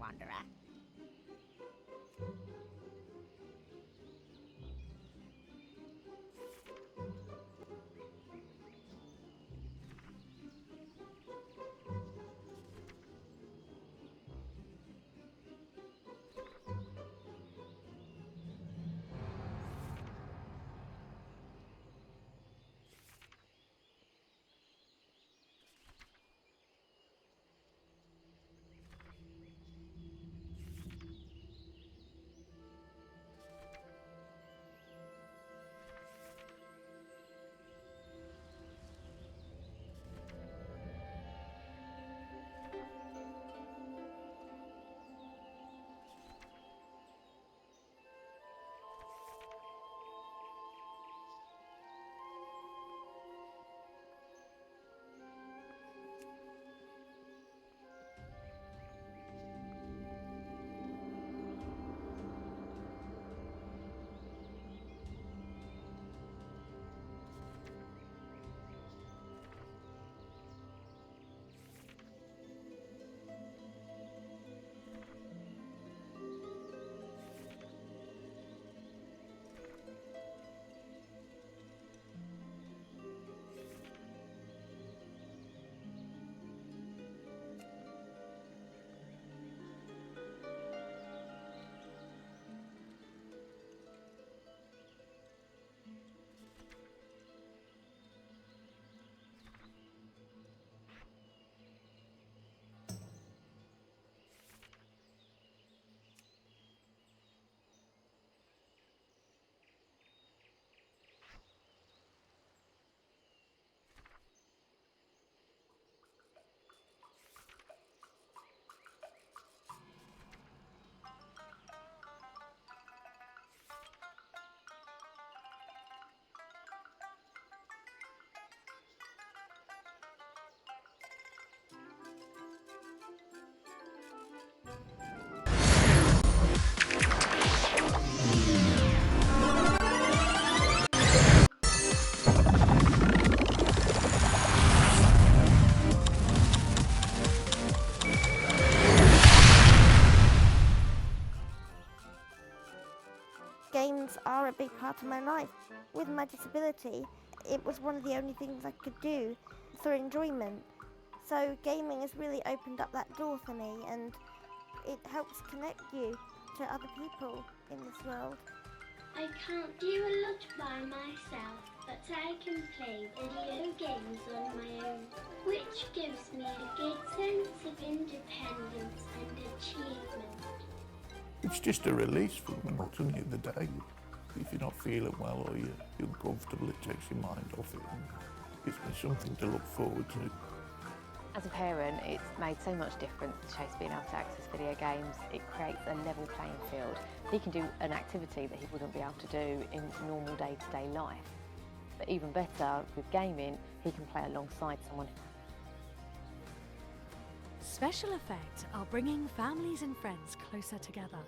wanderer. Games are a big part of my life. With my disability, it was one of the only things I could do for enjoyment. So gaming has really opened up that door for me, and it helps connect you to other people in this world. I can't do a lot by myself, but I can play video games on my own, which gives me a good sense of independence and achievement. It's just a release for the monotony of the day. If you're not feeling well or you're uncomfortable, it takes your mind off it and gives me something to look forward to. As a parent, it's made so much difference to Chase being able to access video games. It creates a level playing field. He can do an activity that he wouldn't be able to do in normal day-to-day life. But even better, with gaming, he can play alongside someone. Special Effect are bringing families and friends closer together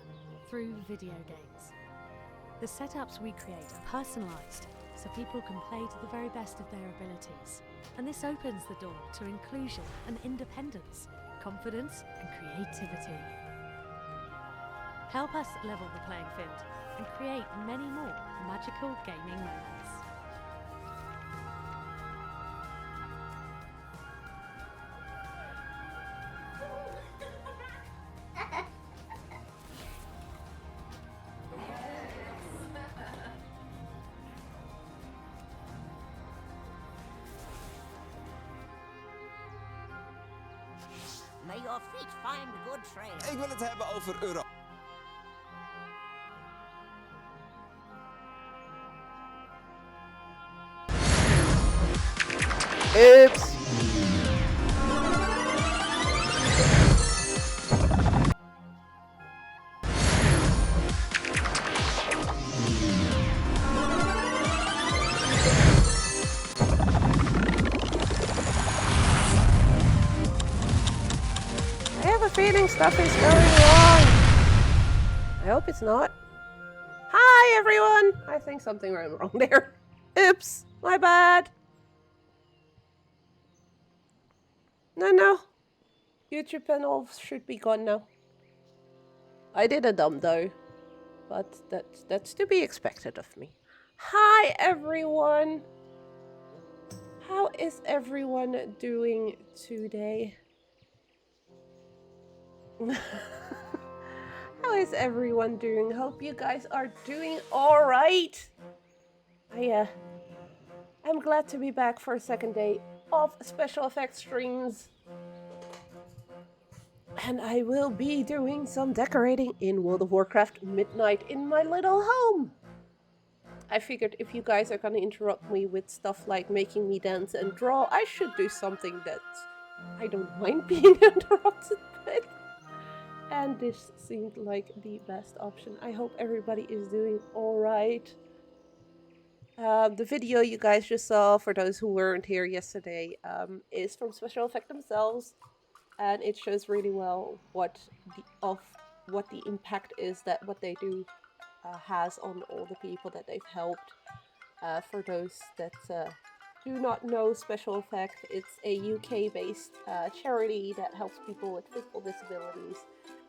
through video games. The setups we create are personalised, so people can play to the very best of their abilities. And this opens the door to inclusion and independence, confidence and creativity. Help us level the playing field and create many more magical gaming moments. May your feet find good trail. Ik wil het hebben over euro. Oops. I have a feeling stuff is going wrong. I hope it's not. Hi everyone! I think something went wrong there. Oops, my bad. No. YouTube panel should be gone now. I did a dumb though, but that's to be expected of me. Hi everyone! How is everyone doing today? How is everyone doing? Hope you guys are doing alright. I'm glad to be back for a second day of special effects streams. And I will be doing some decorating in World of Warcraft Midnight in my little home. I figured if you guys are gonna interrupt me with stuff like making me dance and draw, I should do something that I don't mind being interrupted with. And this seemed like the best option. I hope everybody is doing alright. The video you guys just saw, for those who weren't here yesterday, is from Special Effect themselves. And it shows really well what the impact is that what they do has on all the people that they've helped. For those that do not know Special Effect, it's a UK-based charity that helps people with physical disabilities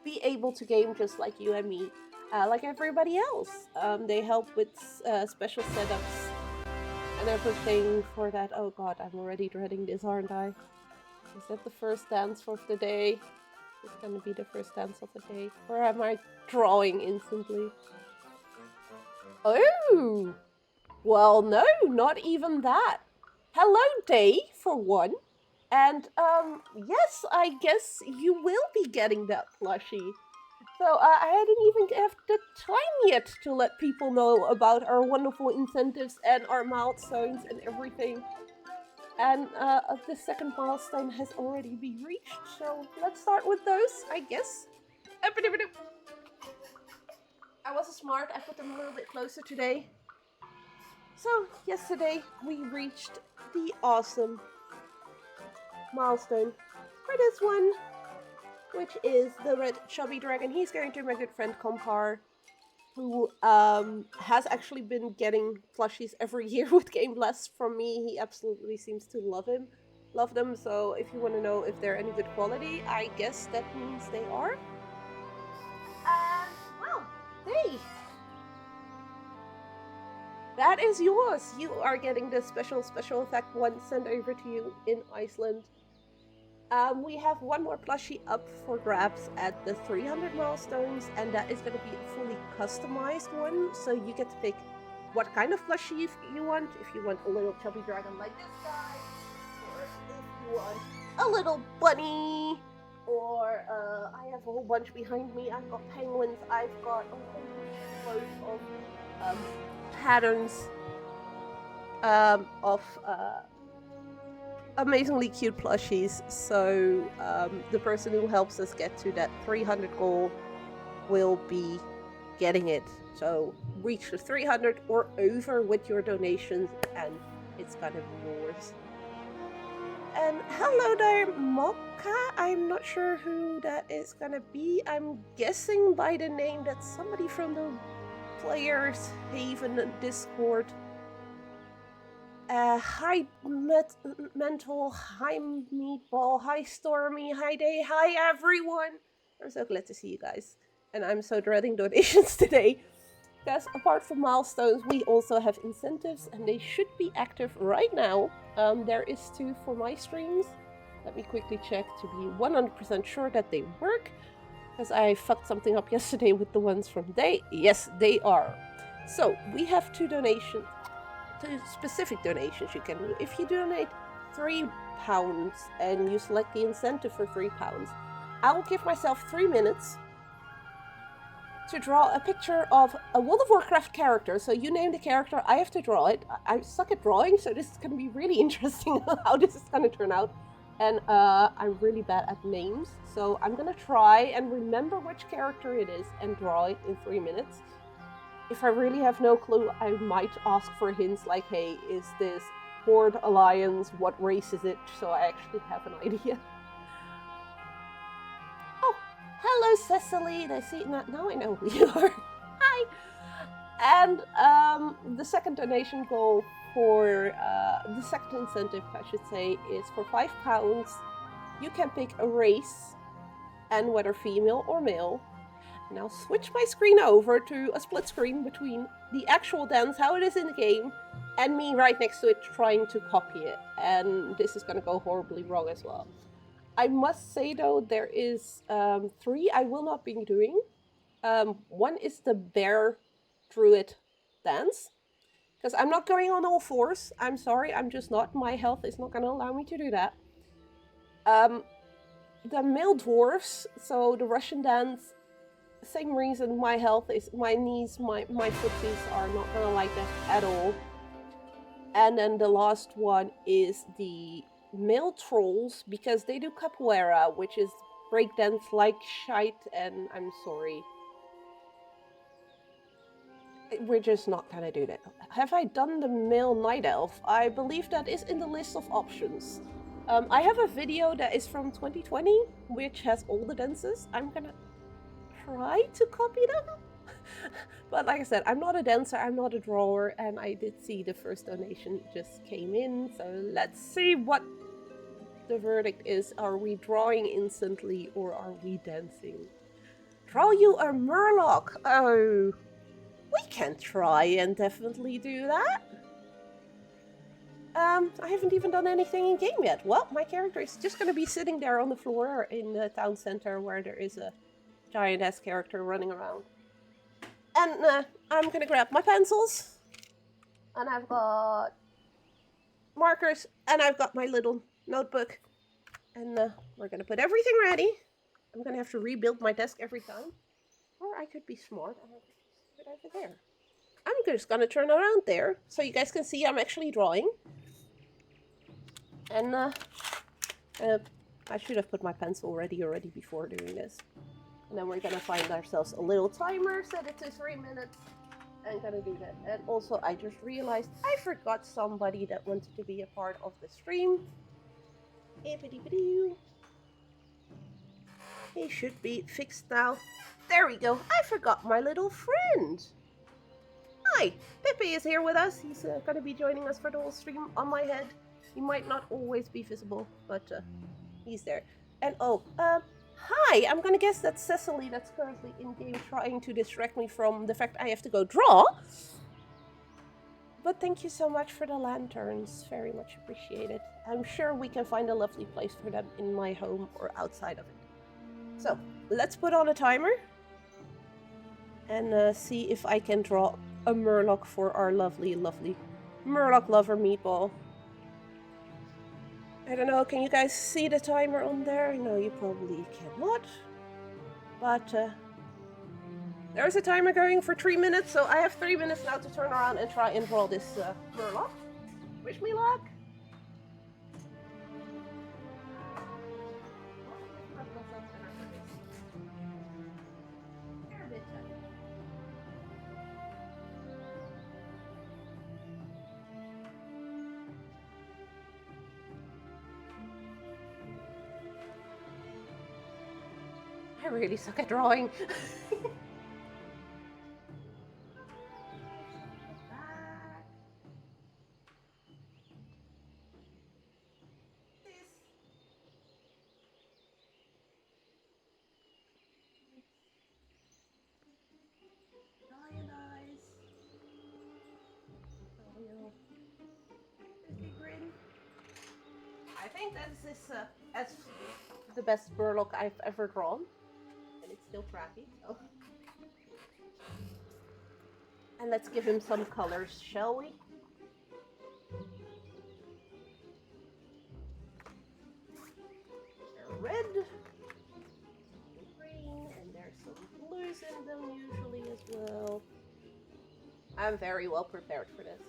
be able to game just like you and me, like everybody else. They help with special setups and everything for that. Oh god, I'm already dreading this, aren't I? Is that the first dance of the day? It's gonna be the first dance of the day. Or am I drawing instantly? Oh! Well, no, not even that. Hello, Day, for one. And, yes, I guess you will be getting that plushie. So, I didn't even have the time yet to let people know about our wonderful incentives and our milestones and everything. And the second milestone has already been reached, so let's start with those, I guess. I wasn't smart, I put them a little bit closer today. So, yesterday we reached the awesome milestone for this one, which is the red chubby dragon. He's going to my good friend Compar, who has actually been getting plushies every year with Gameblast from me. He absolutely seems to love them. So if you want to know if they're any good quality, I guess that means they are. And well, hey, that is yours. You are getting the special effect one sent over to you in Iceland. We have one more plushie up for grabs at the 300 milestones, and that is going to be a fully customized one. So you get to pick what kind of plushie you want. If you want a little chubby dragon like this guy, or if you want a little bunny, or I have a whole bunch behind me. I've got penguins. I've got a whole load of patterns of amazingly cute plushies. So the person who helps us get to that 300 goal will be getting it. So reach the 300 or over with your donations and it's gonna be yours. And hello there, Mocha. I'm not sure who that is gonna be. I'm guessing by the name that somebody from the Players Haven Discord. Hi Mental, hi Meatball, hi Stormy, hi Day, hi everyone! I'm so glad to see you guys. And I'm so dreading donations today. Because apart from milestones, we also have incentives and they should be active right now. There is 2 for my streams. Let me quickly check to be 100% sure that they work. Because I fucked something up yesterday with the ones from Day. Yes, they are. So, we have 2 donations. 2 specific donations you can do. If you donate £3 and you select the incentive for £3, I will give myself 3 minutes to draw a picture of a World of Warcraft character. So you name the character, I have to draw it. I suck at drawing, so this is going to be really interesting how this is going to turn out. And I'm really bad at names, so I'm going to try and remember which character it is and draw it in 3 minutes. If I really have no clue, I might ask for hints like, hey, is this Horde Alliance? What race is it? So I actually have an idea. Oh, hello Cecily. I see now I know who you are. Hi. And the second donation goal for the second incentive, I should say, is for £5. You can pick a race and whether female or male. Now switch my screen over to a split screen between the actual dance, how it is in the game, and me right next to it trying to copy it. And this is gonna go horribly wrong as well. I must say though, there is 3 I will not be doing. One is the bear druid dance, because I'm not going on all fours. I'm sorry, I'm just not. My health is not gonna allow me to do that. The male dwarfs, so the Russian dance, same reason. My health is, my knees, my footsies are not gonna like that at all. And then the last one is the male trolls, because they do capoeira, which is breakdance like shite, and I'm sorry. We're just not gonna do that. Have I done the male night elf? I believe that is in the list of options. I have a video that is from 2020, which has all the dances. I'm gonna try to copy them. But like I said, I'm not a dancer, I'm not a drawer, and I did see the first donation just came in, so let's see what the verdict is. Are we drawing instantly or are we dancing? Draw you a murloc! Oh, we can try and definitely do that. I haven't even done anything in game yet. Well, my character is just gonna be sitting there on the floor in the town center where there is a giant-ass character running around. And I'm gonna grab my pencils. And I've got markers. And I've got my little notebook. And we're gonna put everything ready. I'm gonna have to rebuild my desk every time. Or I could be smart and I could just do it over there. I'm just gonna turn around there so you guys can see I'm actually drawing. And I should have put my pencil ready already before doing this. And then we're gonna find ourselves a little timer, set it to 3 minutes, and gonna do that. And also, I just realized I forgot somebody that wanted to be a part of the stream. He should be fixed now. There we go. I forgot my little friend. Hi, Pepe is here with us. He's gonna be joining us for the whole stream on my head. He might not always be visible, but he's there. And hi, I'm gonna guess that's Cecily that's currently in-game trying to distract me from the fact I have to go draw. But thank you so much for the lanterns, very much appreciated. I'm sure we can find a lovely place for them in my home or outside of it. So, let's put on a timer. And see if I can draw a murloc for our lovely, lovely murloc lover meatball. I don't know, can you guys see the timer on there? No, you probably cannot. But there's a timer going for 3 minutes, so I have 3 minutes now to turn around and try and draw this murloc. Wish me luck! I really suck at drawing. I think this is as the best murloc I've ever drawn. And it's still crappy, so. And let's give him some colors, shall we? They're red, green, and there's some blues in them usually as well. I'm very well prepared for this.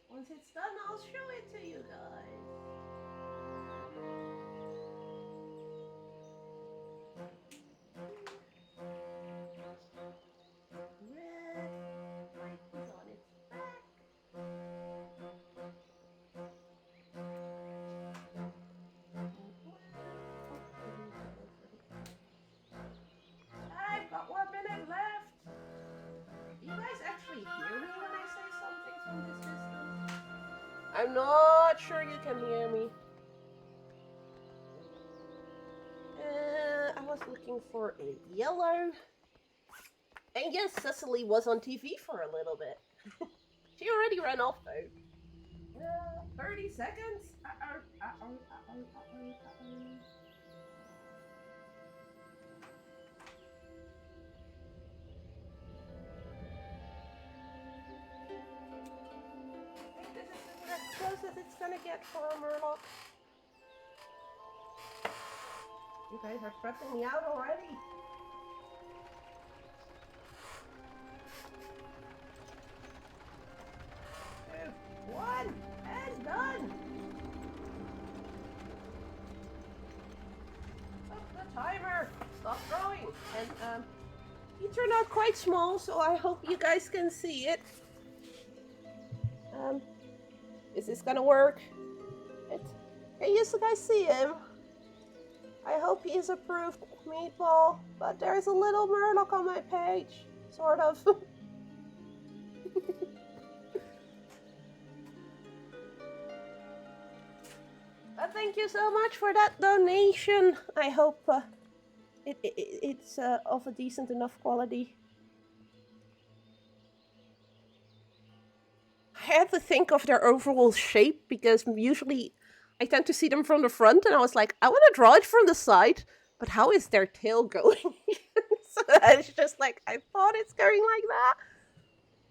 Once it's done, I'll show it to you guys. Red, white is on its back. I'm not sure you can hear me. I was looking for a yellow. And yes, Cecily was on TV for a little bit. She already ran off though. 30 seconds? This is as close as it's gonna get for a Murloc. You guys are stressing me out already. 2, 1, and done! Stop the timer! Stop growing! And, he turned out quite small, so I hope you guys can see it. Is this gonna work? Can you guys see him? I hope he is approved meatball, but there's a little Murloc on my page. Sort of. But thank you so much for that donation. I hope it's of a decent enough quality. I had to think of their overall shape because usually I tend to see them from the front, and I was like, I want to draw it from the side, but how is their tail going? So it's just like, I thought it's going like that.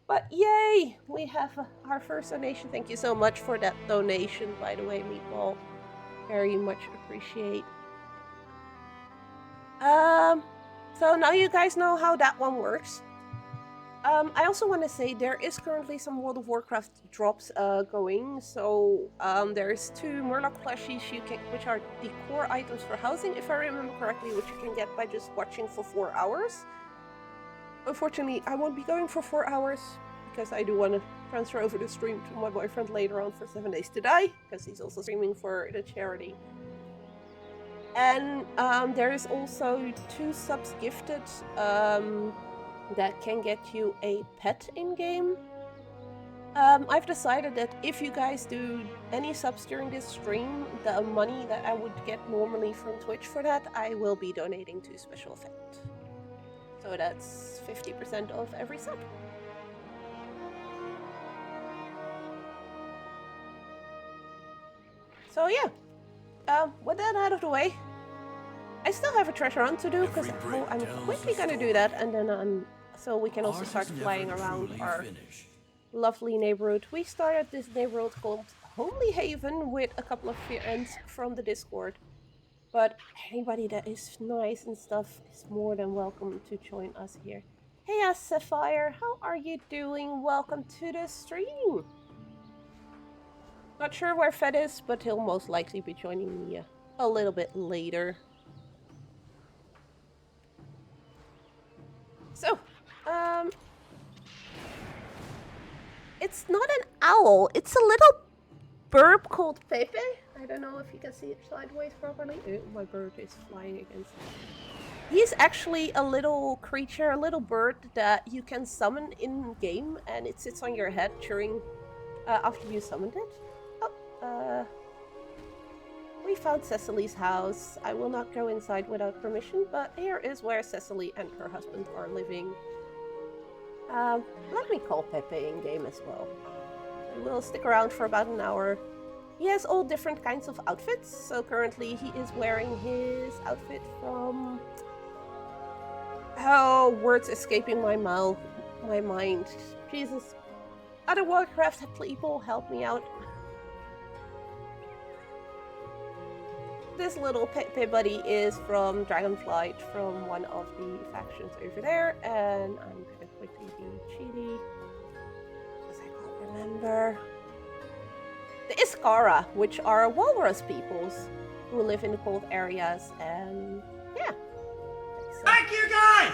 But yay, we have our first donation. Thank you so much for that donation, by the way, Meatball. Very much appreciate. So now you guys know how that one works. I also want to say there is currently some World of Warcraft drops going. So there's 2 Murloc plushies which are the core items for housing, if I remember correctly, which you can get by just watching for 4 hours. Unfortunately, I won't be going for 4 hours because I do want to transfer over the stream to my boyfriend later on for 7 Days to Die, because he's also streaming for the charity. And there is also 2 subs gifted that can get you a pet in-game. I've decided that if you guys do any subs during this stream, the money that I would get normally from Twitch for that, I will be donating to Special Effect. So that's 50% of every sub. So yeah, with that out of the way, I still have a treasure hunt to do, because I'm quickly gonna do that, and then so we can also start flying around our lovely neighborhood. We started this neighborhood called Homely Haven with a couple of friends from the Discord. But anybody that is nice and stuff is more than welcome to join us here. Hey Sapphire, how are you doing? Welcome to the stream! Not sure where Fed is, but he'll most likely be joining me a little bit later. So, it's not an owl, it's a little bird called Pepe. I don't know if you can see it sideways properly. My bird is flying against me. He's actually a little creature, a little bird that you can summon in game, and it sits on your head during after you summoned it. Oh, we found Cecily's house. I will not go inside without permission, but here is where Cecily and her husband are living. Let me call Pepe in game as well. We'll stick around for about an hour. He has all different kinds of outfits, so currently he is wearing his outfit from... Oh, words escaping my mind. Jesus. Other Warcraft people, help me out. This little Pepe buddy is from Dragonflight, from one of the factions over there, and I'm gonna quickly be cheaty, because I can't remember. The Iskara, which are walrus peoples who live in the cold areas, and yeah. Thank you guys!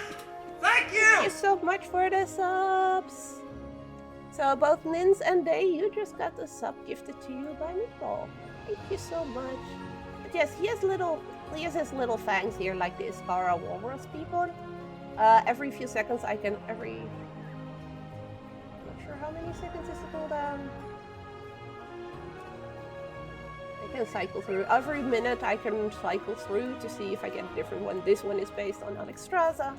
Thank you! Thank you so much for the subs! So both Nins and Day, you just got the sub gifted to you by Meatball. Thank you so much. But yes, he has his little fangs here, like the Iskara walrus people. Every few seconds I'm not sure how many seconds is it cooldown. I can cycle through. Every minute I can cycle through to see if I get a different one. This one is based on Alexstrasza,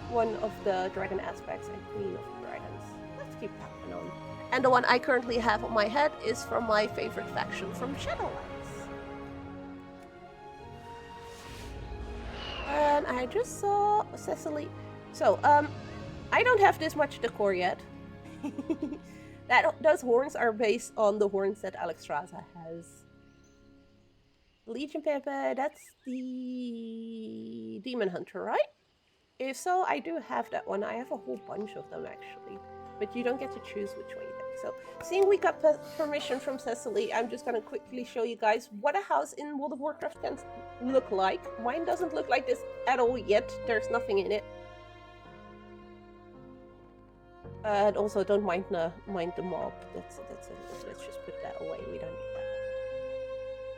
one of the dragon aspects and Queen of Dragons. Let's keep that one on. And the one I currently have on my head is from my favorite faction from Shadowlands. And I just saw Cecily. So, I don't have this much decor yet. Those horns are based on the horns that Alexstrasza has. Legion Pepe, that's the Demon Hunter, right? If so, I do have that one. I have a whole bunch of them actually. But you don't get to choose which one you take. So, seeing we got permission from Cecily, I'm just gonna quickly show you guys what a house in World of Warcraft can look like. Mine doesn't look like this at all yet. There's nothing in it. And also, don't mind the mob. Let's just put that away. We don't need that.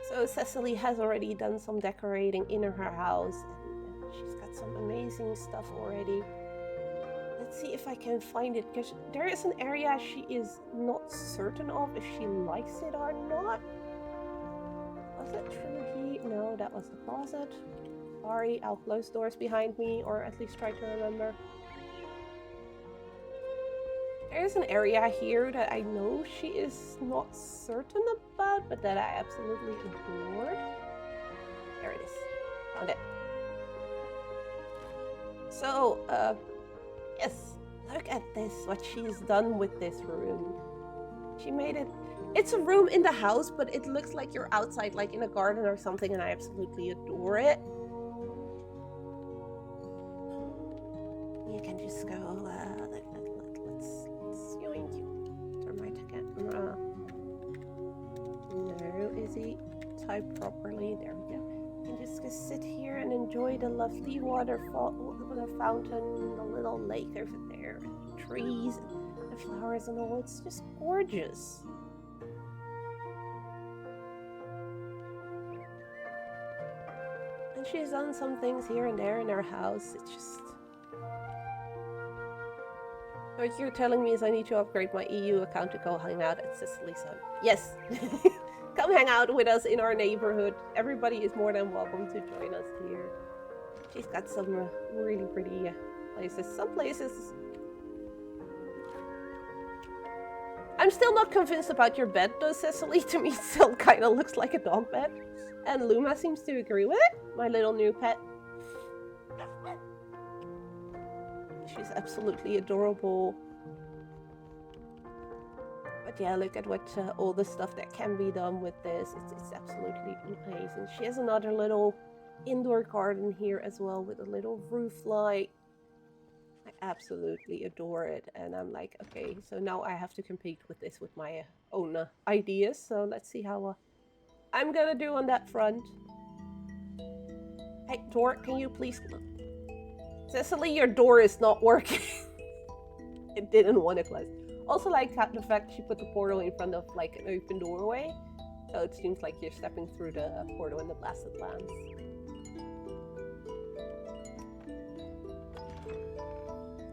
So Cecily has already done some decorating in her house, and she's got some amazing stuff already. Let's see if I can find it, because there is an area she is not certain of if she likes it or not. Was that true? No, that was the closet. Sorry, I'll close doors behind me, or at least try to remember. There's an area here that I know she is not certain about, but that I absolutely adored. There it is. Found it. So, yes, look at this, what she's done with this room. She made it... It's a room in the house, but it looks like you're outside, like in a garden or something, and I absolutely adore it. You can just go, turn my camera. No, Izzy, type properly. There we go. You can just go sit here and enjoy the lovely waterfall, the fountain, the little lake over there, the trees, and the flowers and all. It's just gorgeous. And she's done some things here and there in her house. It's just... What you're telling me is I need to upgrade my EU account to go hang out at Cecily's home. Yes! Come hang out with us in our neighborhood. Everybody is more than welcome to join us here. She's got some really pretty places. Some places... I'm still not convinced about your bed though, Cecily. To me it still kind of looks like a dog bed. And Luma seems to agree with it. My little new pet. She's absolutely adorable. But yeah, look at what all the stuff that can be done with this. It's absolutely amazing. She has another little indoor garden here as well with a little roof light. I absolutely adore it. And I'm like, okay, so now I have to compete with this with my own ideas. So let's see how I'm gonna do on that front. Hey, door, can you please... Cecily, your door is not working. It didn't want to close. Also like the fact she put the portal in front of like an open doorway. So it seems like you're stepping through the portal in the Blasted Lands.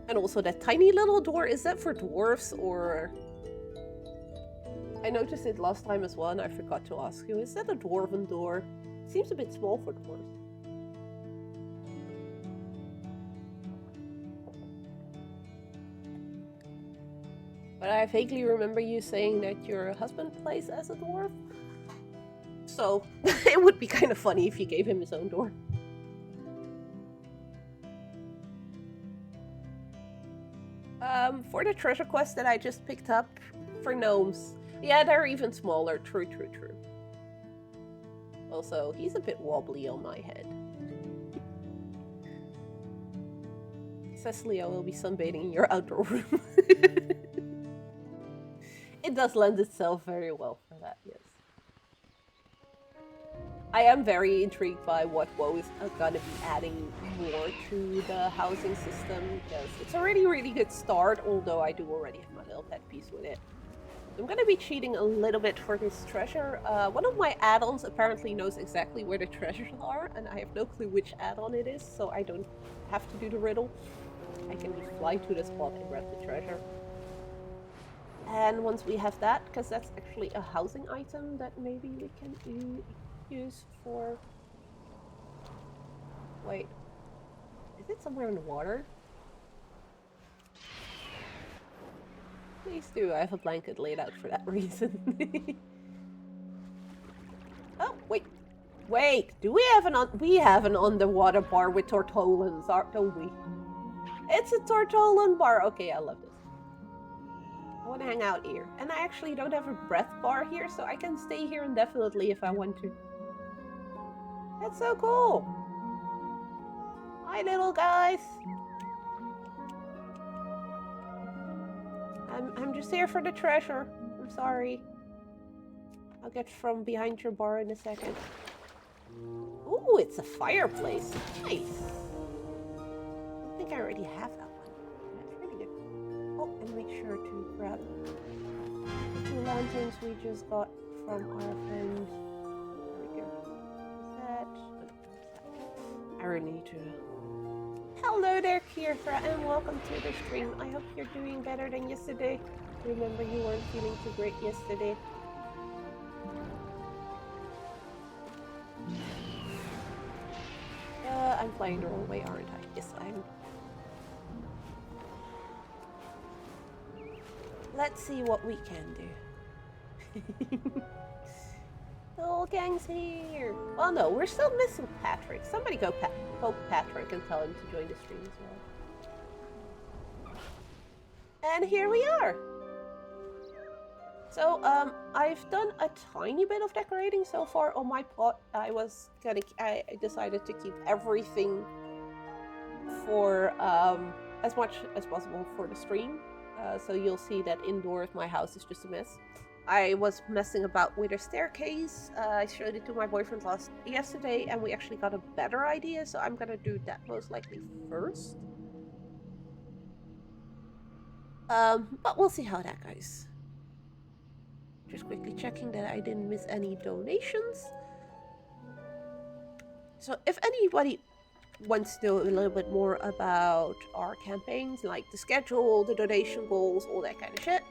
And also that tiny little door, is that for dwarves or... I noticed it last time as well and I forgot to ask you. Is that a dwarven door? It seems a bit small for dwarves. But I vaguely remember you saying that your husband plays as a dwarf. So, it would be kind of funny if you gave him his own door. For the treasure quest that I just picked up for gnomes. Yeah, they're even smaller. True, true, true. Also, he's a bit wobbly on my head. Cecily, I will be sunbathing in your outdoor room. It does lend itself very well for that, yes. I am very intrigued by what WoW is gonna be adding more to the housing system, because it's a really, really good start, although I do already have my little pet piece with it. I'm gonna be cheating a little bit for this treasure. One of my add-ons apparently knows exactly where the treasures are, and I have no clue which add-on it is, so I don't have to do the riddle. I can just fly to the spot and grab the treasure. And once we have that, because that's actually a housing item that maybe we can use for... Wait. Is it somewhere in the water? Please do. I have a blanket laid out for that reason. Oh, wait. Wait. Do we have we have an underwater bar with tortolans, don't we? It's a tortolan bar. Okay, I love this. I want to hang out here. And I actually don't have a breath bar here, so I can stay here indefinitely if I want to. That's so cool. Hi, little guys. I'm just here for the treasure. I'm sorry. I'll get from behind your bar in a second. Ooh, it's a fireplace. Nice. I think I already have that one. That's really good. Oh, and make sure to grab the 2 lanterns we just got from our friend. There we go. Is that? I really need to... Hello there, Kirthra, and welcome to the stream. I hope you're doing better than yesterday. Remember, you weren't feeling too great yesterday. I'm flying the wrong way, aren't I? Yes, I am. Let's see what we can do. The whole gang's here. Well, no, we're still missing Patrick. Somebody go poke Patrick and tell him to join the stream as well. And here we are. So, I've done a tiny bit of decorating so far on my plot. I decided to keep everything for as much as possible for the stream. So you'll see that indoors my house is just a mess. I was messing about with a staircase. I showed it to my boyfriend yesterday, and we actually got a better idea. So I'm gonna do that most likely first. But we'll see how that goes. Just quickly checking that I didn't miss any donations. So if anybody wants to know a little bit more about our campaigns, like the schedule, the donation goals, all that kind of shit,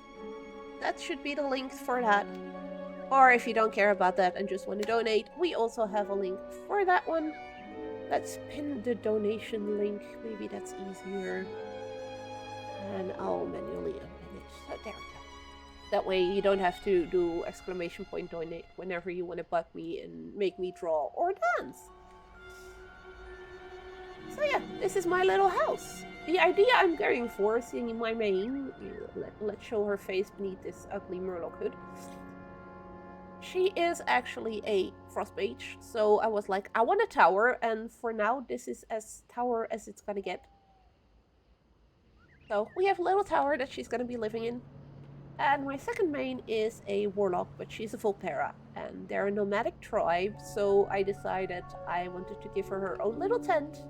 that should be the link for that. Or if you don't care about that and just want to donate, we also have a link for that one. Let's pin the donation link. Maybe that's easier. And I'll manually unpin it. So there we go. That way you don't have to do exclamation point donate whenever you want to bug me and make me draw or dance. So yeah, this is my little house. The idea I'm going for, seeing my main, let's show her face beneath this ugly Murloc hood. She is actually a frost mage, so I was like, I want a tower, and for now this is as tower as it's gonna get. So we have a little tower that she's gonna be living in. And my second main is a warlock, but she's a Volpera, and they're a nomadic tribe, so I decided I wanted to give her her own little tent.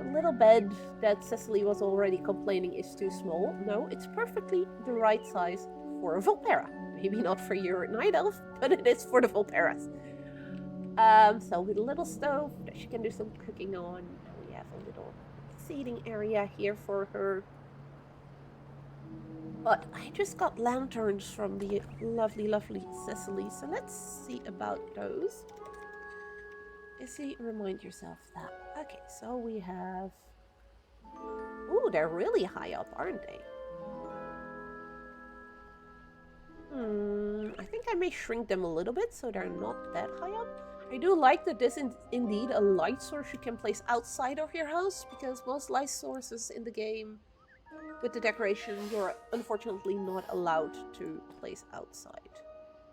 A little bed that Cecily was already complaining is too small. No, it's perfectly the right size for a Volpera. Maybe not for your night elf, but it is for the Volperas. So with a little stove that she can do some cooking on. We have a little seating area here for her. But I just got lanterns from the lovely, lovely Cecily, so let's see about those. Remind yourself that. Okay, so we have... Ooh, they're really high up, aren't they? I think I may shrink them a little bit so they're not that high up. I do like that this is indeed a light source you can place outside of your house, because most light sources in the game with the decoration you're unfortunately not allowed to place outside.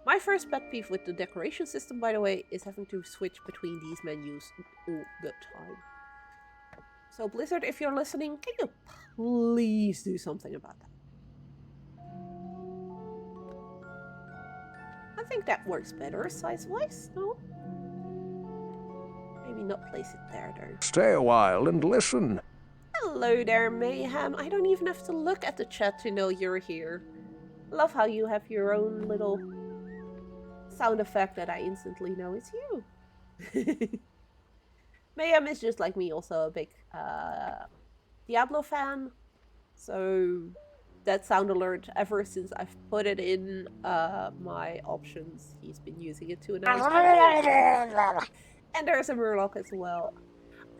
My first pet peeve with the decoration system, by the way, is having to switch between these menus all the time. So Blizzard, if you're listening, can you please do something about that? I think that works better size-wise, no? Maybe not place it there, though. Stay a while and listen. Hello there, Mayhem. I don't even have to look at the chat to know you're here. Love how you have your own little sound effect that I instantly know it's you. Mayhem is just like me, also a big Diablo fan. So that sound alert ever since I've put it in my options. He's been using it to announce. And there's a Murloc as well.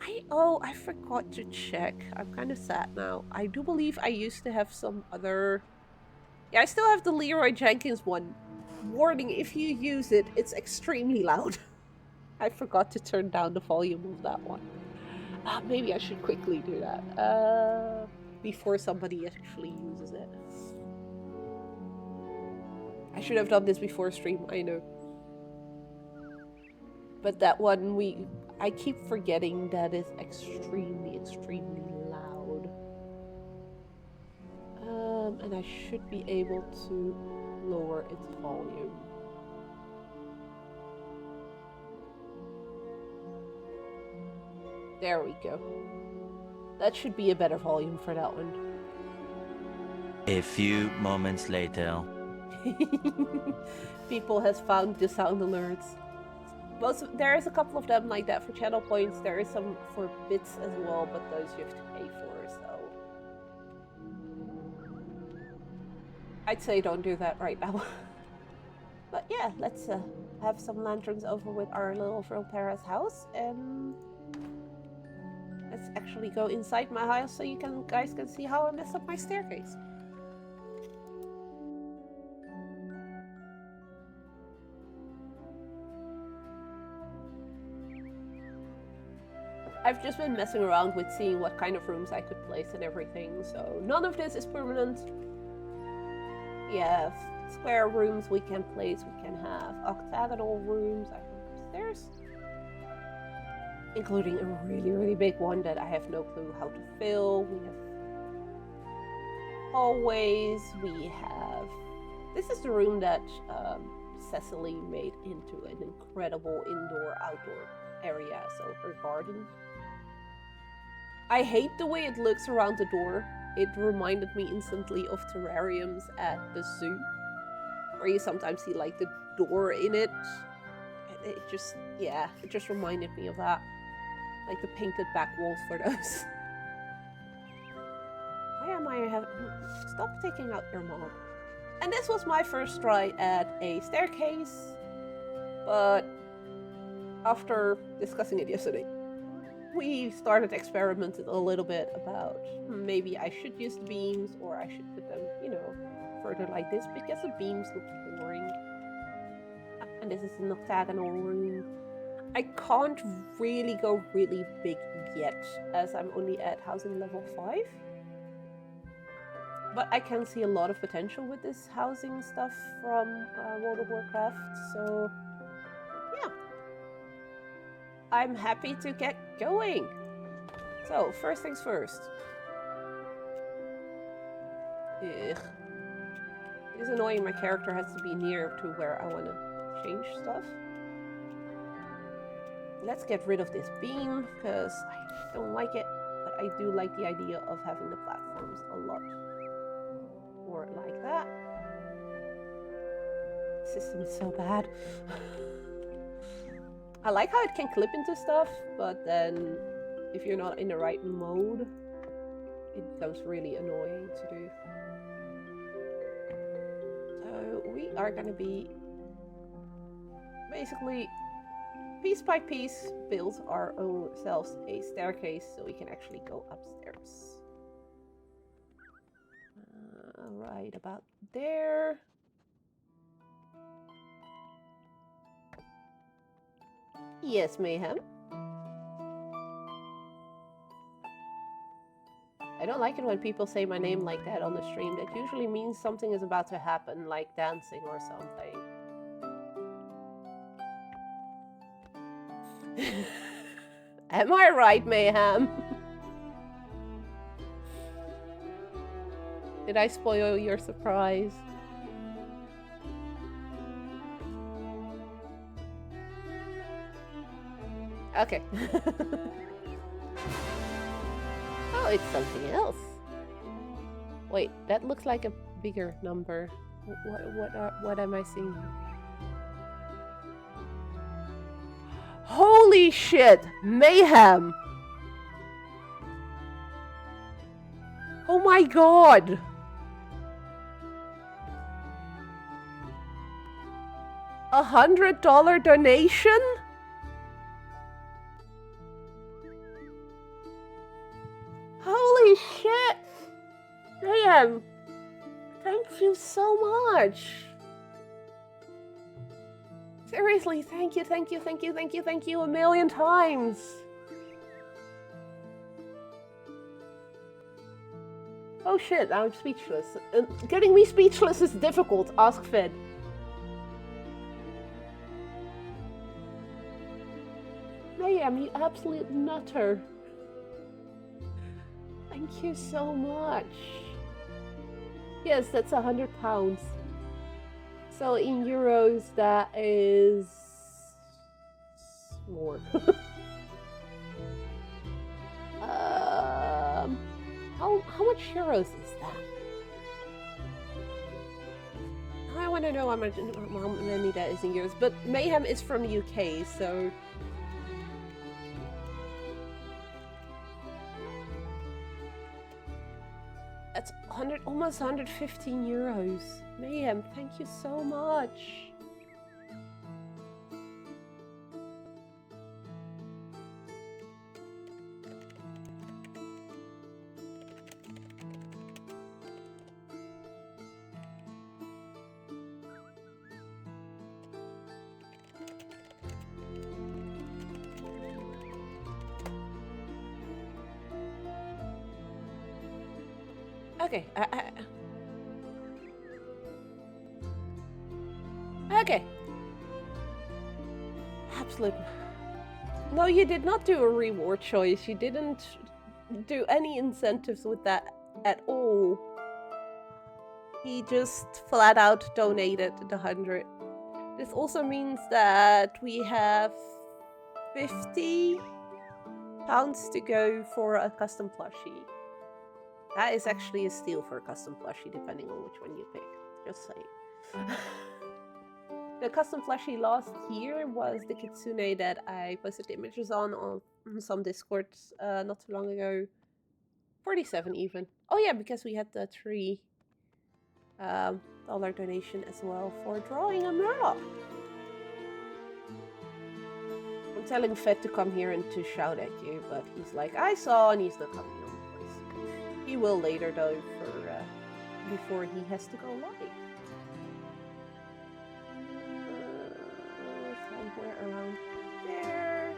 I forgot to check. I'm kind of sad now. I do believe I used to have some other... Yeah, I still have the Leroy Jenkins one. Warning, if you use it, it's extremely loud. I forgot to turn down the volume of that one. Maybe I should quickly do that. Before somebody actually uses it. I should have done this before stream, I know. But that one, I keep forgetting that is extremely, extremely loud. And I should be able to lower its volume. There we go. That should be a better volume for that one. A few moments later. People has found the sound alerts. There is a couple of them like that for channel points. There is some for bits as well, but those you have to pay for, so... I'd say don't do that right now. But yeah, let's have some lanterns over with our little Vilpera's house, and... let's actually go inside my house so you guys can see how I messed up my staircase. I've just been messing around with seeing what kind of rooms I could place and everything, so none of this is permanent. Yeah, square rooms we can place, we can have octagonal rooms, I think upstairs. Including a really, really big one that I have no clue how to fill. We have hallways, we have... This is the room that Cecily made into an incredible indoor-outdoor area, so her garden. I hate the way it looks around the door. It reminded me instantly of terrariums at the zoo, where you sometimes see like the door in it. It just, yeah, it just reminded me of that. Like the painted back walls for those. Why am I having... Stop taking out your mom. And this was my first try at a staircase, but after discussing it yesterday, we started experimenting a little bit about maybe I should use the beams or I should put them, you know, further like this because the beams look boring. And this is an octagonal room. I can't really go really big yet as I'm only at housing level 5. But I can see a lot of potential with this housing stuff from World of Warcraft, so yeah. I'm happy to get going. So, first things first. Ugh. It is annoying my character has to be near to where I want to change stuff. Let's get rid of this beam, because I don't like it, but I do like the idea of having the platforms a lot more like that. The system is so bad. I like how it can clip into stuff, but then if you're not in the right mode, it becomes really annoying to do. So we are going to be basically piece by piece build our ourselves a staircase so we can actually go upstairs. Right about there. Yes, Mayhem. I don't like it when people say my name like that on the stream. That usually means something is about to happen, like dancing or something. Am I right, Mayhem? Did I spoil your surprise? Okay. Oh, it's something else. Wait, that looks like a bigger number. What am I seeing? Holy shit! Mayhem! Oh my god! $100 donation? Holy shit! Damn! Thank you so much! Seriously, thank you, thank you, thank you, thank you, thank you a million times! Oh shit, I'm speechless. Getting me speechless is difficult, ask Fed. Mayhem, you absolute nutter. Thank you so much. Yes, that's £100. So in euros, that is more. How much euros is that? I want to know how many that is in euros. But Mayhem is from the UK, so that's almost 115 euros. Mayhem, thank you so much. Okay, okay. Absolute. No, you did not do a reward choice. You didn't do any incentives with that at all. He just flat out donated the 100. This also means that we have £50 to go for a custom plushie. That is actually a steal for a custom plushie, depending on which one you pick. Just saying. The custom plushie last year was the kitsune that I posted images on some Discords not too long ago. 47 even. Oh yeah, because we had the $3 donation as well for drawing a Murloc. I'm telling Fed to come here and to shout at you, but he's like, I saw, and he's not coming on. He will later though, for before he has to go live. Somewhere around there.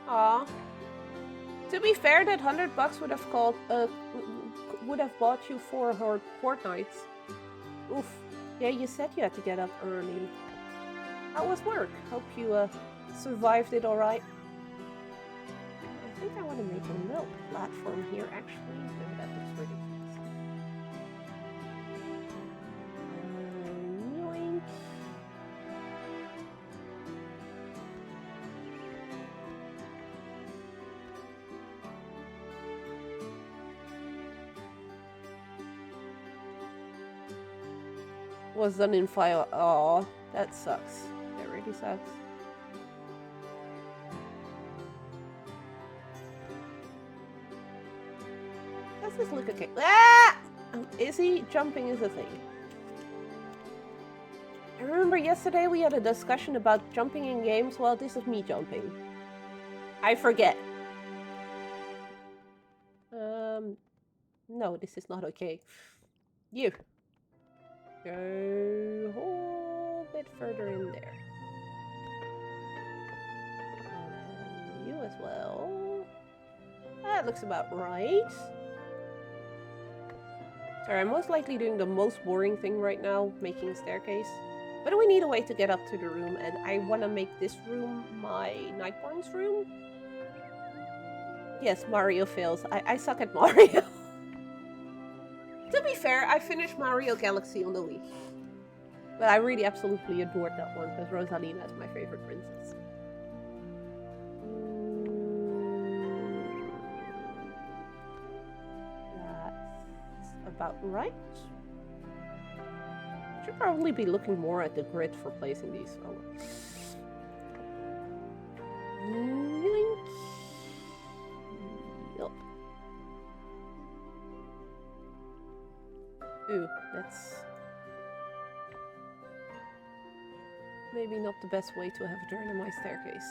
Aw. To be fair, that $100 would have bought you 4 fortnights. Oof. Yeah, you said you had to get up early. How was work? Hope you survived it alright. I think I want to make a milk platform here actually. No, that looks ridiculous. Yoink. Was done in file. Aw, that sucks. That really sucks. Does this look okay? Ah! Is he? Jumping is a thing. I remember yesterday we had a discussion about jumping in games. Well, this is me jumping. I forget. No, this is not okay. You. Go a whole bit further in there. And you as well. That looks about right. Sorry, I'm most likely doing the most boring thing right now, making a staircase. But we need a way to get up to the room, and I want to make this room my Nightborn's room. Yes, Mario fails. I suck at Mario. To be fair, I finished Mario Galaxy on the Wii. But I really absolutely adored that one, because Rosalina is my favorite princess. That's about right. Should probably be looking more at the grid for placing these. Ooh, that's maybe not the best way to have a turn in my staircase.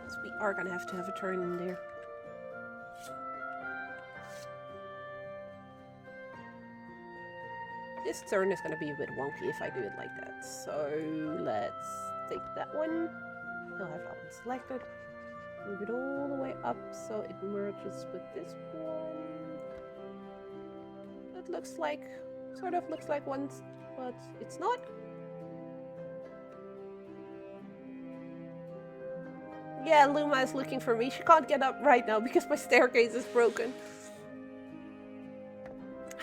So we are gonna have to have a turn in there. This turn is gonna be a bit wonky if I do it like that. So let's take that one. You'll have that one selected. Move it all the way up so it merges with this one. It looks like, sort of looks like one, but it's not. Yeah, Luma is looking for me. She can't get up right now because my staircase is broken.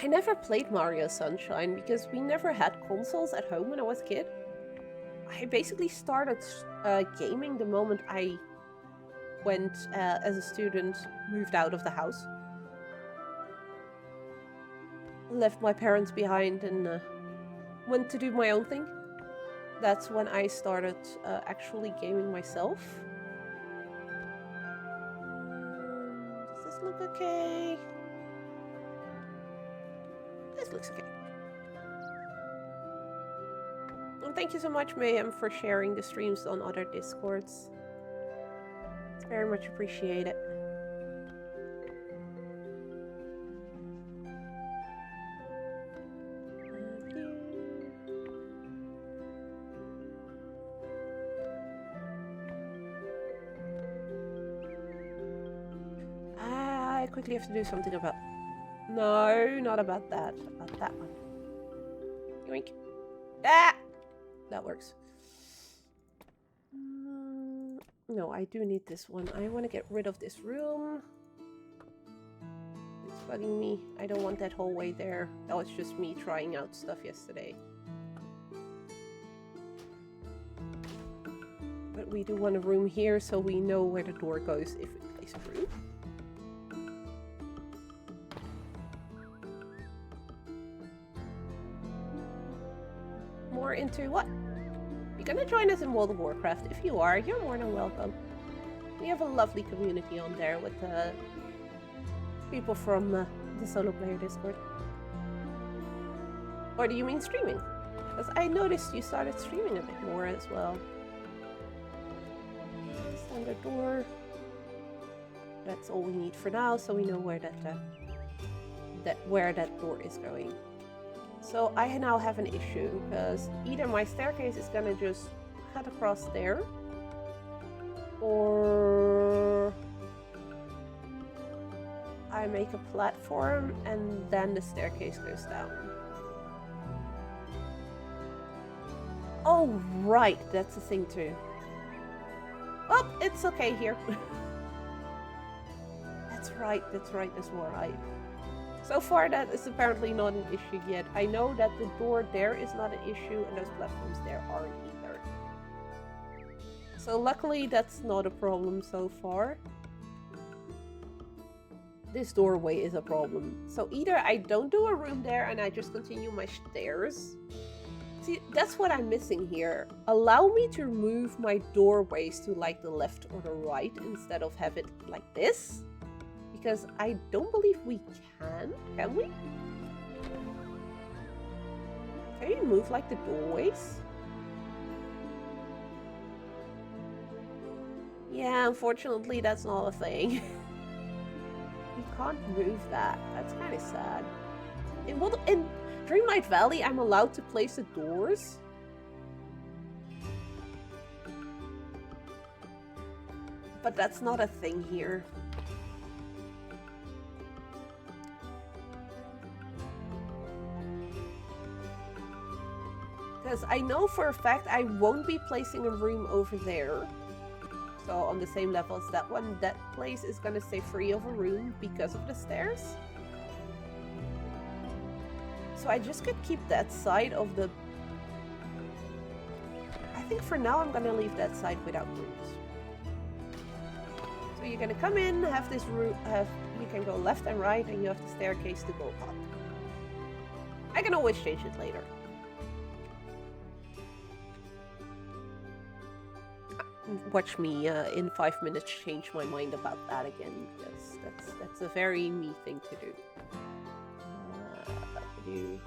I never played Mario Sunshine because we never had consoles at home when I was a kid. I basically started gaming the moment I went as a student, moved out of the house. Left my parents behind and went to do my own thing. That's when I started actually gaming myself. Does this look okay? This looks okay. And thank you so much, Mayhem, for sharing the streams on other Discords. It's very much appreciated. I quickly have to do something about... No, not about that. About that one. Yoink. Ah! That works. No, I do need this one. I want to get rid of this room. It's bugging me. I don't want that hallway there. That was just me trying out stuff yesterday. But we do want a room here so we know where the door goes if we place a room. More into what? You're gonna join us in World of Warcraft. If you are, you're more than welcome. We have a lovely community on there with people from the solo player Discord. Or do you mean streaming? Because I noticed you started streaming a bit more as well. Standard door. That's all we need for now, so we know where where that door is going. So I now have an issue, because either my staircase is gonna just cut across there, or I make a platform and then the staircase goes down. Oh, right, that's the thing too. Oh, it's okay here. That's right, that's more right. So far, that is apparently not an issue yet. I know that the door there is not an issue, and those platforms there aren't either. So luckily, that's not a problem so far. This doorway is a problem. So either I don't do a room there and I just continue my stairs. See, that's what I'm missing here. Allow me to move my doorways to like the left or the right instead of have it like this. Because I don't believe we can we? Can you move like the doorways? Yeah, unfortunately that's not a thing. You can't move that. That's kind of sad. In Dreamlight Valley, I'm allowed to place the doors. But that's not a thing here. Because I know for a fact I won't be placing a room over there. So on the same level as that one, that place is gonna stay free of a room because of the stairs. So I just could keep that side of the... I think for now I'm gonna leave that side without rooms. So you're gonna come in, have this room, you can go left and right, and you have the staircase to go up. I can always change it later. Watch me in 5 minutes change my mind about that again, because that's a very me thing to do. do.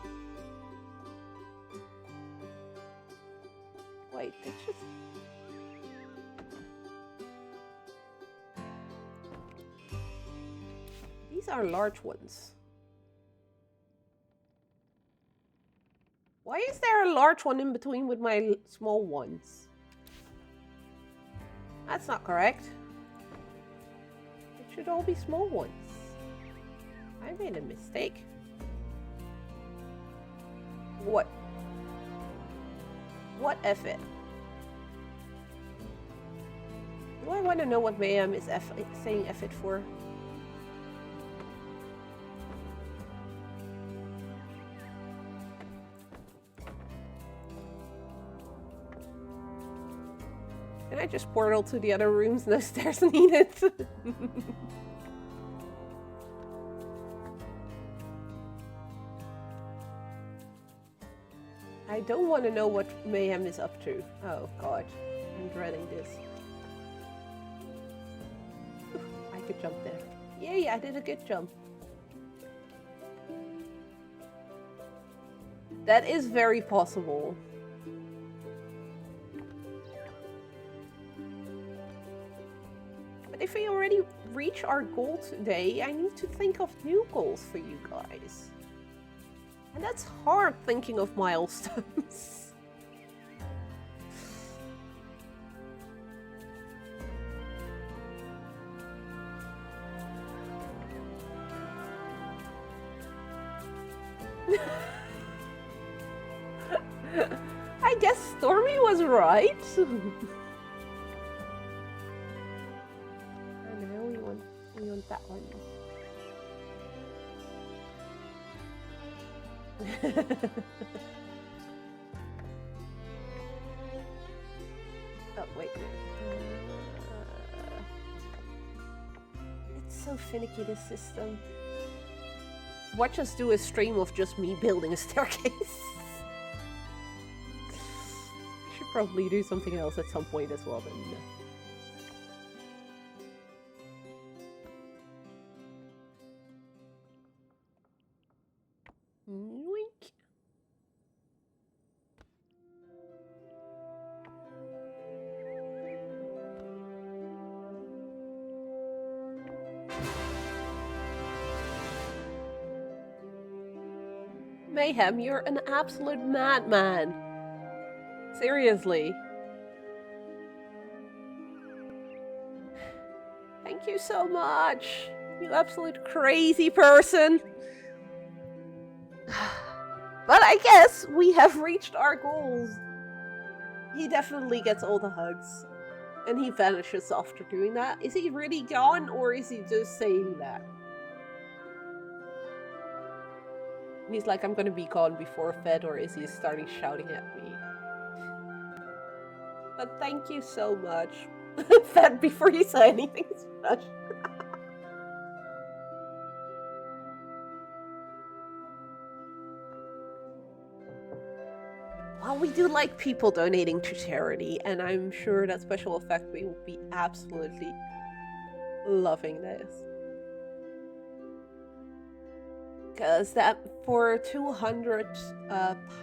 Wait, that's just... These are large ones. Why is there a large one in between with my small ones? That's not correct. It should all be small ones. I made a mistake. What? What F it? Do I want to know what Mayhem is saying F it for? Can I just portal to the other rooms? No stairs needed. I don't want to know what Mayhem is up to. Oh god, I'm dreading this. I could jump there. Yay, I did a good jump. That is very possible. But if we already reach our goal today, I need to think of new goals for you guys. And that's hard thinking of milestones. I guess Stormy was right. And now we want that one. Oh, wait. It's so finicky, this system. Watch us do a stream of just me building a staircase. I should probably do something else at some point as well, then. Yoink. Mayhem, you're an absolute madman. Seriously. Thank you so much. You absolute crazy person. But I guess we have reached our goals. He definitely gets all the hugs. And he vanishes after doing that. Is he really gone, or is he just saying that? He's like, I'm gonna be gone before Fed, or is he starting shouting at me? But thank you so much. Fed, before you say anything, it's fresh. Well, we do like people donating to charity, and I'm sure that Special Effect will be absolutely loving this. Because that for 200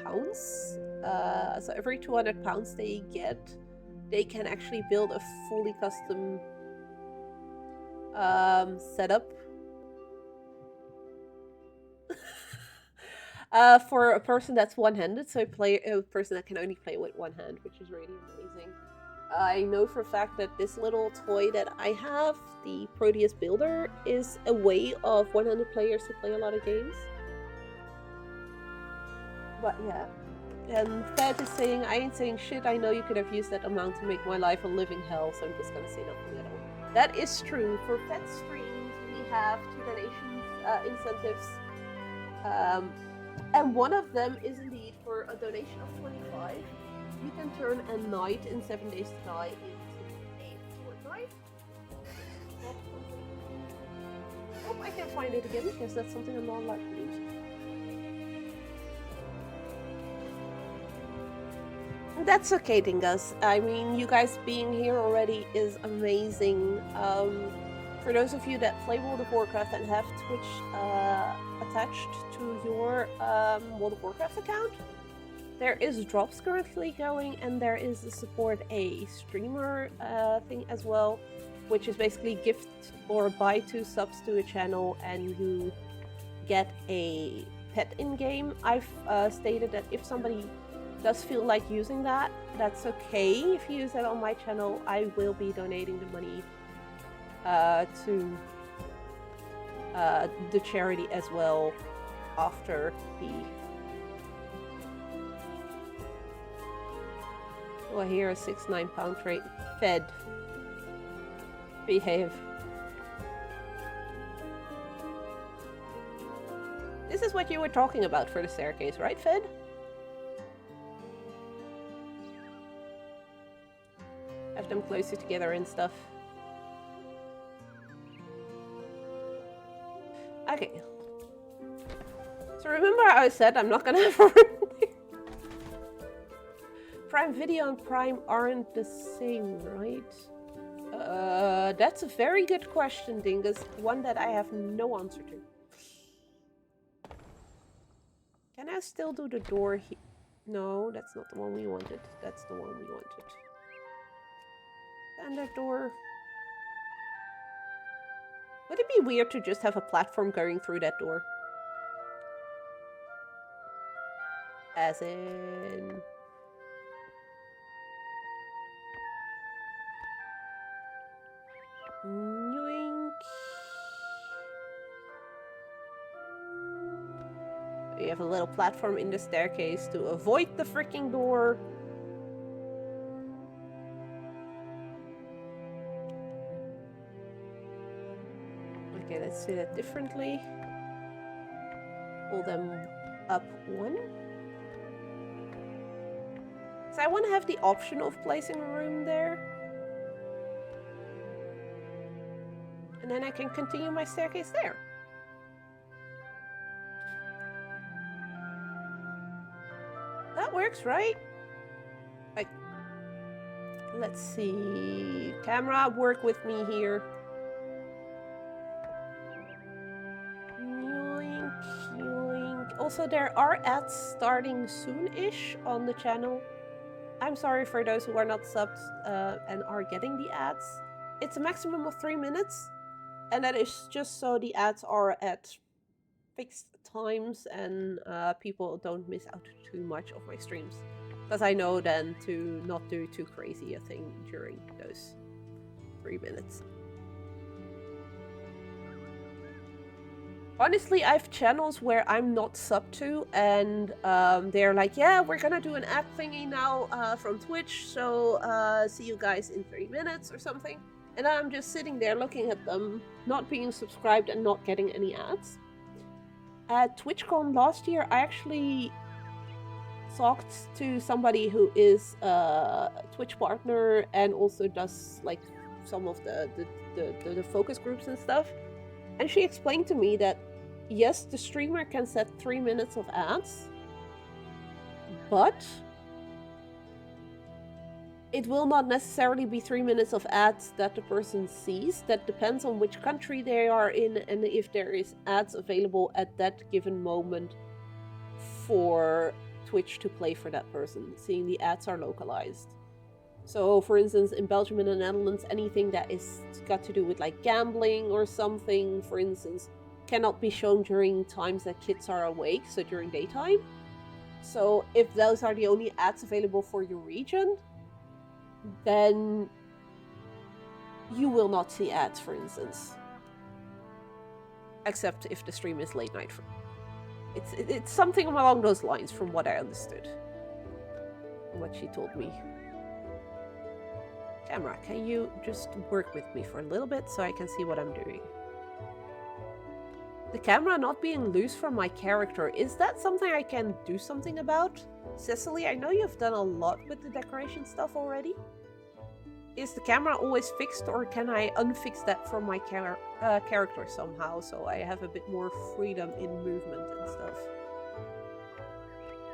pounds, so every 200 pounds they get, they can actually build a fully custom setup. For a person that's one-handed, so a person that can only play with one hand, which is really amazing. I know for a fact that this little toy that I have, the Proteus Builder, is a way of one-handed players to play a lot of games. But yeah. And Fed is saying, I ain't saying shit, I know you could have used that amount to make my life a living hell, so I'm just gonna say nothing at all. That is true. For Fed streams, we have 2 donation incentives. And one of them is indeed for a donation of 25. You can turn a night in 7 Days to Die into a fortnight. Oh, I can't find it again because that's something I'm not allowed to use. That's okay, Dingus. I mean, you guys being here already is amazing. For those of you that play World of Warcraft and have Twitch attached to your World of Warcraft account, there is drops currently going, and there is the support a streamer thing as well, which is basically gift or buy 2 subs to a channel and you get a pet in-game. I've stated that if somebody does feel like using that, that's okay. If you use that on my channel, I will be donating the money to the charity as well after the... Oh, I hear a 6-9 pound rate. Fed. Behave. This is what you were talking about for the staircase, right, Fed? Have them closer together and stuff. Okay. So remember how I said I'm not gonna have a room there? Prime Video and Prime aren't the same, right? That's a very good question, Dingus. One that I have no answer to. Can I still do the door here? No, that's not the one we wanted. That's the one we wanted. Standard door. Would it be weird to just have a platform going through that door? As in... Yoink. You have a little platform in the staircase to avoid the freaking door. Okay, let's do that differently. Pull them up 1. So I want to have the option of placing a room there. And then I can continue my staircase there. That works, right? Like, let's see. Camera, work with me here. Yoink, yoink. Also, there are ads starting soon-ish on the channel. I'm sorry for those who are not subbed and are getting the ads. It's a maximum of 3 minutes. And that is just so the ads are at fixed times and people don't miss out too much of my streams. Because I know then to not do too crazy a thing during those 3 minutes. Honestly, I have channels where I'm not sub to and they're like, yeah, we're gonna do an ad thingy now from Twitch, so see you guys in 3 minutes or something. And I'm just sitting there looking at them, not being subscribed and not getting any ads. At TwitchCon last year, I actually talked to somebody who is a Twitch partner and also does like some of the focus groups and stuff. And she explained to me that yes, the streamer can set 3 minutes of ads, but it will not necessarily be 3 minutes of ads that the person sees. That depends on which country they are in and if there is ads available at that given moment for Twitch to play for that person, seeing the ads are localized. So, for instance, in Belgium and the Netherlands, anything that is got to do with like gambling or something, for instance, cannot be shown during times that kids are awake, so during daytime. So, if those are the only ads available for your region, then you will not see ads, for instance. Except if the stream is late night. It's something along those lines from what I understood. What she told me. Camera, can you just work with me for a little bit so I can see what I'm doing? The camera not being loose from my character, is that something I can do something about? Cecily, I know you've done a lot with the decoration stuff already. Is the camera always fixed, or can I unfix that from my character somehow so I have a bit more freedom in movement and stuff?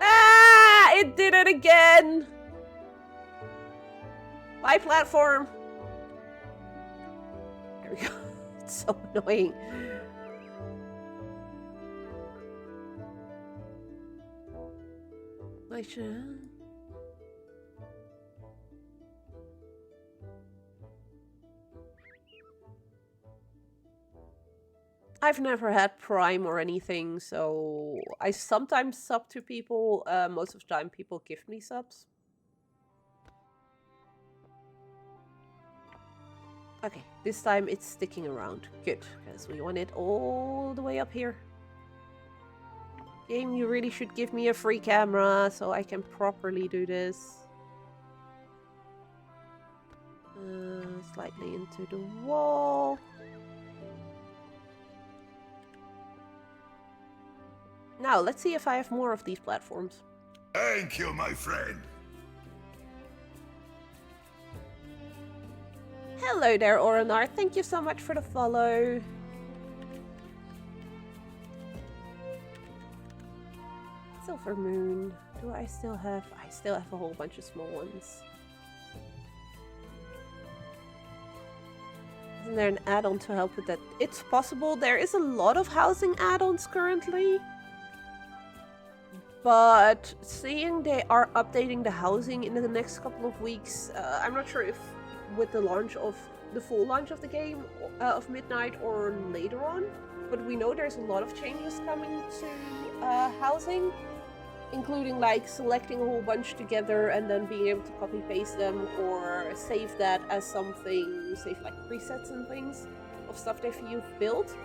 Ah! It did it again! My platform! There we go. It's so annoying. I should... I've never had Prime or anything, so I sometimes sub to people. Most of the time people give me subs. Okay, this time it's sticking around. Good, because we want it all the way up here. Game, you really should give me a free camera so I can properly do this. Slightly into the wall. Now, let's see if I have more of these platforms. Thank you, my friend. Hello there, Oranar. Thank you so much for the follow. Silver Moon. Do I still have... I still have a whole bunch of small ones. Isn't there an add-on to help with that? It's possible. There is a lot of housing add-ons currently. But seeing they are updating the housing in the next couple of weeks, I'm not sure if with the launch of the full launch of the game of Midnight or later on, but we know there's a lot of changes coming to housing, including like selecting a whole bunch together and then being able to copy paste them or save that as something, save like presets and things of stuff that you've built.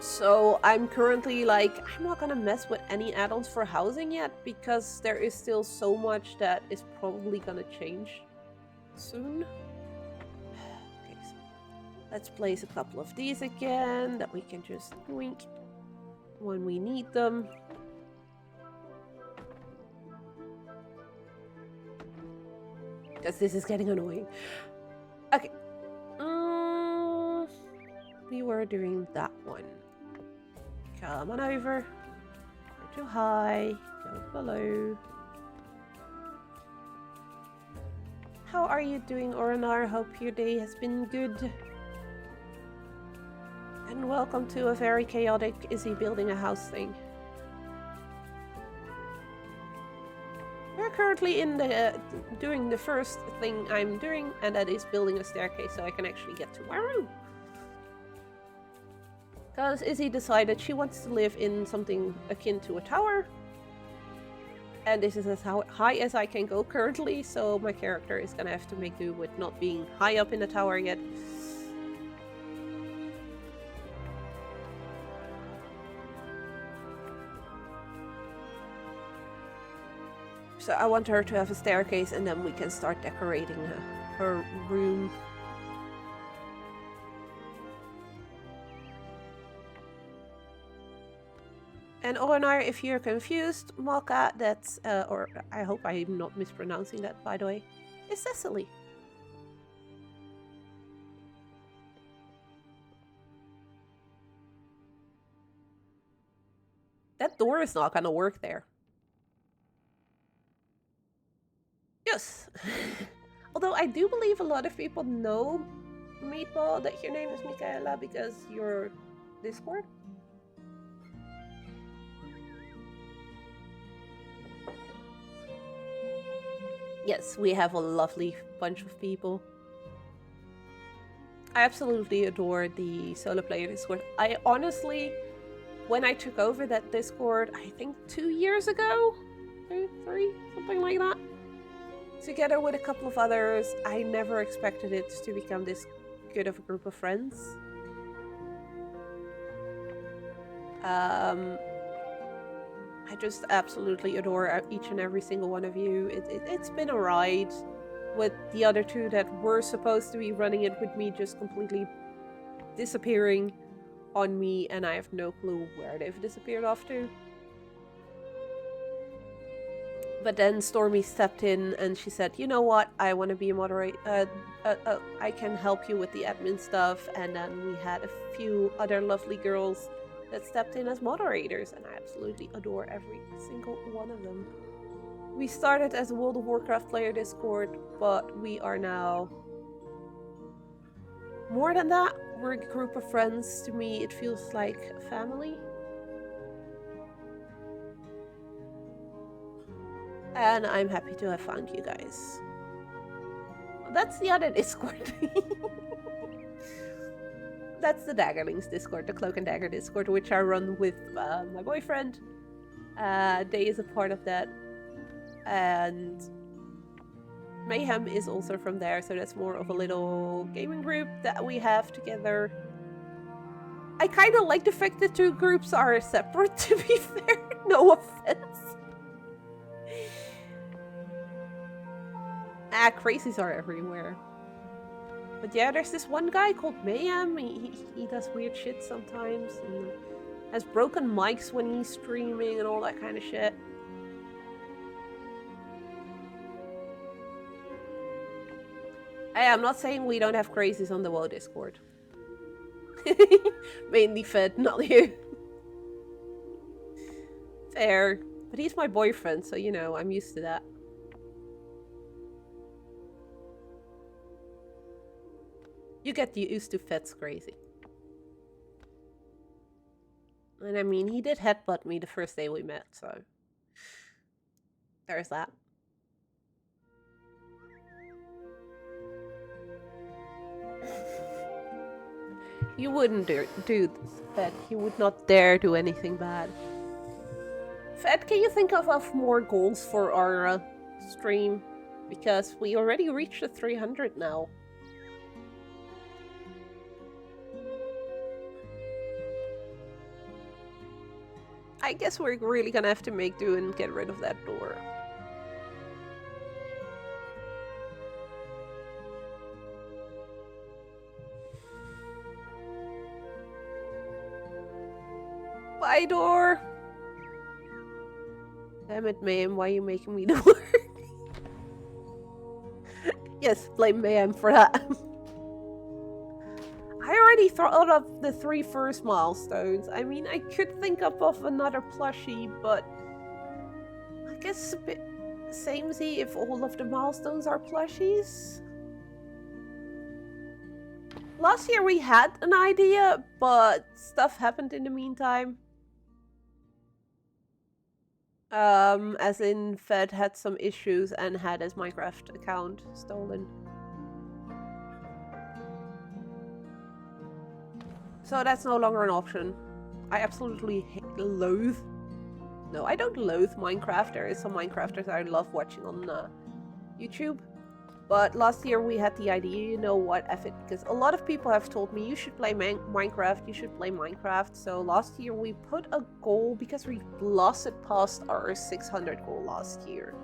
So I'm currently like, I'm not gonna mess with any add-ons for housing yet because there is still so much that is probably gonna change soon. Okay, so let's place a couple of these again that we can just wink when we need them. Because this is getting annoying. Okay. We were doing that one. Come on over. Go too high. Go below. How are you doing, Oranar? Hope your day has been good. And welcome to a very chaotic Is He Building a House thing. We're currently in the doing the first thing I'm doing, and that is building a staircase so I can actually get to my room. Because Izzy decided she wants to live in something akin to a tower. And this is as high as I can go currently, so my character is gonna have to make do with not being high up in the tower yet. So I want her to have a staircase and then we can start decorating her room. And Oranar, if you're confused, Malka, that's, or I hope I'm not mispronouncing that, by the way, is Cecily. That door is not gonna work there. Yes. Although I do believe a lot of people know, Meatball, that your name is Michaela because you're Discord. Yes, we have a lovely bunch of people. I absolutely adore the solo player Discord. I honestly, when I took over that Discord, I think 2 years ago, 2, 3, something like that, together with a couple of others, I never expected it to become this good of a group of friends. I just absolutely adore each and every single one of you. It's been a ride with the other two that were supposed to be running it with me just completely disappearing on me, and I have no clue where they've disappeared off to. But then Stormy stepped in and she said, you know what, I want to be a moderator, I can help you with the admin stuff. And then we had a few other lovely girls that stepped in as moderators, and I absolutely adore every single one of them. We started as a World of Warcraft player Discord, but we are now More than that, we're a group of friends. To me, it feels like a family. And I'm happy to have found you guys. That's the other Discord. That's the Daggerlings Discord, the Cloak and Dagger Discord, which I run with my boyfriend. Day is a part of that. And Mayhem is also from there, so that's more of a little gaming group that we have together. I kind of like the fact that two groups are separate, to be fair. No offense. Crazies are everywhere. But yeah, there's this one guy called Mayhem. He does weird shit sometimes. And has broken mics when he's streaming and all that kind of shit. Hey, I'm not saying we don't have crazies on the WoW Discord. Mainly Fed, not you. Fair. But he's my boyfriend, so you know, I'm used to that. You get used to Fed's crazy. And I mean, he did headbutt me the first day we met, so... there's that. You wouldn't do Fed. You would not dare do anything bad. Fed, can you think of more goals for our stream? Because we already reached the 300 now. I guess we're really gonna have to make do and get rid of that door. Bye, door! Damn it, Mayhem, why are you making me do work? Yes, blame Mayhem for that. I already thought of the 3 first milestones. I mean, I could think of another plushie, but I guess it's a bit samey if all of the milestones are plushies. Last year we had an idea, but stuff happened in the meantime. As in Fed had some issues and had his Minecraft account stolen. So that's no longer an option. I absolutely loathe... No, I don't loathe Minecraft. There is some Minecrafters I love watching on YouTube. But last year we had the idea, you know what, F it, because a lot of people have told me you should play Minecraft, you should play Minecraft. So last year we put a goal, because we blasted past our 600 goal last year.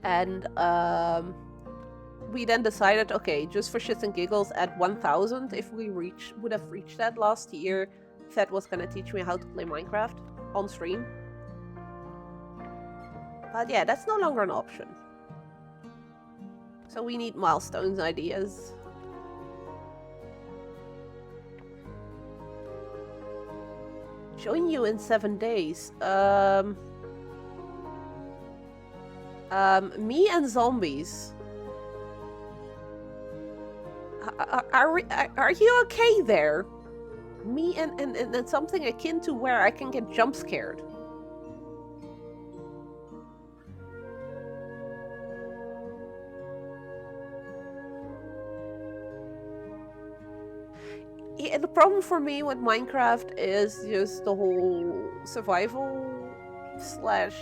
And we then decided, okay, just for shits and giggles, at 1000, if we would have reached that last year, Fed was gonna teach me how to play Minecraft on stream. But yeah, that's no longer an option. So we need milestones ideas. Join you in 7 days. Me and zombies. Are you okay there? Me and something akin to where I can get jump scared. Yeah, the problem for me with Minecraft is just the whole survival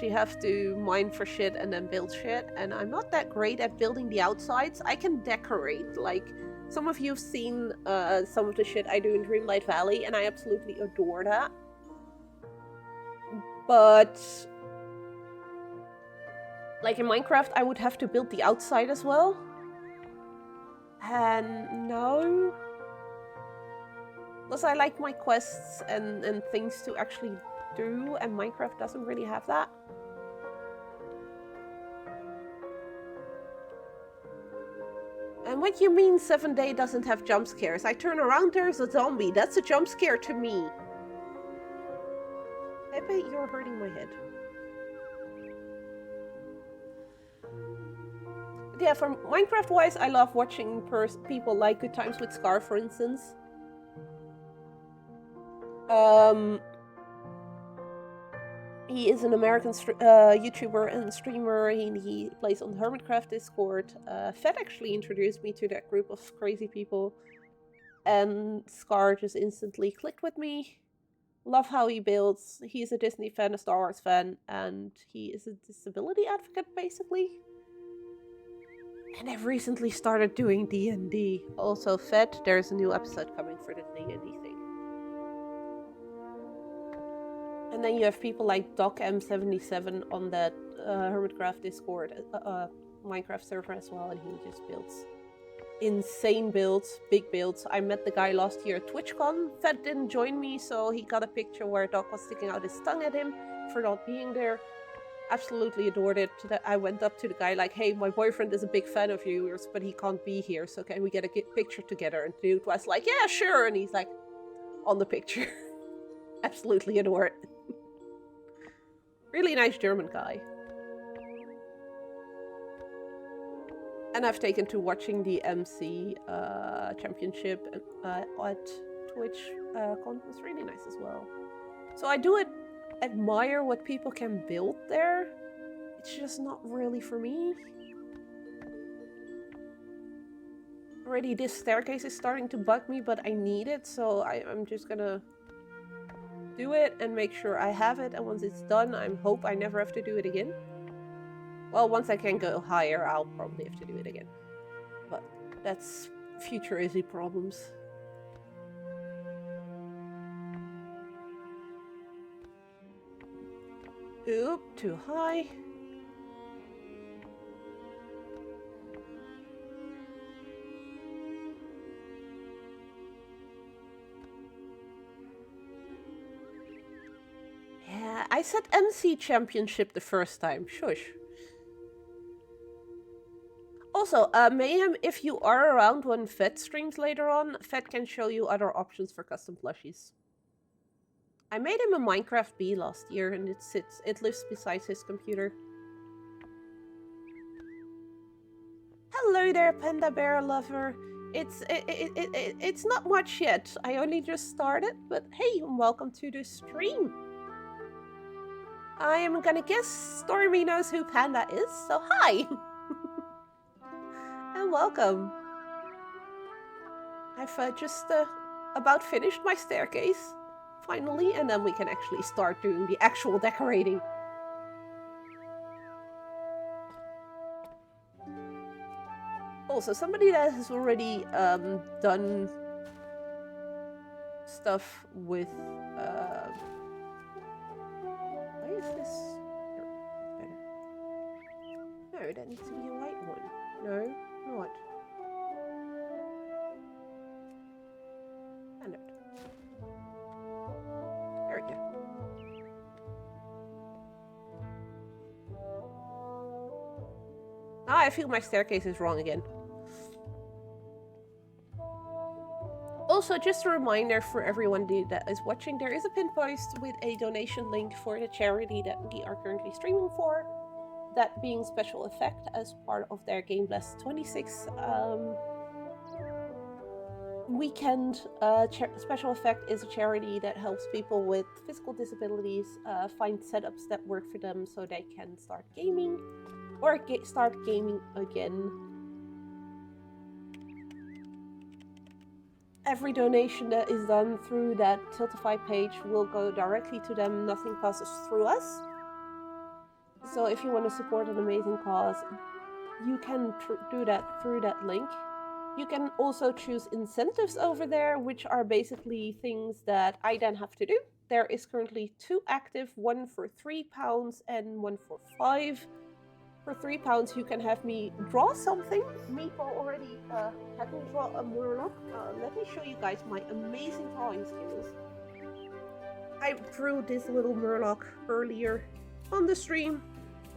/ you have to mine for shit and then build shit, and I'm not that great at building the outsides. I can decorate, like some of you have seen some of the shit I do in Dreamlight Valley, and I absolutely adore that. But like in Minecraft, I would have to build the outside as well. And no. Plus I like my quests and things to actually do, and Minecraft doesn't really have that. And what do you mean 7 Day doesn't have jump scares? I turn around, there's a zombie. That's a jump scare to me. I bet you're hurting my head. yeah, for Minecraft-wise, I love watching people like Good Times with Scar, for instance. He is an American YouTuber and streamer. He plays on the Hermitcraft Discord. Fed actually introduced me to that group of crazy people. And Scar just instantly clicked with me. Love how he builds. He's a Disney fan, a Star Wars fan, and he is a disability advocate, basically. And I've recently started doing D&D. Also, Fed, there's a new episode coming for the D&D thing. And then you have people like DocM77 on that Hermitcraft Discord, Minecraft server as well, and he just builds insane builds, big builds. I met the guy last year at TwitchCon. Fed didn't join me, so he got a picture where Doc was sticking out his tongue at him for not being there. Absolutely adored it. I went up to the guy like, hey, my boyfriend is a big fan of yours, but he can't be here, so can we get a picture together? And the dude was like, yeah, sure. And he's like, on the picture. Absolutely adore it. Really nice German guy. And I've taken to watching the MC championship at Twitch. Was really nice as well. So I do admire what people can build there. It's just not really for me. Already this staircase is starting to bug me, but I need it, so I'm just gonna do it and make sure I have it, and once it's done, I hope I never have to do it again. Well, once I can go higher, I'll probably have to do it again. But that's future easy problems. Oop, too high. Yeah, I said MC championship the first time. Shush. Also, Mayhem, if you are around when Fed streams later on, Fed can show you other options for custom plushies. I made him a Minecraft bee last year, and it lives beside his computer. Hello there, Panda Bear Lover. It's not much yet. I only just started, but hey, welcome to the stream. I am gonna guess Stormy knows who Panda is, so hi! And welcome. I've just about finished my staircase, finally, and then we can actually start doing the actual decorating. Also, somebody that has already done stuff with why is this? Here, it's better. No, that needs to be a white one. No, not. Standard. There we go. Now I feel my staircase is wrong again. Also, just a reminder for everyone that is watching, there is a pin post with a donation link for the charity that we are currently streaming for. That being Special Effect as part of their Gameblast26 weekend. Special Effect is a charity that helps people with physical disabilities find setups that work for them so they can start gaming or start gaming again. Every donation that is done through that Tiltify page will go directly to them. Nothing passes through us. So if you want to support an amazing cause, you can do that through that link. You can also choose incentives over there, which are basically things that I then have to do. There is currently 2 active, one for £3 and one for £5. For £3, you can have me draw something. Meatball already had me draw a Murloc. Let me show you guys my amazing drawing skills. I drew this little Murloc earlier on the stream,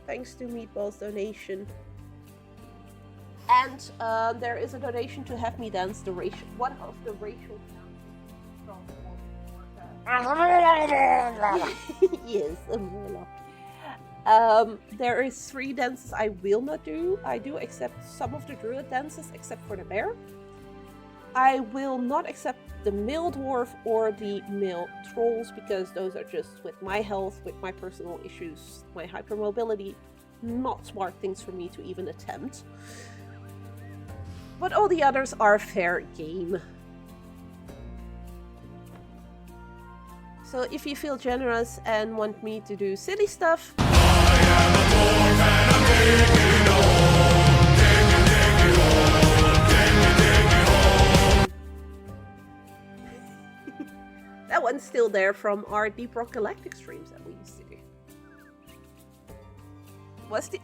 thanks to Meatball's donation. And there is a donation to have me dance the one of the racial dances. Yes, a Murloc. There is 3 dances I will not do. I do accept some of the druid dances, except for the bear. I will not accept the male dwarf or the male trolls, because those are just, with my health, with my personal issues, my hypermobility, not smart things for me to even attempt. But all the others are fair game. So if you feel generous and want me to do silly stuff, that one's still there from our Deep Rock Galactic streams that we used to do. What's the...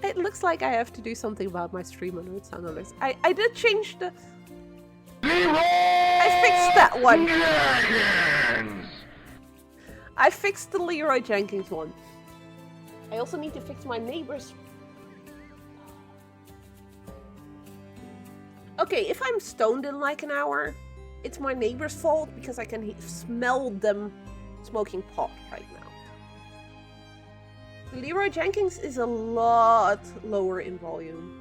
It looks like I have to do something about my stream on Earth Sound Alerts. I did change the... I fixed that one! I fixed the Leroy Jenkins one. I also need to fix my neighbor's... Okay, if I'm stoned in like an hour, it's my neighbor's fault because I can smell them smoking pot right now. The Leroy Jenkins is a lot lower in volume.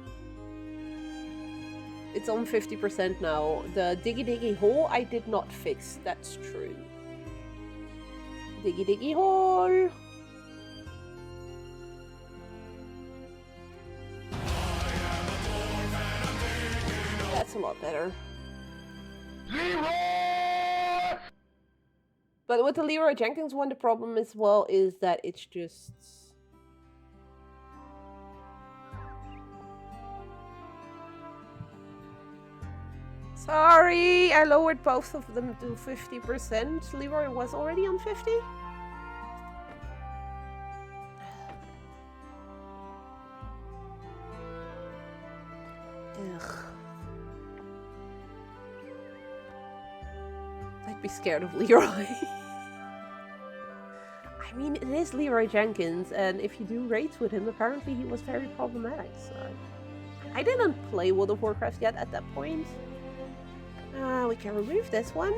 It's on 50% now. The Diggy Diggy Hole I did not fix, that's true. Diggy Diggy Hole! That's a lot better. Leroy! But with the Leroy Jenkins one, the problem as well is that it's just... Sorry, I lowered both of them to 50%. Leroy was already on 50. Ugh. I'd be scared of Leroy. I mean, it is Leroy Jenkins, and if you do raids with him, apparently he was very problematic, so... I didn't play World of Warcraft yet at that point. We can remove this one.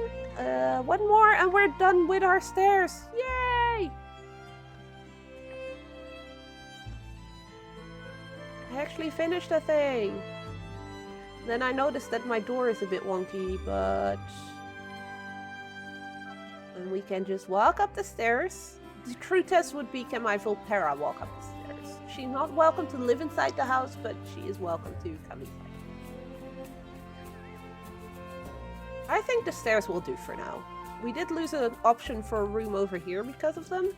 One more and we're done with our stairs. Yay! I actually finished the thing. Then I noticed that my door is a bit wonky, but... And we can just walk up the stairs. The true test would be, can my Volterra walk up the stairs? She's not welcome to live inside the house, but she is welcome to come inside. I think the stairs will do for now. We did lose an option for a room over here because of them.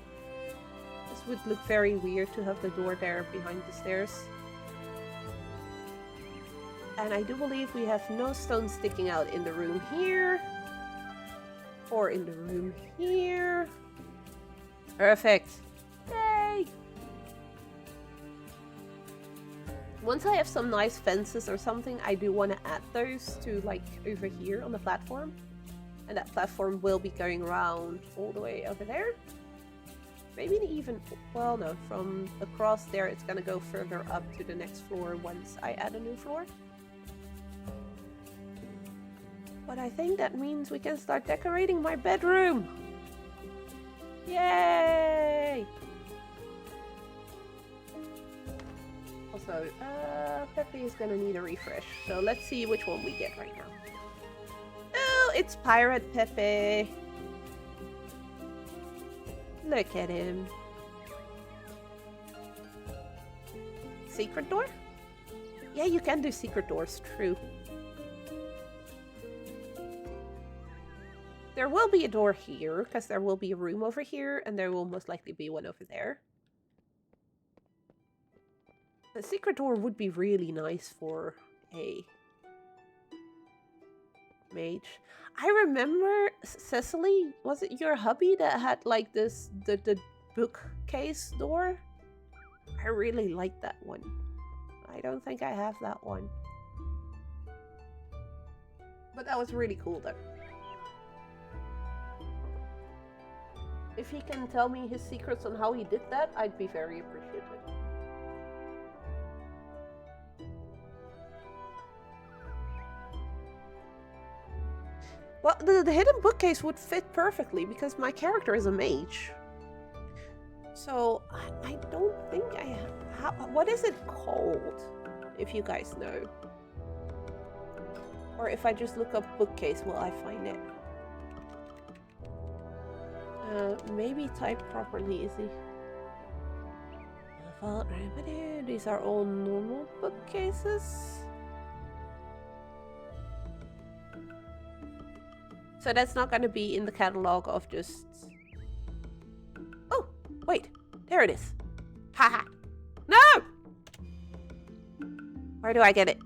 This would look very weird to have the door there behind the stairs. And I do believe we have no stones sticking out in the room here. Or in the room here. Perfect. Yay! Once I have some nice fences or something, I do want to add those to, like, over here on the platform. And that platform will be going around all the way over there. Maybe even, well, no, from across there it's gonna go further up to the next floor once I add a new floor. But I think that means we can start decorating my bedroom. Yay! Also, Pepe is gonna need a refresh, so let's see which one we get right now. Oh, it's Pirate Pepe. Look at him. Secret door? Yeah, you can do secret doors, true. There will be a door here, because there will be a room over here, and there will most likely be one over there. A secret door would be really nice for a mage. I remember, Cecily, was it your hubby that had like this, the bookcase door? I really liked that one. I don't think I have that one. But that was really cool though. If he can tell me his secrets on how he did that, I'd be very appreciative. Well, the hidden bookcase would fit perfectly because my character is a mage. So I don't think I have. What is it called? If you guys know. Or if I just look up bookcase, will I find it? Maybe type properly, is he? These are all normal bookcases. So that's not going to be in the catalog of just... Oh, wait. There it is. Haha. No! Where do I get it?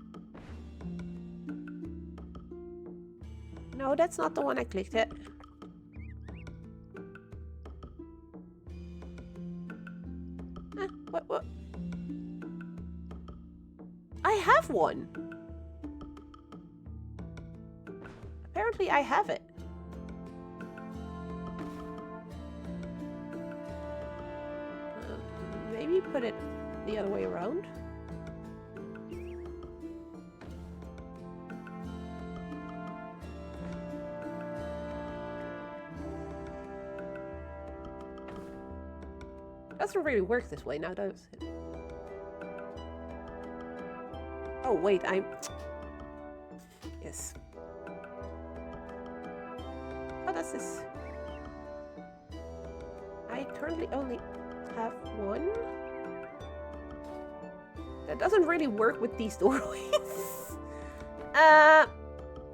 No, that's not the one I clicked it. What? I have one. Apparently I have it. Maybe put it the other way around. Doesn't really work this way now, does it? Oh wait, yes. How does this? I currently only have one. That doesn't really work with these doorways.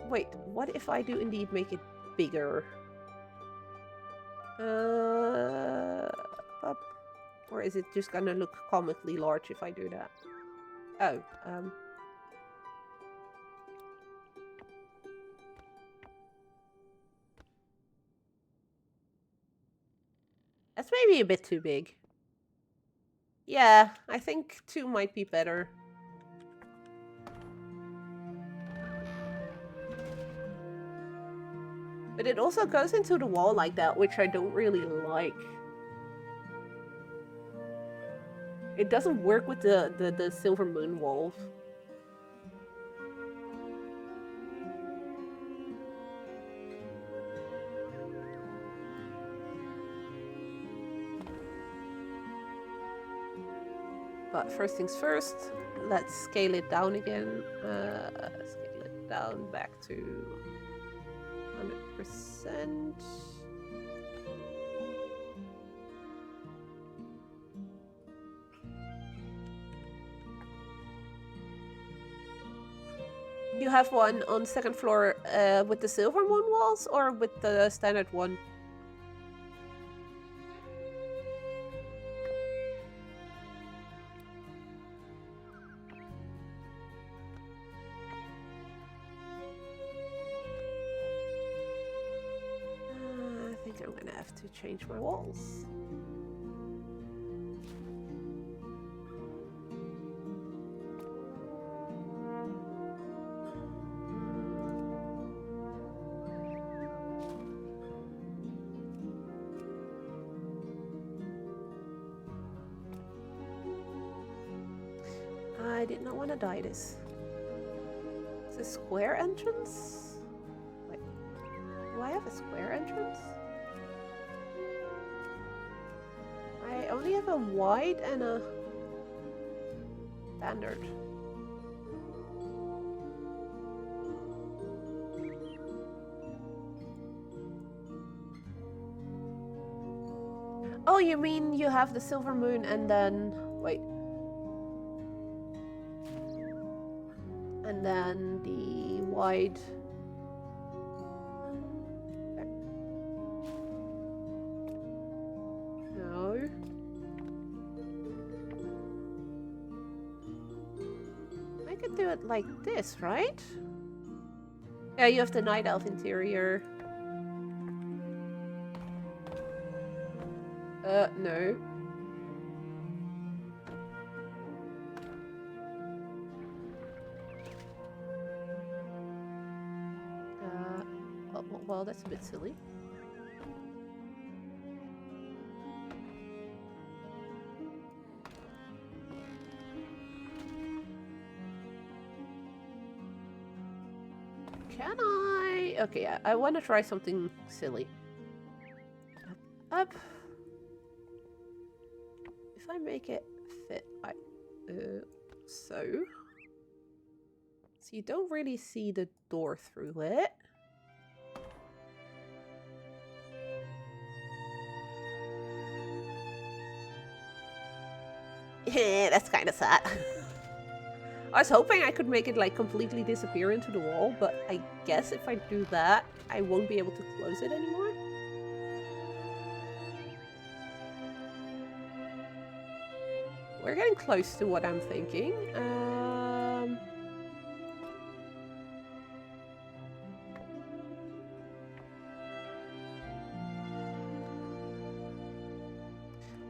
Wait, what if I do indeed make it bigger? Up. Or is it just gonna look comically large if I do that? Oh, that's maybe a bit too big. Yeah, I think 2 might be better. But it also goes into the wall like that, which I don't really like. It doesn't work with the Silver Moon walls. But first things first, let's scale it down again. Scale it down back to 100%. You have one on 2nd floor with the Silver Moon walls or with the standard one? I think I'm gonna have to change my walls. I did not want to dye this. It's a square entrance? Wait, do I have a square entrance? I only have a wide and a standard. Oh, you mean you have the Silver Moon and then... wait. And then the wide... No. I could do it like this, right? Yeah, you have the Night Elf interior. No. Well, that's a bit silly. Can I? Okay, I want to try something silly. Up. I make it fit like so you don't really see the door through it. Yeah, that's kind of sad. I was hoping I could make it like completely disappear into the wall, but I guess if I do that, I won't be able to close it anymore. We're getting close to what I'm thinking.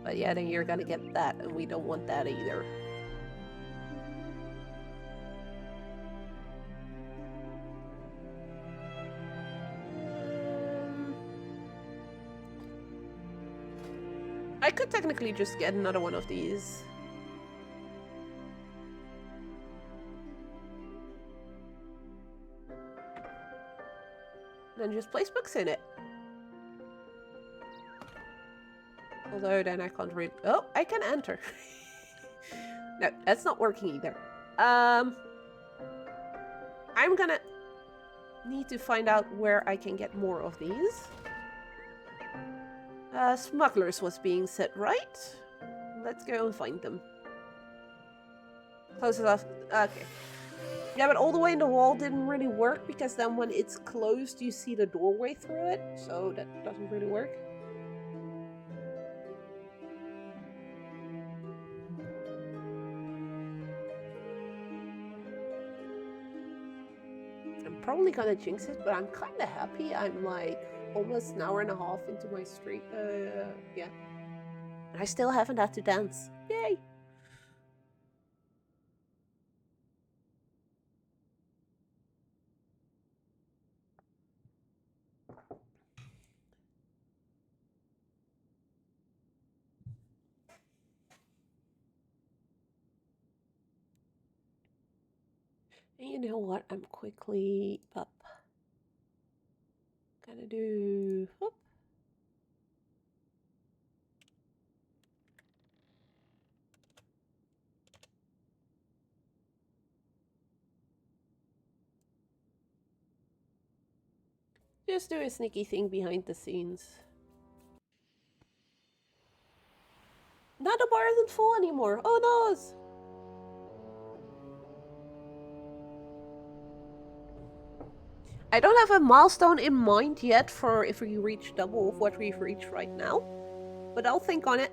But yeah, then you're gonna get that, and we don't want that either. I could technically just get another one of these. Then just place books in it. Although then I can't read. Oh, I can enter. No, that's not working either. I'm gonna need to find out where I can get more of these. Smugglers was being said, right? Let's go and find them. Close it off. Okay. Yeah, but all the way in the wall didn't really work because then when it's closed, you see the doorway through it. So that doesn't really work. I'm probably gonna jinx it, but I'm kind of happy. I'm like almost an hour and a half into my streak. Yeah. And I still haven't had to dance. Yay! And you know what? I'm quickly up. Gonna do. Whoop. Just do a sneaky thing behind the scenes. Now the bar isn't full anymore. Oh no! I don't have a milestone in mind yet for if we reach double of what we've reached right now. But I'll think on it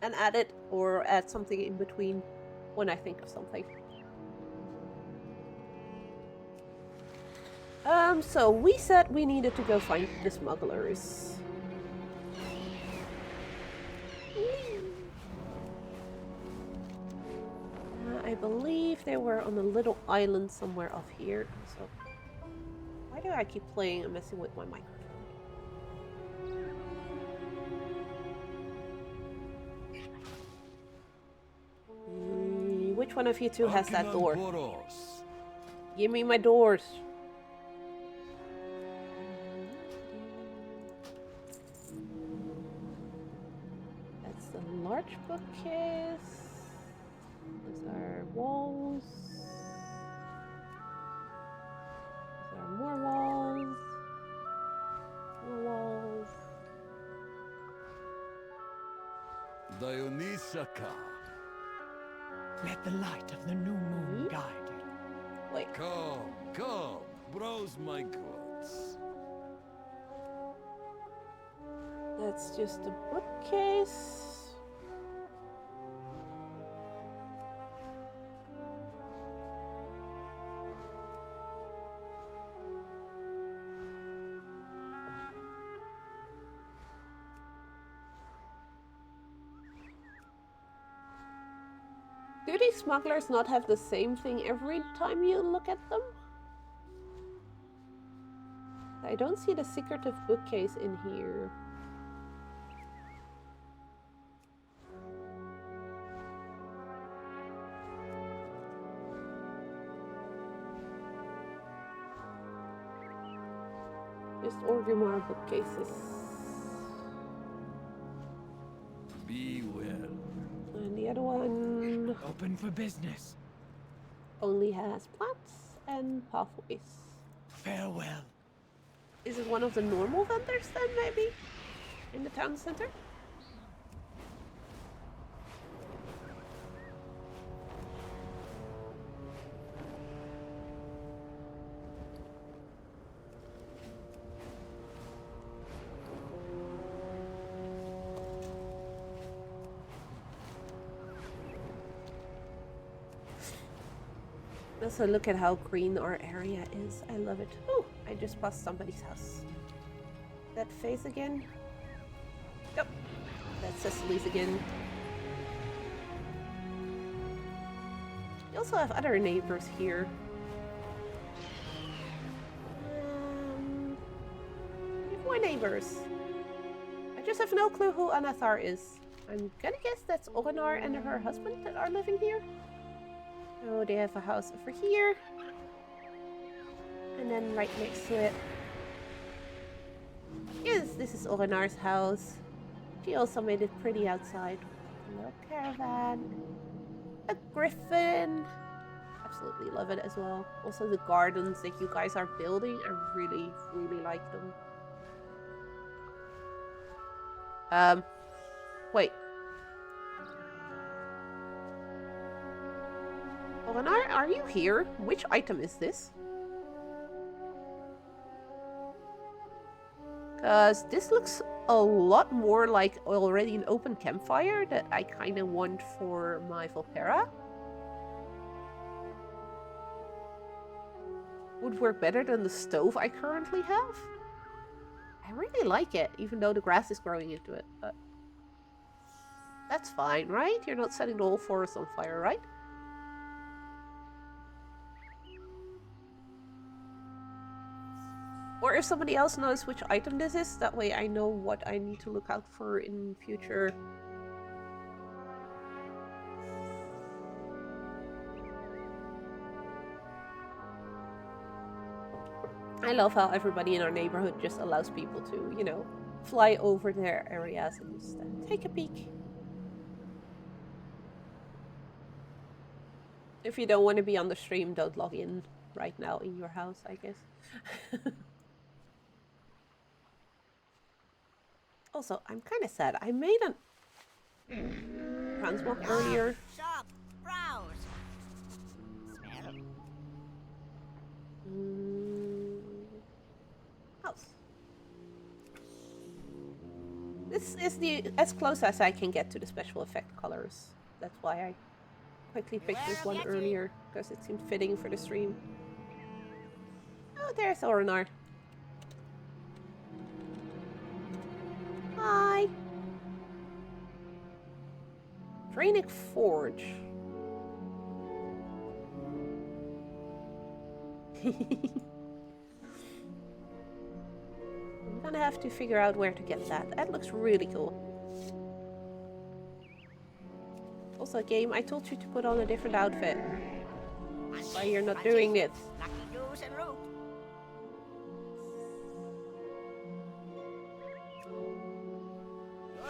and add it or add something in between when I think of something. So we said we needed to go find the smugglers. I believe they were on a little island somewhere off here. So why do I keep playing and messing with my microphone? Which one of you two has that door? Give me my doors. That's the large bookcase. Those are walls. Those are more walls. More walls. Dionysaka. Let the light of the new moon guide you. Wait. Come, browse my goods. That's just a bookcase. Do these smugglers not have the same thing every time you look at them? I don't see the secretive bookcase in here. Just Orgrimmar bookcases. Be well. And the other one Open for business. only has plants and pathways. Farewell. Is it one of the normal vendors then, maybe? In the town center? Also, look at how green our area is. I love it. Oh, I just passed somebody's house. That face again? Yep. That's Cecily's again. You also have other neighbors here. We have more neighbors. I just have no clue who Anathar is. I'm gonna guess that's Oganar and her husband that are living here. Oh, they have a house over here. And then right next to it. Yes, this is Oganar's house. She also made it pretty outside. A little caravan. A griffin. Absolutely love it as well. Also the gardens that you guys are building. I really, really like them. Wait. Oganar, are you here? Which item is this? Because this looks a lot more like already an open campfire that I kind of want for my Volpera. Would work better than the stove I currently have. I really like it, even though the grass is growing into it. But that's fine, right? You're not setting the whole forest on fire, right? Or if somebody else knows which item this is, that way I know what I need to look out for in future. I love how everybody in our neighborhood just allows people to, you know, fly over their areas and just take a peek. If you don't want to be on the stream, don't log in right now in your house, I guess. Also, I'm kind of sad. I made a transmog earlier. Shop, browse. Smell. House. This is as close as I can get to the special effect colors. That's why I quickly picked this one earlier, because it seemed fitting for the stream. Oh, there's Oranar. Hi. Draenic Forge. I'm gonna have to figure out where to get that. That looks really cool. Also, game, I told you to put on a different outfit. Why you're not doing it? Lucky goose and root.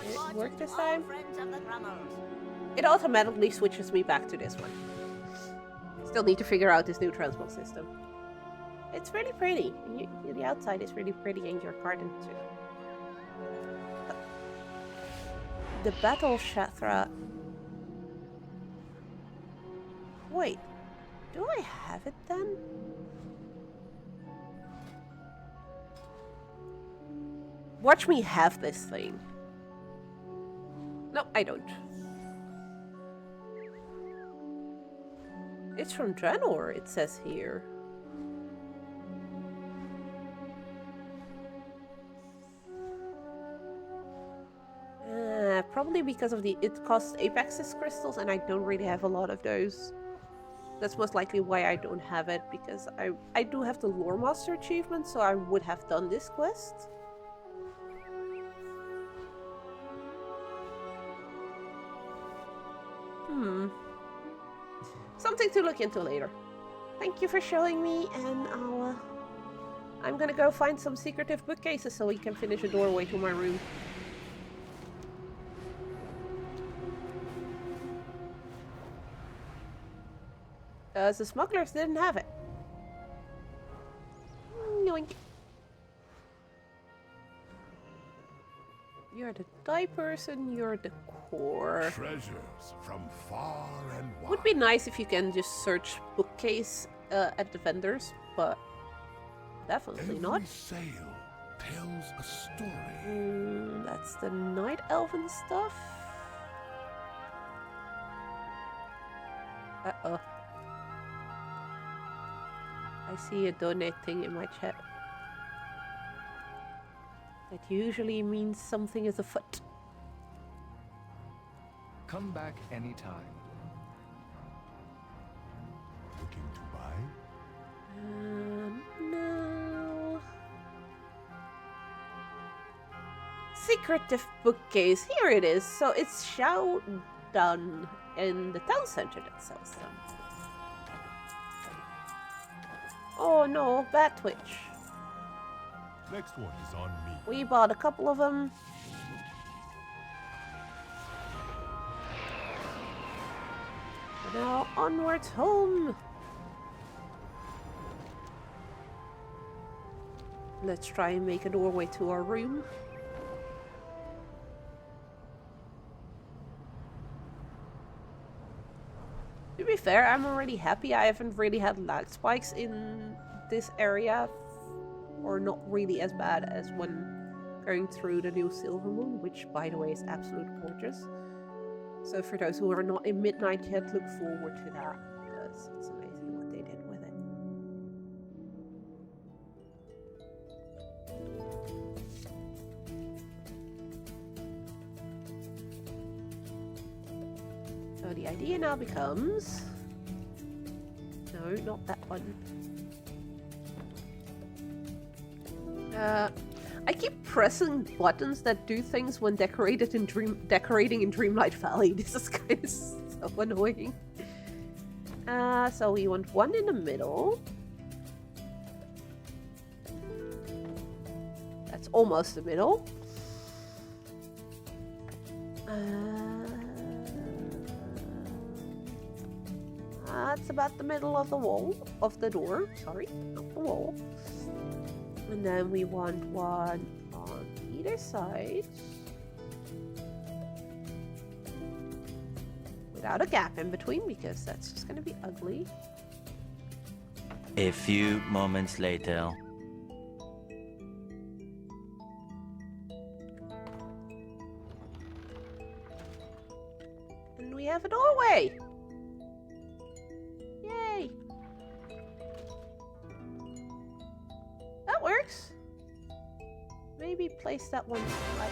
Did it work this time? Friends of the drummers. It automatically switches me back to this one. Still need to figure out this new transmog system. It's really pretty. The outside is really pretty in your garden too. The Battle Shatra. Wait, do I have it then? Watch me have this thing. No, I don't. It's from Draenor, it says here. Probably because of it costs Apexis crystals and I don't really have a lot of those. That's most likely why I don't have it, because I do have the Lore Master achievement, so I would have done this quest. Something to look into later. Thank you for showing me, and I'm gonna go find some secretive bookcases so we can finish a doorway to my room. The smugglers didn't have it. Yoink. You're the dye person, you're the core. Treasures from far and wide. Would be nice if you can just search bookcase at the vendors, but definitely not. Every sail tells a story. That's the night elven stuff. Uh-oh. I see a donate thing in my chat. That usually means something is afoot. Come back anytime. Looking to buy? No. Secretive bookcase. Here it is. So it's Xiao Dun in the town center that sells them. Oh no, Bat Twitch. Next one is on me. We bought a couple of them. Now onwards home. Let's try and make a doorway to our room. To be fair, I'm already happy I haven't really had lag spikes in this area, or not really as bad as when going through the new Silver Moon, which by the way is absolutely gorgeous. So for those who are not in Midnight yet, look forward to that, because it's amazing what they did with it. So the idea now becomes... No, not that one. I keep pressing buttons that do things when decorating in Dreamlight Valley. This is kind of so annoying. So we want one in the middle. That's almost the middle. That's about the middle of the wall, of the door. Sorry, not the wall. And then we want one on either side. Without a gap in between, because that's just going to be ugly. A few moments later. And we have a doorway! Yay! That works. Maybe place that one like...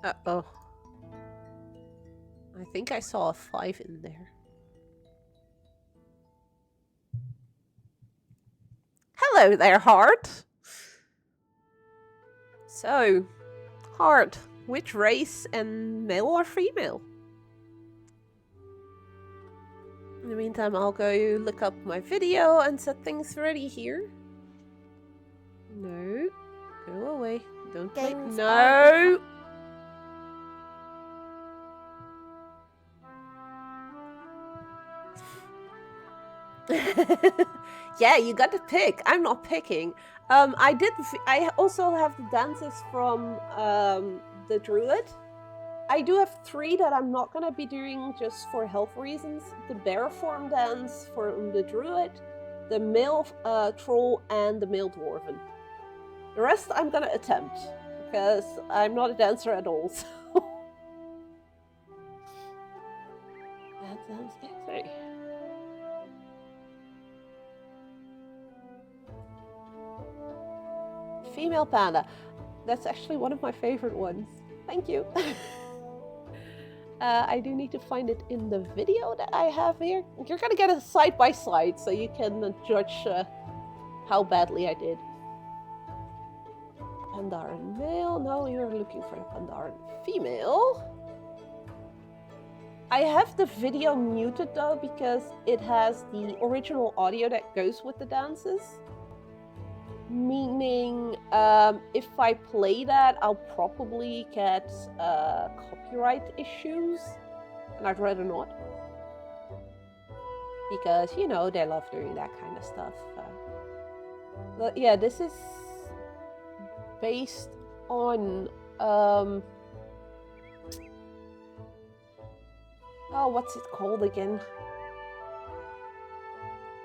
Uh-oh. I think I saw a 5 in there. Hello there, Heart! So, Heart, which race and male or female? In the meantime, I'll go look up my video and set things ready here. No. Go away. Don't play. No! Yeah, you got to pick. I'm not picking. I also have the dances from the Druid. I do have 3 that I'm not gonna be doing just for health reasons. The bear form dance from the Druid, the male troll, and the male dwarven. The rest I'm gonna attempt, because I'm not a dancer at all, so... That sounds sexy. Female panda. That's actually one of my favorite ones. Thank you. I do need to find it in the video that I have here. You're gonna get a side by side so you can judge how badly I did. Pandaren male. No, you're looking for the Pandaren female. I have the video muted though because it has the original audio that goes with the dances. Meaning, if I play that, I'll probably get copyright issues, and I'd rather not. because, you know, they love doing that kind of stuff. But yeah, this is based on oh, what's it called again?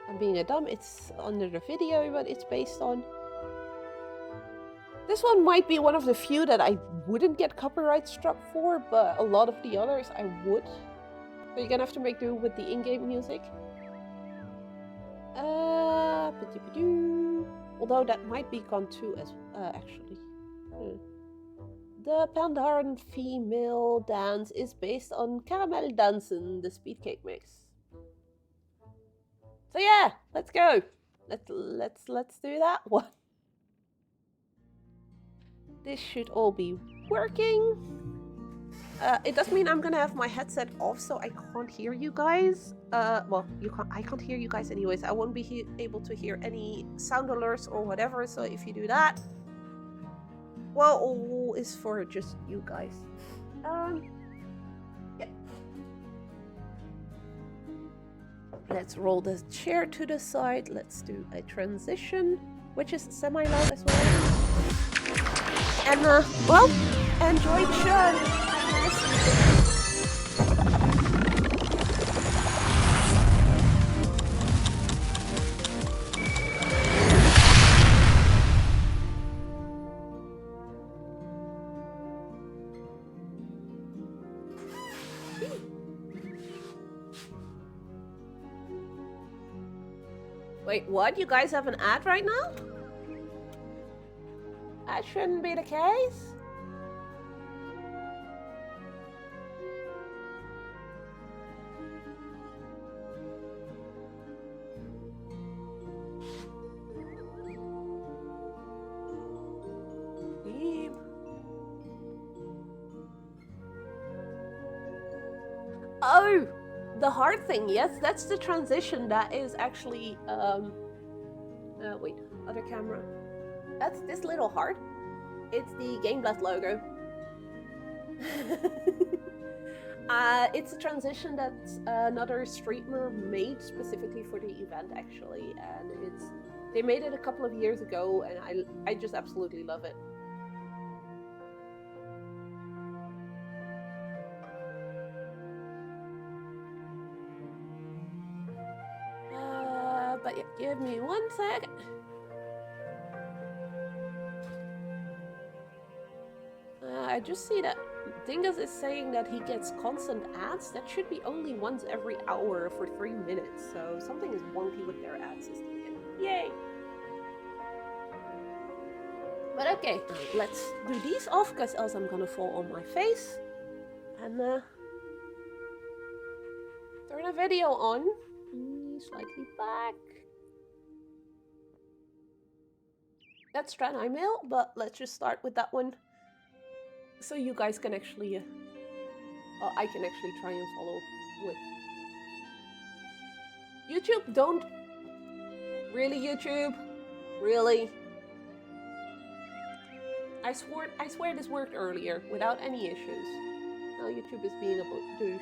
I'm being a dumb. It's under the video, but it's based on. This one might be one of the few that I wouldn't get copyright struck for, but a lot of the others I would. So you're gonna have to make do with the in-game music. Although that might be gone too as actually. The Pandaren female dance is based on Caramel Dansen, the speed cake mix. So yeah, let's go. Let's do that one. This should all be working. It does mean I'm gonna have my headset off, so I can't hear you guys. Well, I can't hear you guys anyways. I won't be able to hear any sound alerts or whatever. So if you do that, well, all is for just you guys. Yeah. Let's roll the chair to the side. Let's do a transition, which is semi-loud as well. And well, enjoy the show. Wait, what? You guys have an ad right now? That shouldn't be the case. Beep. Oh, the hard thing. Yes, that's the transition. That is actually wait, other camera. That's this little heart. It's the Gameblast logo. It's a transition that another streamer made specifically for the event, actually, and they made it a couple of years ago, and I just absolutely love it. But yeah, give me 1 second. I just see that Dingus is saying that he gets constant ads. That should be only once every hour for 3 minutes. So something is wonky with their ad system again. Yay! But okay, let's do these off, because else I'm gonna fall on my face. And turn the video on. Slightly back. That's Stran Email, but let's just start with that one. So you guys can actually, I can actually try and follow with. YouTube, don't. Really, YouTube? Really? I swear this worked earlier without any issues. Now YouTube is being a douche.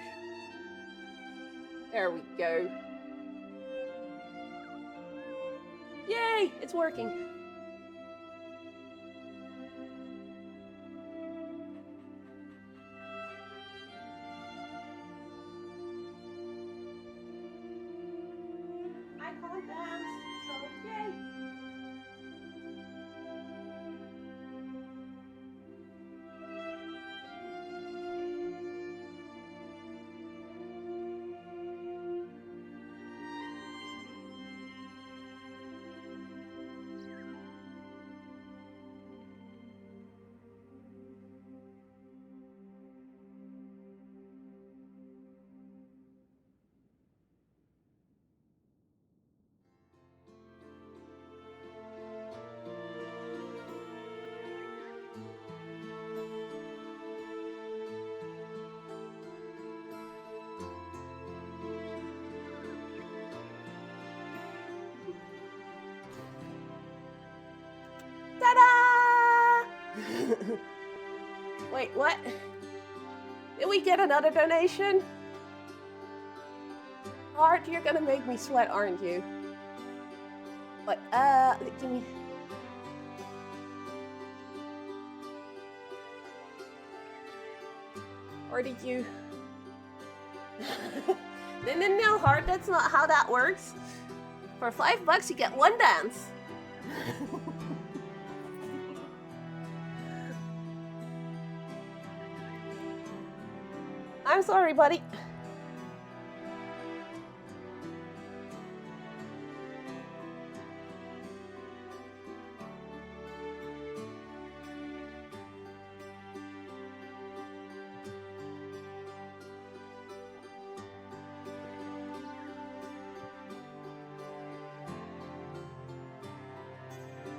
There we go. Yay! It's working. I can't dance, so yay! Wait, what? Did we get another donation? Heart, you're gonna make me sweat, aren't you? Like, give me... Or did you... No, Heart, that's not how that works. For $5 you get one dance. I'm sorry, buddy.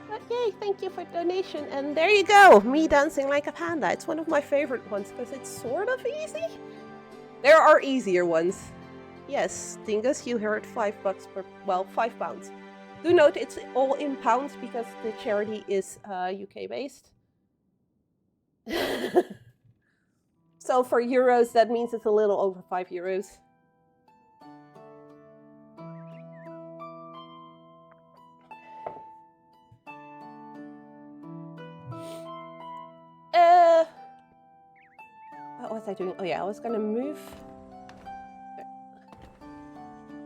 But yay, thank you for the donation. And there you go, me dancing like a panda. It's one of my favorite ones because it's sort of easy. There are easier ones. Yes, Dingus, you heard $5 per, well, £5. Do note it's all in pounds because the charity is UK based. So for euros, that means it's a little over €5. What was I doing? Oh yeah, I was gonna move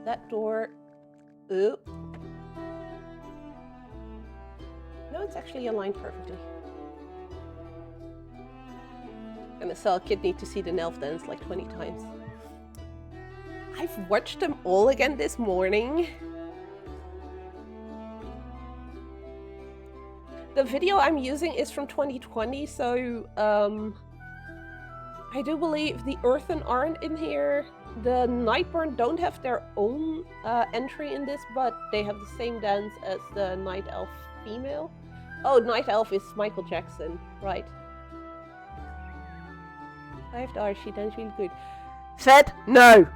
that door. Ooh. No, it's actually aligned perfectly. Gonna sell a kidney to see the Nelf dance like 20 times. I've watched them all again this morning. The video I'm using is from 2020, so I do believe the Earthen aren't in here. The Nightborn don't have their own entry in this, but they have the same dance as the Night Elf female. Oh, Night Elf is Michael Jackson, right. $5, she dances really good. Said no!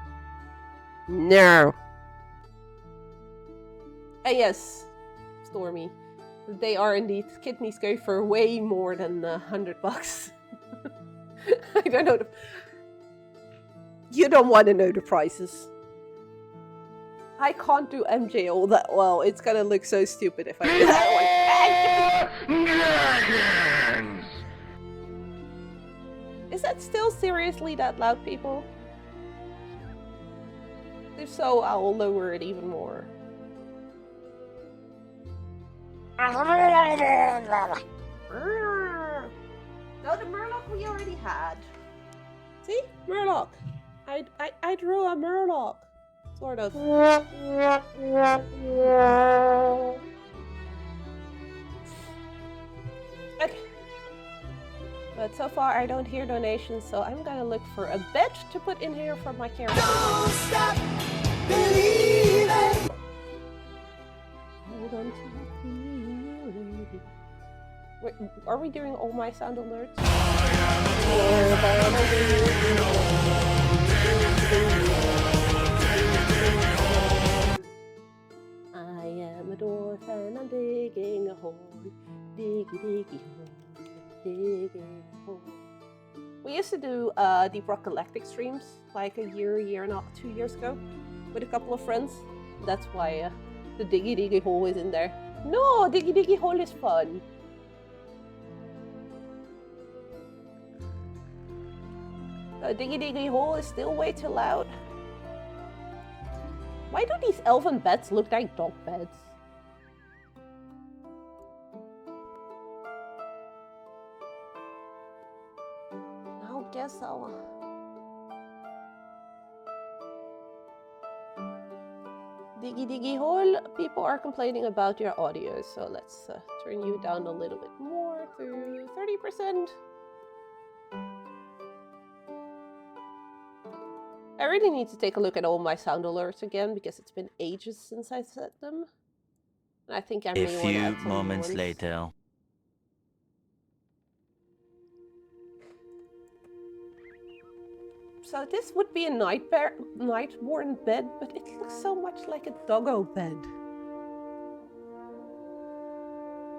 No! Yes, Stormy. They are indeed. Kidneys go for way more than $100. I don't know. You don't want to know the prices. I can't do MJ all that well. It's gonna look so stupid if I do that one. Is that still seriously that loud, people? If so, I'll lower it even more. No, the Murloc we already had. See? Murloc. I drew a Murloc. Sort of. Okay. But so far I don't hear donations, so I'm gonna look for a bed to put in here for my character. Don't stop believing. Hold on to the feeling. Wait, are we doing all my sound alerts? I am a dwarf and I'm digging a hole. Diggy diggy hole. Digging a hole. We used to do Deep Rock Galactic streams like a year and a half, 2 years ago with a couple of friends. That's why the Diggy Diggy Hole is in there. No, Diggy Diggy Hole is fun. Diggy Diggy Hole is still way too loud. Why do these elven beds look like dog beds? I guess I'll... Diggy Diggy Hole, people are complaining about your audio, so let's turn you down a little bit more to 30%. I really need to take a look at all my sound alerts again because it's been ages since I set them. And I think I may want to add some new ones. A few moments later. So this would be a Nightborn bed, but it looks so much like a doggo bed.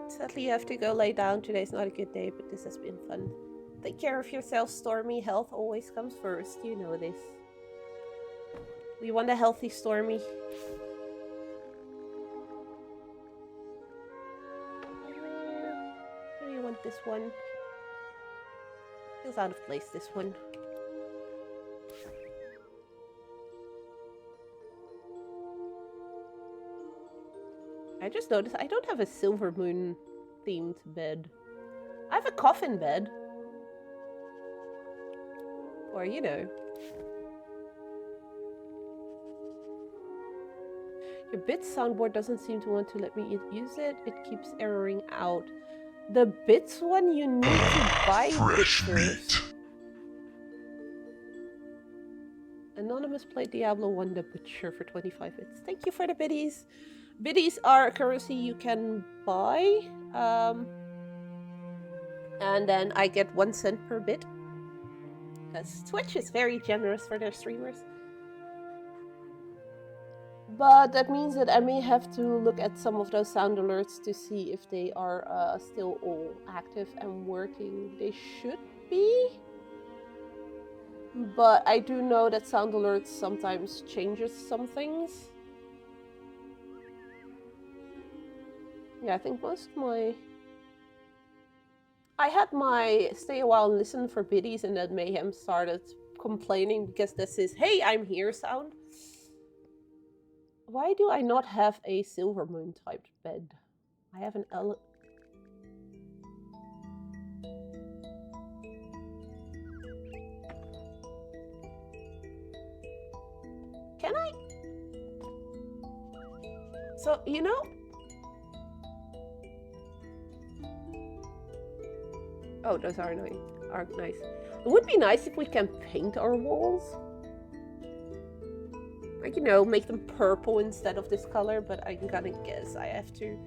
Sadly, you have to go lay down. Today's not a good day, but this has been fun. Take care of yourself, Stormy. Health always comes first. You know this. We want a healthy Stormy. Do you want this one? Feels out of place, this one. I just noticed I don't have a Silver Moon themed bed. I have a coffin bed. Or, you know. Your Bits soundboard doesn't seem to want to let me use it. It keeps erroring out. The Bits one you need to buy Bitsers. Anonymous played Diablo 1 the Butcher for 25 bits. Thank you for the biddies. Biddies are a currency you can buy. And then I get 1 cent per bit. Because Twitch is very generous for their streamers. But that means that I may have to look at some of those sound alerts to see if they are still all active and working. They should be. But I do know that sound alerts sometimes changes some things. Yeah, I think most of my... I had my stay a while and listen for biddies and then Mayhem started complaining because this is, hey, I'm here sound. Why do I not have a Silver Moon typed bed? I have an Can I? So, you know... Oh, those are nice. It would be nice if we can paint our walls. Like, you know, make them purple instead of this color, but I'm gonna guess I have to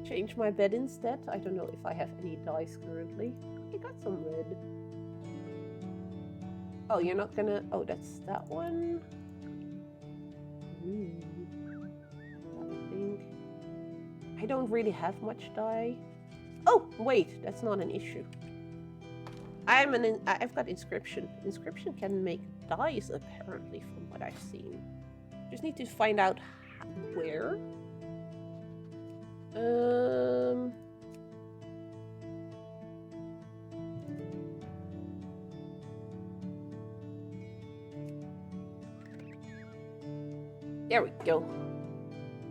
change my bed instead. I don't know if I have any dyes currently. I got some red. Oh, you're not gonna... Oh, that's that one. I think... I don't really have much dye. Oh, wait, that's not an issue. I've got Inscription. Inscription can make dyes, apparently, from what I've seen. Just need to find out where. There we go.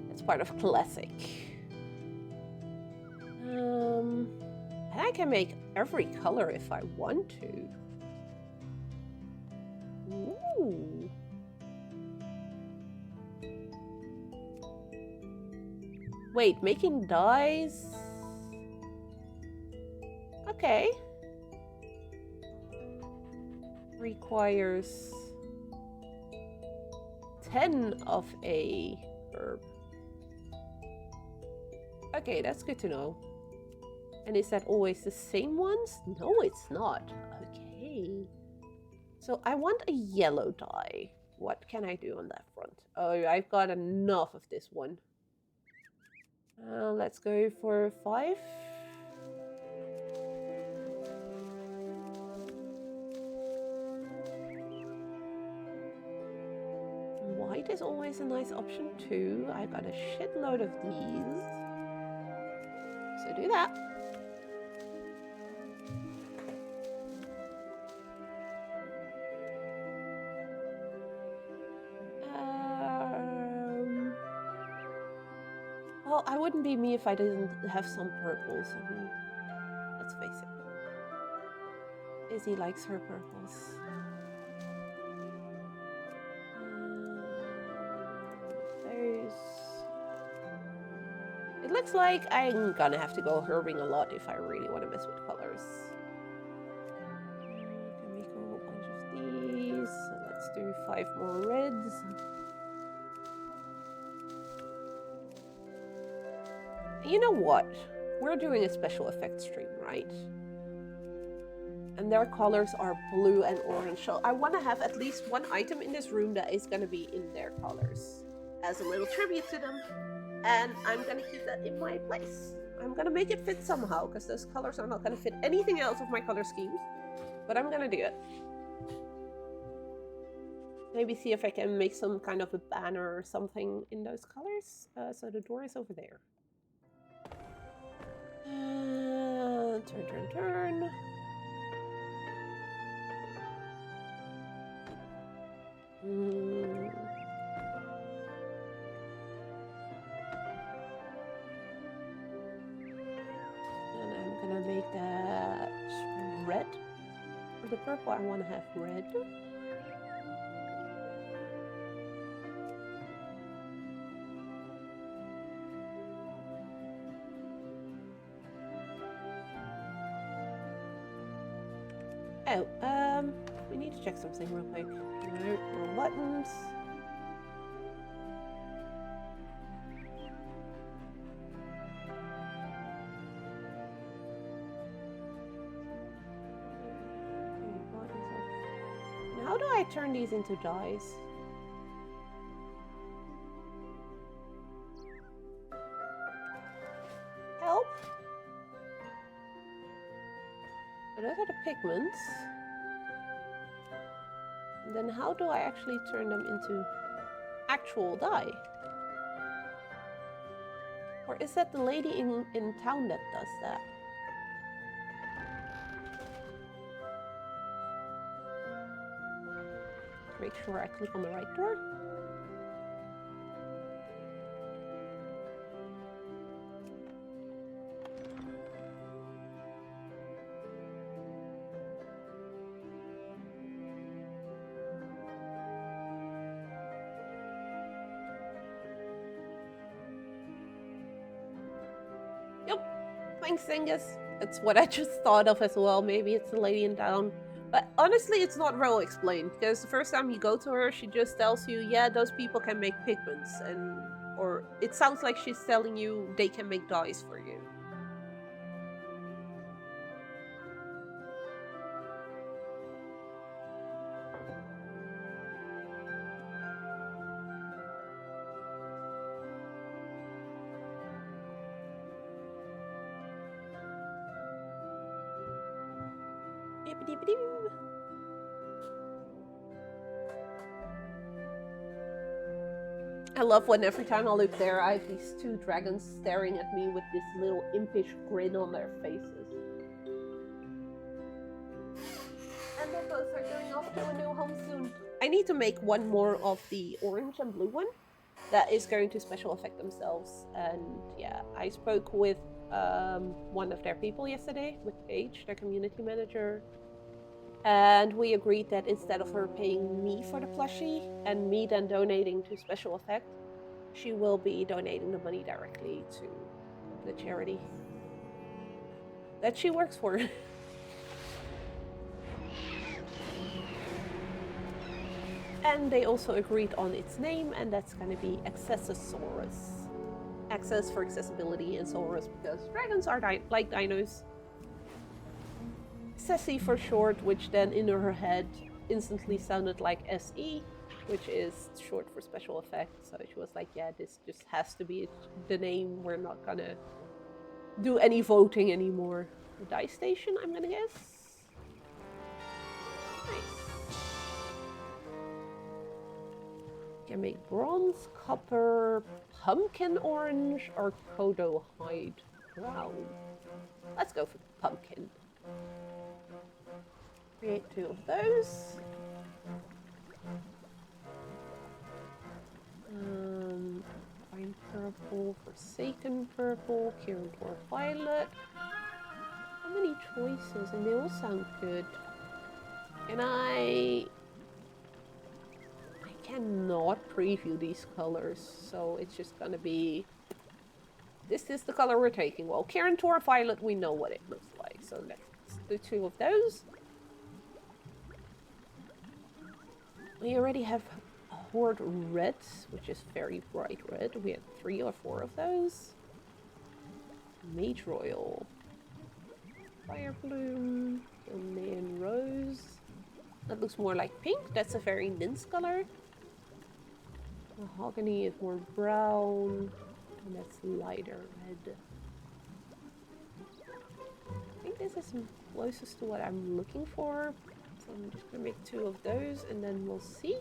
That's part of Classic. And I can make every color if I want to. Ooh. Wait, making dyes? Okay. Requires 10 of a herb. Okay, that's good to know. And is that always the same ones? No, it's not. Okay. So I want a yellow dye. What can I do on that front? Oh, I've got enough of this one. Let's go for 5. White is always a nice option too. I got a shitload of these. So do that. Well, I wouldn't be me if I didn't have some purples. I mean, let's face it. Izzy likes her purples. It looks like I'm gonna have to go herbing a lot if I really want to mess with colors. Can make a whole bunch of these. So let's do 5 more reds. You know what? We're doing a special effects stream, right? And their colors are blue and orange. So I want to have at least one item in this room that is going to be in their colors as a little tribute to them. And I'm going to keep that in my place. I'm going to make it fit somehow because those colors are not going to fit anything else of my color schemes. But I'm going to do it. Maybe see if I can make some kind of a banner or something in those colors. So the door is over there. Turn. And I'm gonna make that red. For the purple, I want to have red. Oh, we need to check something real quick. No, wrong buttons. Now, how do I turn these into dies? Help! So those are the pigments. And then how do I actually turn them into actual dye? Or is that the lady in town that does that? Make sure I click on the right door. Thanks, Angus. That's what I just thought of as well. Maybe it's the lady in town. But honestly, it's not well explained. Because the first time you go to her, she just tells you, yeah, those people can make pigments. Or it sounds like she's telling you they can make dyes for you. I love when every time I look there, I have these two dragons staring at me with this little impish grin on their faces. And they both are going off to a new home soon. I need to make one more of the orange and blue one that is going to special effect themselves. And yeah, I spoke with one of their people yesterday, with Paige, their community manager. And we agreed that instead of her paying me for the plushie and me then donating to special effect, she will be donating the money directly to the charity that she works for. And they also agreed on its name, and that's going to be Accessosaurus. Access for accessibility and Saurus because dragons are like dinos. Sassy for short, which then in her head instantly sounded like SE, which is short for special effects. So she was like, yeah, this just has to be the name. We're not gonna do any voting anymore. Dice station, I'm gonna guess. Nice. Can make bronze, copper, pumpkin orange, or Kodo hide brown. Let's go for pumpkin. Create two of those. Fine purple, Forsaken purple, Kirantor violet. How many choices? And they all sound good. And I cannot preview these colors, so it's just gonna be. This is the color we're taking. Well, Kirantor violet, we know what it looks like, so let's do two of those. We already have Horde red, which is very bright red. We had 3 or 4 of those. Mage Royal. Fire Bloom. Gilnean Rose. That looks more like pink. That's a very Nins color. Mahogany is more brown. And that's lighter red. I think this is closest to what I'm looking for. So I'm just gonna make 2 of those and then we'll see.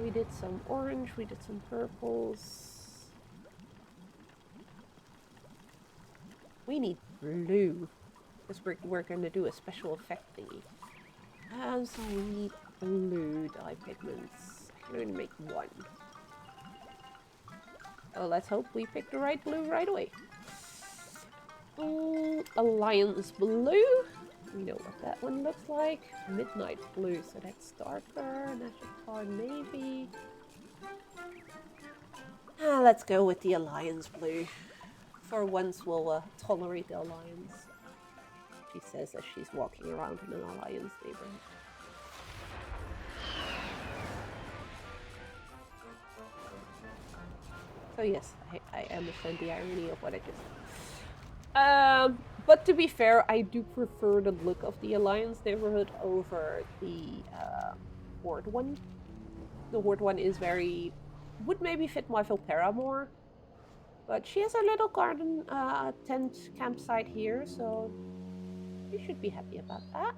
We did some orange, we did some purples. We need blue, because we're going to do a special effect thingy. So we need blue dye pigments. I can only make one. So let's hope we pick the right blue right away. Alliance blue. We know what that one looks like. Midnight blue, so that's darker. National navy. Let's go with the Alliance blue. For once, we'll tolerate the Alliance. She says as she's walking around in an Alliance neighborhood. So yes, I understand the irony of what I just said. But to be fair, I do prefer the look of the Alliance neighborhood over the Horde one. The Horde one is would maybe fit my Volterra more. But she has a little garden tent campsite here, so you should be happy about that.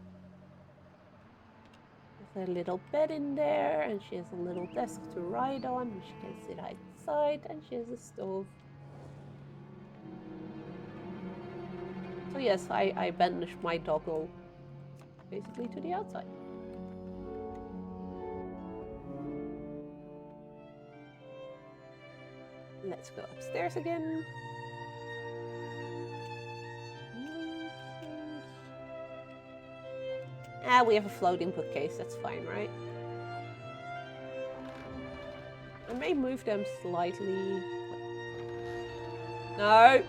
There's a little bed in there, and she has a little desk to ride on, and she can sit outside, and she has a stove. So yes, I banished my doggo basically to the outside. Let's go upstairs again. We have a floating bookcase, that's fine, right? I may move them slightly. No!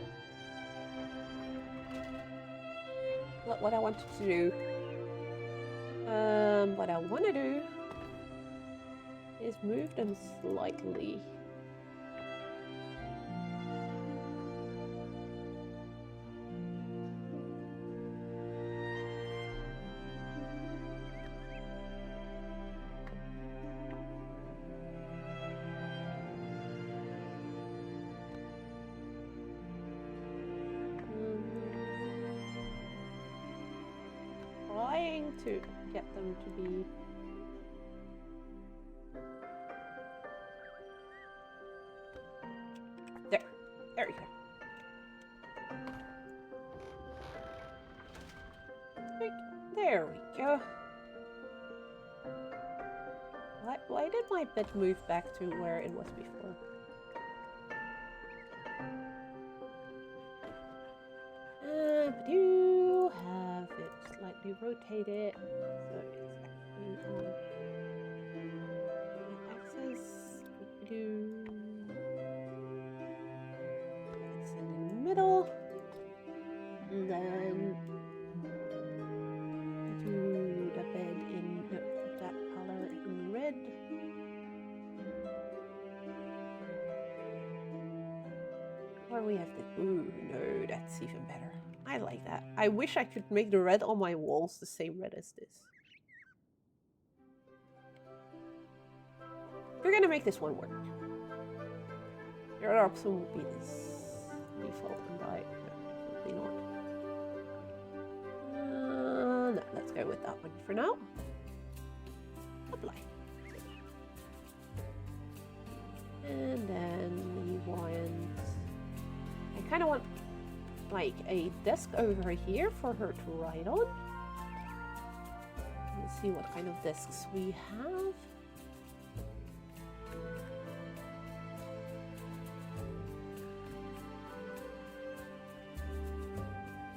Not what I wanted to do. What I want to do is move them slightly. To get them to be there you go. There we go. Why did my bed move back to where it was before? Do have it slightly rotated so it's actually on axis. It's in the middle, and then do the bed in that color in red. Or we have the ooh, no, that's even better. I like that. I wish I could make the red on my walls the same red as this. We're gonna make this one work. Your other option would be this. Default and dye. No, absolutely not. No, let's go with that one for now. Apply. And then we want... I kind of want like a desk over here for her to write on. Let's see what kind of desks we have.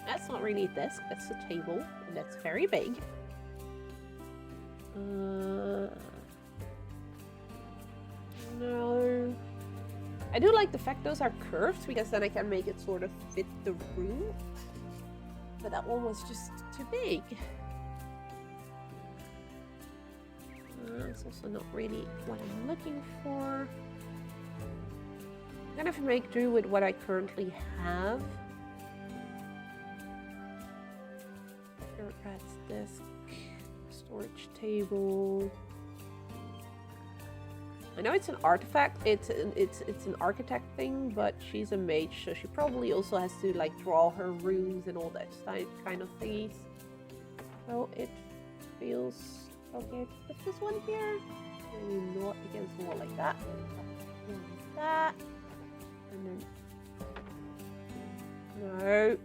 That's not really a desk, that's a table, and that's very big. No. I do like the fact those are curved, because then I can make it sort of fit the room. But that one was just too big. It's also not really what I'm looking for. I'm gonna have to make do with what I currently have. Bureaucrat's desk, storage table. I know it's an artifact, it's an architect thing, but she's a mage, so she probably also has to like draw her runes and all that kind of thingies. So it feels Okay, put this one here. Maybe not against the wall like that. Like that. And then... No.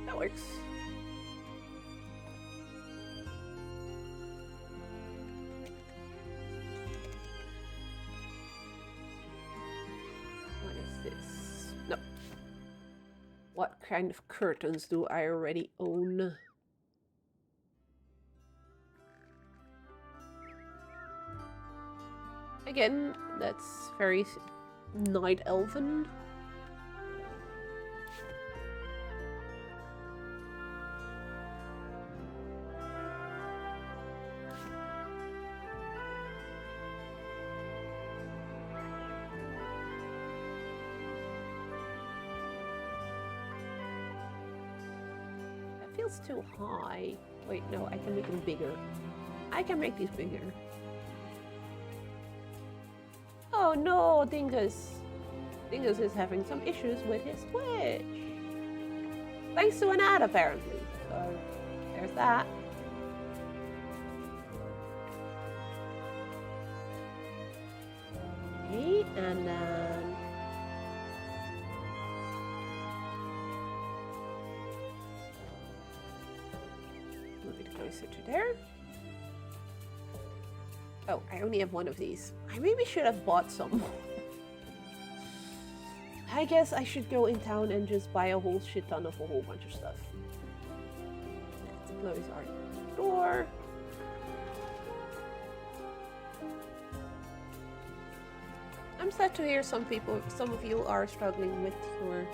That works. What is this? No. What kind of curtains do I already own? Again, that's very night elven. That feels too high. Wait, no, I can make them bigger. I can make these bigger. Oh no, Dingus! Dingus is having some issues with his Twitch. Thanks to an ad, apparently. So, there's that. Okay, and then... move it closer to there. Oh, I only have one of these. I maybe should have bought some. I guess I should go in town and just buy a whole shit ton of a whole bunch of stuff. Let's close our door. I'm sad to hear some of you are struggling with your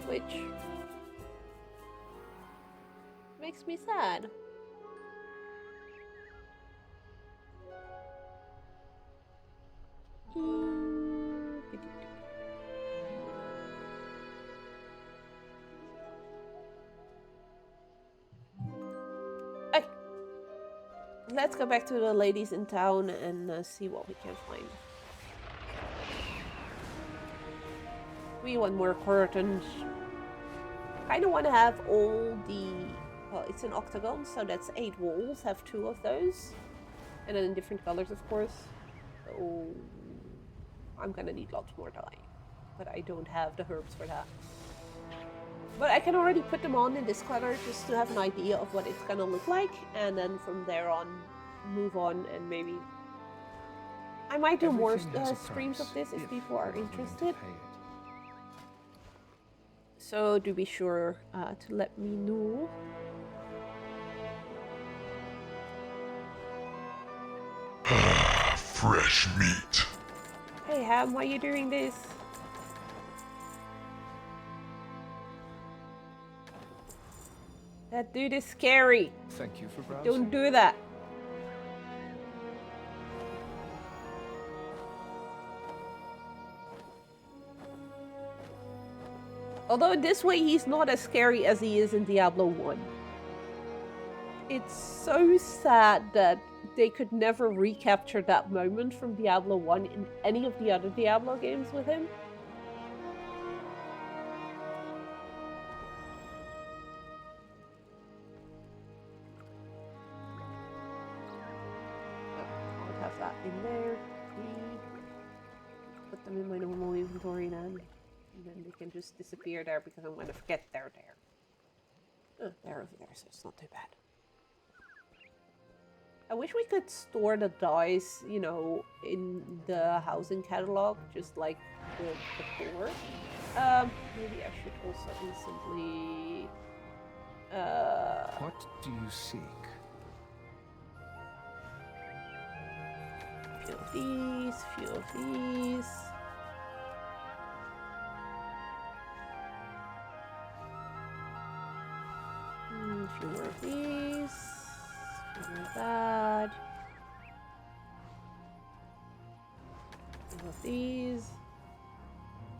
Twitch. Makes me sad. Okay. Let's go back to the ladies in town and see what we can find. We want more curtains. I don't want to have all the... well, it's an octagon, so that's 8 walls. Have 2 of those. And then in different colors, of course. So I'm gonna need lots more dye. But I don't have the herbs for that. But I can already put them on in this color just to have an idea of what it's gonna look like. And then from there on, move on and maybe... I might do more streams of this if people are interested. So do be sure to let me know. Fresh meat. Hey Ham, why are you doing this? That dude is scary. Thank you for browsing. Don't do that. Although this way he's not as scary as he is in Diablo 1. It's so sad that they could never recapture that moment from Diablo 1 in any of the other Diablo games with him. I'll have that in there. Put them in my normal inventory then. And then they can just disappear there because I'm going to forget they're there. Oh, they're over there, so it's not too bad. I wish we could store the dice, you know, in the housing catalog, just like the core. Maybe I should also instantly... What do you seek? Few of these, few of these. A few more of these. A few more of that. A few of these.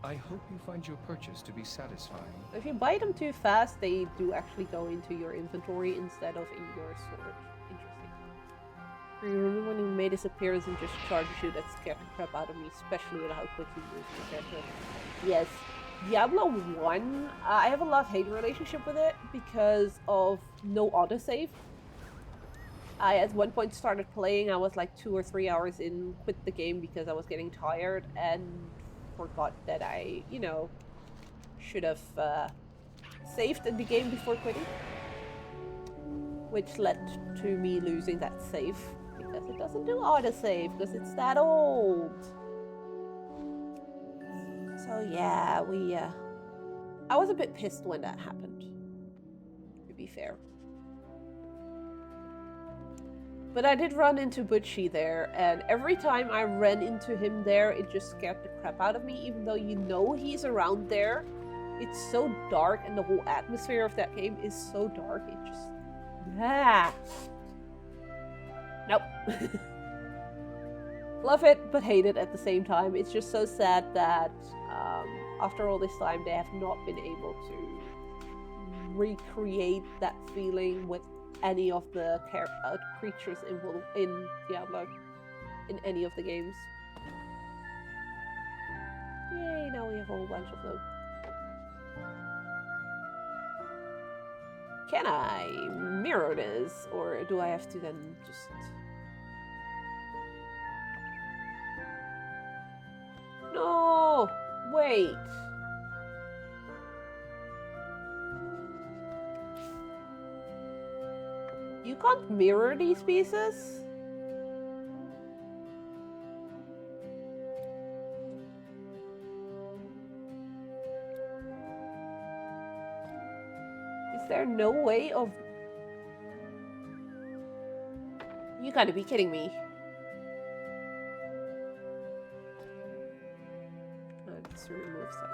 I hope you find your purchase to be satisfying. If you buy them too fast, they do actually go into your inventory instead of in your storage. Interesting. Remember when he made his appearance and just charged you? That scared the crap out of me, especially with how quick he moves compared to... Yes. Diablo 1, I have a love-hate relationship with it because of no autosave. I at one point started playing, I was like 2 or 3 hours in, quit the game because I was getting tired and forgot that I, you know, should have saved in the game before quitting. Which led to me losing that save because it doesn't do autosave because it's that old. So yeah, I was a bit pissed when that happened, to be fair. But I did run into Butchie there, and every time I ran into him there, it just scared the crap out of me, even though you know he's around there. It's so dark, and the whole atmosphere of that game is so dark, it just... Ah. Nope. Love it, but hate it at the same time. It's just so sad that after all this time, they have not been able to recreate that feeling with any of the creatures in Diablo, in any of the games. Yay, now we have a whole bunch of them. Can I mirror this, or do I have to then just... No! Wait! You can't mirror these pieces? Is there no way of... You gotta be kidding me. Let's remove stuff.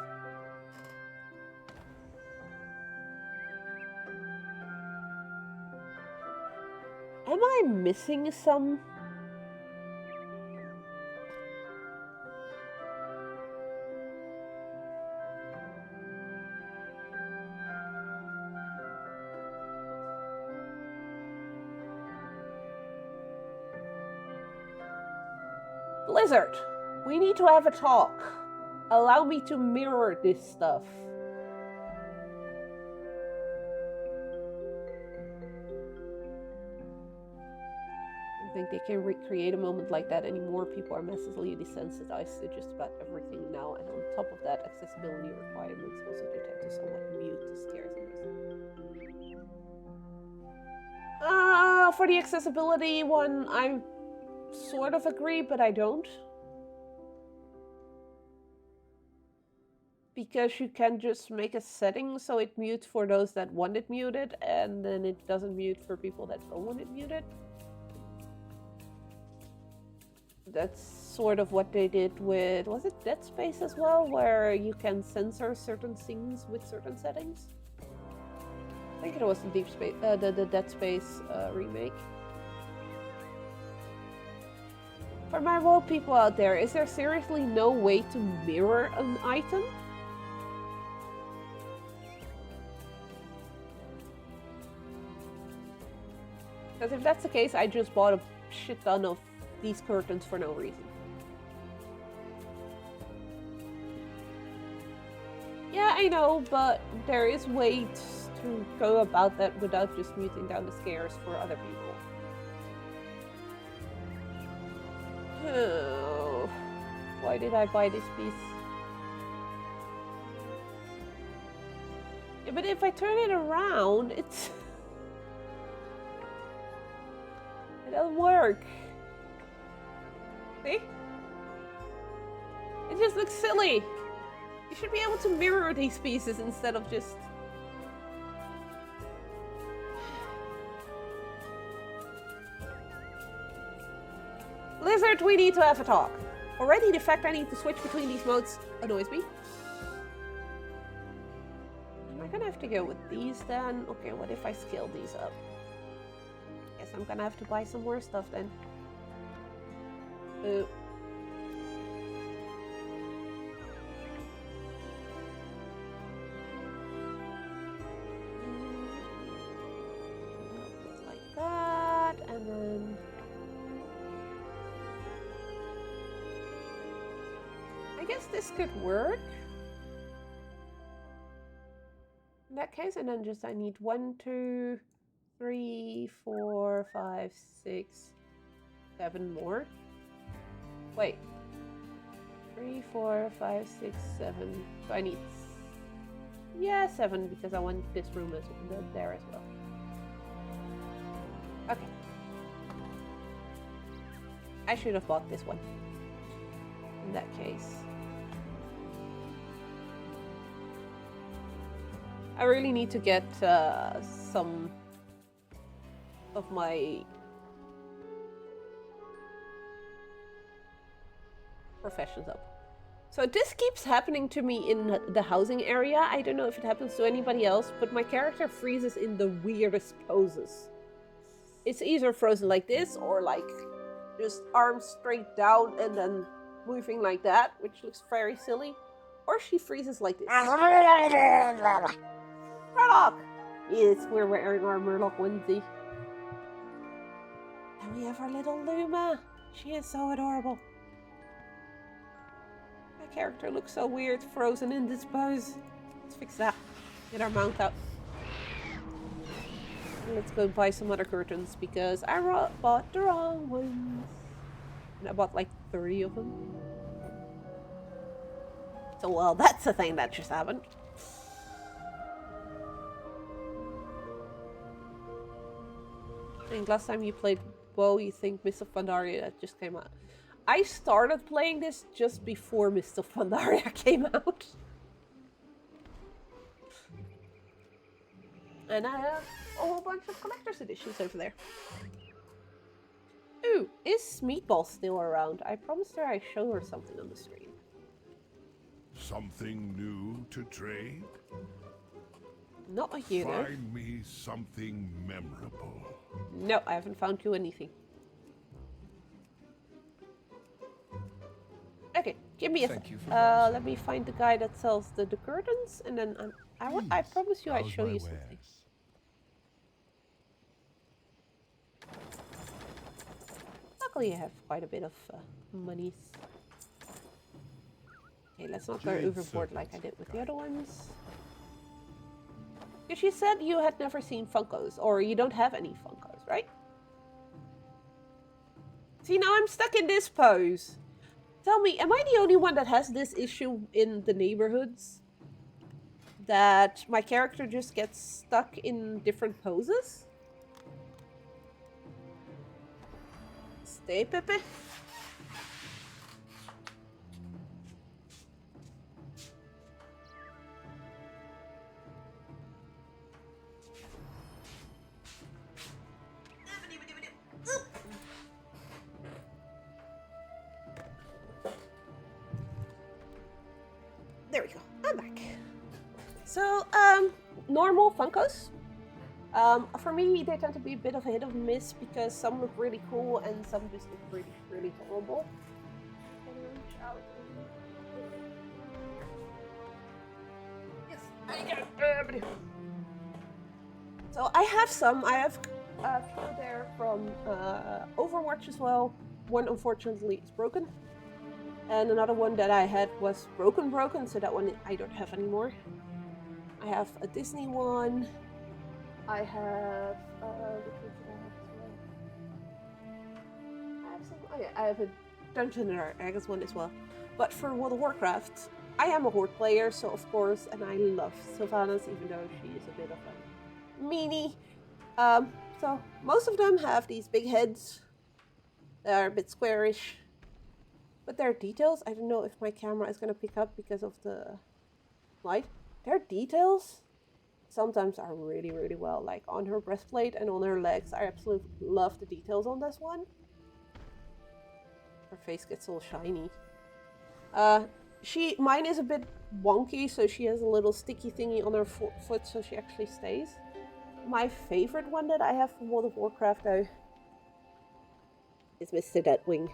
Am I missing some? Blizzard, we need to have a talk. Allow me to mirror this stuff. I think they can recreate a moment like that anymore. People are massively desensitized to just about everything now, and on top of that, accessibility requirements also do tend to somewhat mute the scares. For the accessibility one, I sort of agree, but I don't. Because you can just make a setting so it mutes for those that want it muted, and then it doesn't mute for people that don't want it muted. That's sort of what they did with, was it Dead Space as well, where you can censor certain scenes with certain settings? I think it was the Deep Space, the Dead Space remake. For my world people out there, is there seriously no way to mirror an item? Because if that's the case, I just bought a shit ton of these curtains for no reason. Yeah, I know, but there is ways to go about that without just muting down the scares for other people. Oh, why did I buy this piece? Yeah, but if I turn it around, it's... It doesn't work. See? It just looks silly. You should be able to mirror these pieces instead of just... Blizzard, we need to have a talk. Already the fact I need to switch between these modes annoys me. Am I gonna have to go with these then? Okay, what if I scale these up? Guess I'm gonna have to buy some more stuff then. guess this could work. In that case, and then just I need 1, 2, 3, 4, 5, 6, 7 more. Wait. 3, 4, 5, 6, 7. So I need 7 because I want this room as there as well. Okay. I should have bought this one. In that case. I really need to get some of my professions up. So this keeps happening to me in the housing area. I don't know if it happens to anybody else, but my character freezes in the weirdest poses. It's either frozen like this or like just arms straight down and then moving like that, which looks very silly. Or she freezes like this. Murloc! Yes, we're wearing our Murloc onesie. And we have our little Luma. She is so adorable. My character looks so weird, frozen in this pose. Let's fix that. Get our mount out. And let's go buy some other curtains because I bought the wrong ones. And I bought like 3 of them. So, well, that's a thing that just happened. I think last time you played WoW, you think Mist of Pandaria that just came out. I started playing this just before Mist of Pandaria came out. And I have a whole bunch of collector's editions over there. Ooh, is Meatball still around? I promised her I'd show her something on the stream. Something new to trade? Not a you, though. Find me something memorable. No, I haven't found you anything. Okay, give me a sec. Let me find the guy that sells the curtains, and then I promise you I'd show you something. Luckily, I have quite a bit of monies. Okay, let's not go overboard like I did with the other ones. Because you said you had never seen Funkos, or you don't have any Funkos, right? See, now I'm stuck in this pose. Tell me, am I the only one that has this issue in the neighborhoods? That my character just gets stuck in different poses? Stay, Pepe. There we go. I'm back. So, normal Funkos. For me, they tend to be a bit of a hit or miss because some look really cool and some just look really, really horrible. Yes, there you go. So I have some. I have a few there from Overwatch as well. One, unfortunately, is broken. And another one that I had was broken, so that one I don't have anymore. I have a Disney one. I have I have a Dungeons and Dragons one as well. But for World of Warcraft, I am a Horde player, so of course, and I love Sylvanas, even though she is a bit of a meanie. So most of them have these big heads. They're a bit squarish. But their details, I don't know if my camera is going to pick up because of the light. Their details sometimes are really, really well. Like on her breastplate and on her legs. I absolutely love the details on this one. Her face gets all shiny. Mine is a bit wonky, so she has a little sticky thingy on her foot so she actually stays. My favorite one that I have from World of Warcraft though is Mr. Deadwing.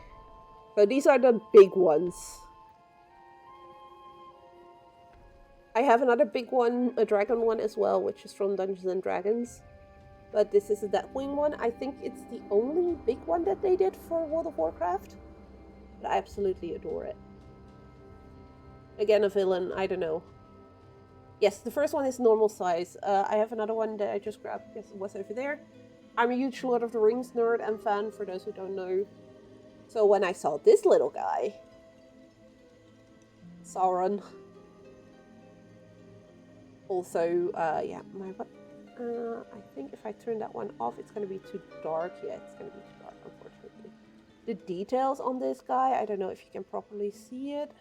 So these are the big ones. I have another big one, a dragon one as well, which is from Dungeons and Dragons. But this is a Deathwing one. I think it's the only big one that they did for World of Warcraft. But I absolutely adore it. Again, a villain, I don't know. Yes, the first one is normal size. I have another one that I just grabbed because it was over there. I'm a huge Lord of the Rings nerd and fan, for those who don't know. So when I saw this little guy, Sauron. Also, yeah, I think if I turn that one off, it's going to be too dark. Yeah, it's going to be too dark, unfortunately. The details on this guy, I don't know if you can properly see it,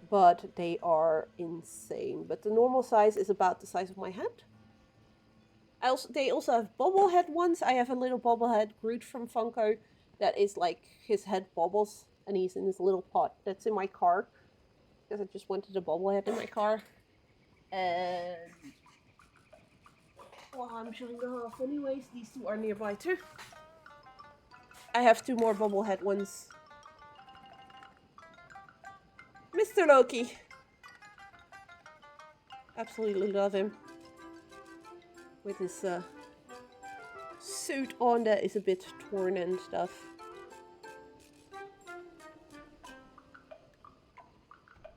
but they are insane. But the normal size is about the size of my hand. They also have bobblehead ones. I have a little bobblehead Groot from Funko that is like his head bobbles and he's in this little pot that's in my car because I just wanted a bobblehead in my car. And well, I'm showing the half anyways. These two are nearby too. I have 2 more bobblehead ones. Mr. Loki. Absolutely love him. With his suit on that is a bit torn and stuff.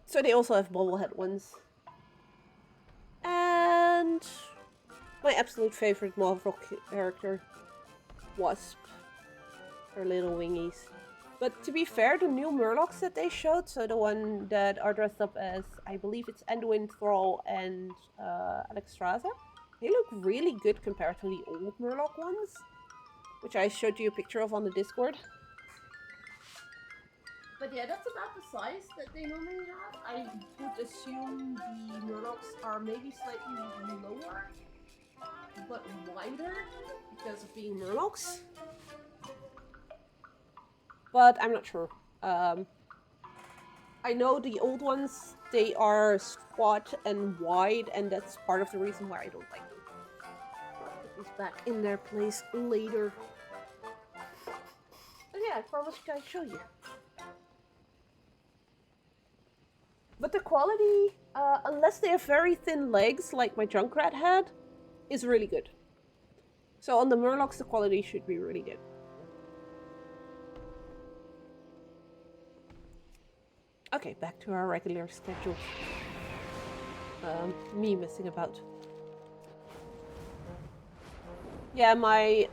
So they also have bobblehead ones. And my absolute favorite Marvel character, Wasp. Her little wingies. But to be fair, the new Murlocs that they showed, so the one that are dressed up as, I believe it's Anduin, Thrall, and Alexstrasza, they look really good compared to the old Murloc ones, which I showed you a picture of on the Discord. But yeah, that's about the size that they normally have. I would assume the Murlocs are maybe slightly lower, but wider because of being Murlocs. But I'm not sure. I know the old ones, they are squat and wide, and that's part of the reason why I don't like them. I'll put these back in their place later. But yeah, I promised I'd show you. But the quality, unless they have very thin legs, like my Junkrat had, is really good. So on the Murlocs, the quality should be really good. Okay, back to our regular schedule. Me messing about. Yeah, my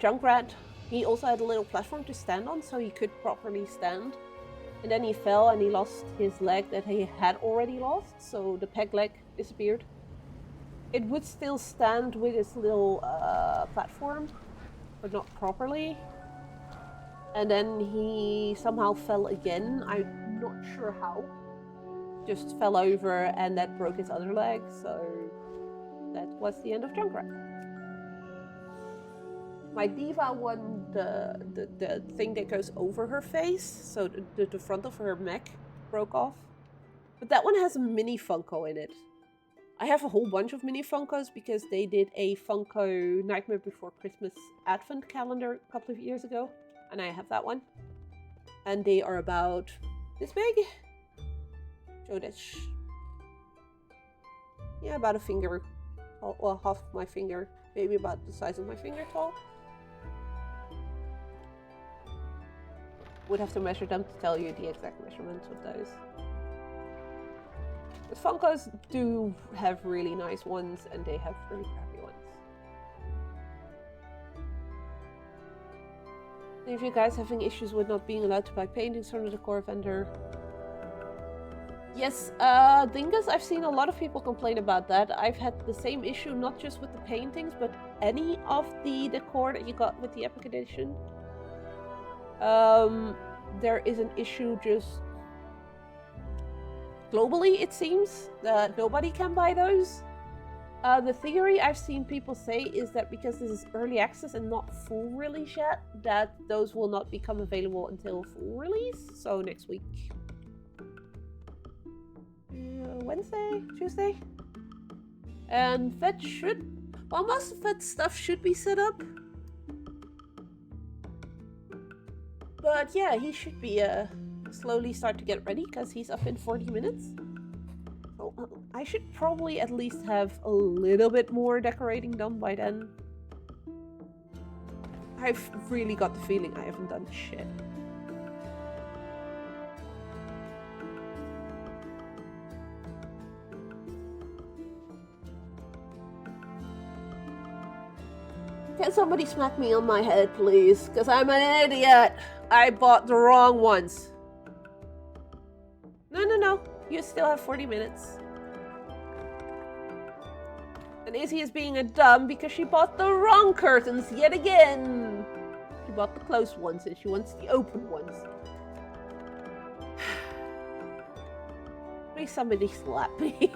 Junkrat, he also had a little platform to stand on, so he could properly stand. And then he fell and he lost his leg that he had already lost, so the peg leg disappeared. It would still stand with his little platform, but not properly. And then he somehow fell again, I'm not sure how. Just fell over and that broke his other leg, so that was the end of Junkrat. My Diva one, the thing that goes over her face, so the front of her neck broke off. But that one has a mini Funko in it. I have a whole bunch of mini Funkos because they did a Funko Nightmare Before Christmas advent calendar a couple of years ago. And I have that one. And they are about this big. So that's, yeah, about a finger. Well, half of my finger. Maybe about the size of my finger tall. Would have to measure them to tell you the exact measurements of those. But Funkos do have really nice ones and they have really crappy ones. And if you guys are having issues with not being allowed to buy paintings from the decor vendor, yes, Dingus, I've seen a lot of people complain about that. I've had the same issue, not just with the paintings, but any of the decor that you got with the Epic Edition. There is an issue just globally, it seems, that nobody can buy those. The theory I've seen people say is that because this is early access and not full release yet, that those will not become available until full release, so next week. Wednesday? Tuesday? And that should... well, most of that stuff should be set up. But yeah, he should be slowly start to get ready because he's up in 40 minutes. So I should probably at least have a little bit more decorating done by then. I've really got the feeling I haven't done shit. Can somebody smack me on my head, please? Because I'm an idiot. I bought the wrong ones. No. You still have 40 minutes. And Izzy is being a dumb because she bought the wrong curtains yet again. She bought the closed ones and she wants the open ones. Please somebody slap me.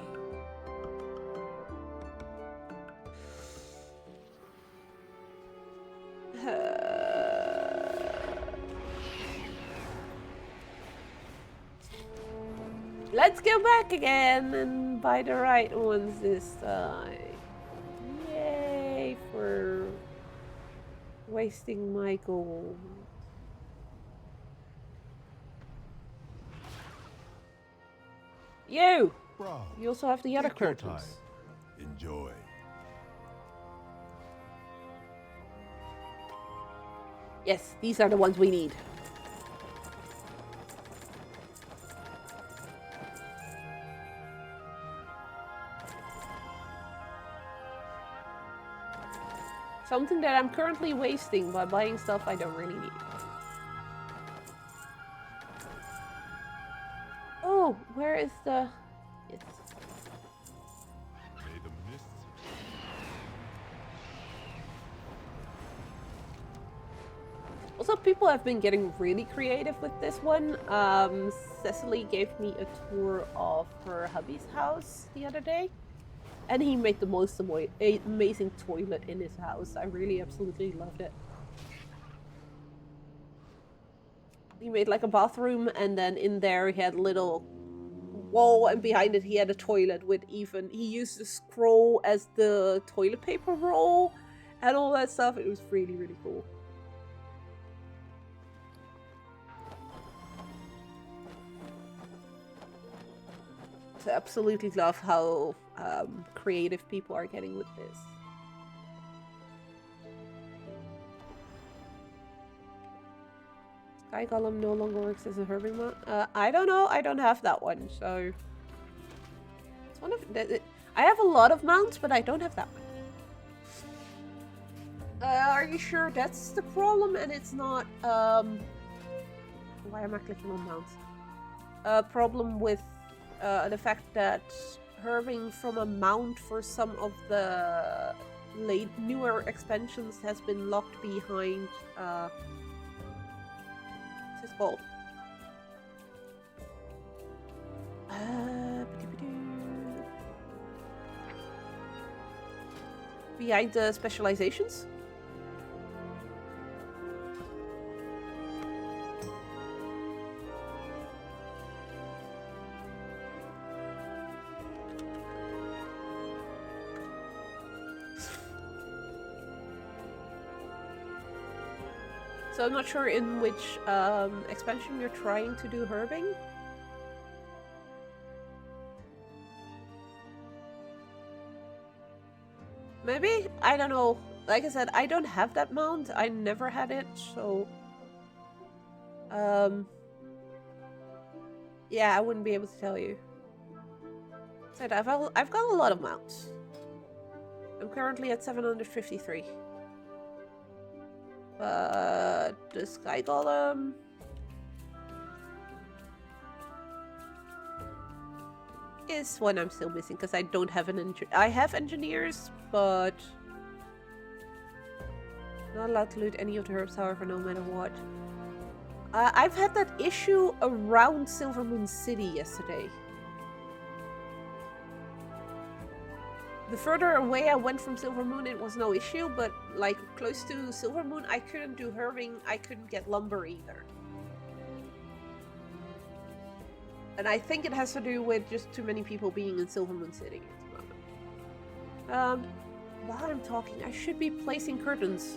Let's go back again and buy the right ones this time. Yay for wasting my gold. You! Bravo. You also have the other Take your curtains. time. Enjoy. Yes, these are the ones we need. Something that I'm currently wasting by buying stuff I don't really need. Oh, where is the... Yes. May the mists Also, people have been getting really creative with this one. Cecily gave me a tour of her hubby's house the other day. And he made the most amazing toilet in his house. I really absolutely loved it. He made like a bathroom, and then in there he had a little wall, and behind it he had a toilet with even... He used the scroll as the toilet paper roll and all that stuff. It was really, really cool. I absolutely love how creative people are getting with this. Sky Golem no longer works as a herbing mount. I don't know. I don't have that one, so it's one of I have a lot of mounts, but I don't have that one. Are you sure that's the problem and it's not? Why am I clicking on mounts? Problem with the fact that herbing from a mount for some of the newer expansions has been locked behind what's this called? Behind the specializations? So I'm not sure in which expansion you're trying to do herbing. Maybe? I don't know. Like I said, I don't have that mount. I never had it, so... yeah, I wouldn't be able to tell you. Said I've got a lot of mounts. I'm currently at 753. But the Sky Golem... is one I'm still missing because I don't have an I have engineers, but not allowed to loot any of the herbs, however, no matter what. I've had that issue around Silvermoon City yesterday. The further away I went from Silvermoon, it was no issue, but like close to Silvermoon, I couldn't do herbing, I couldn't get lumber either. And I think it has to do with just too many people being in Silvermoon City at the moment. While I'm talking, I should be placing curtains.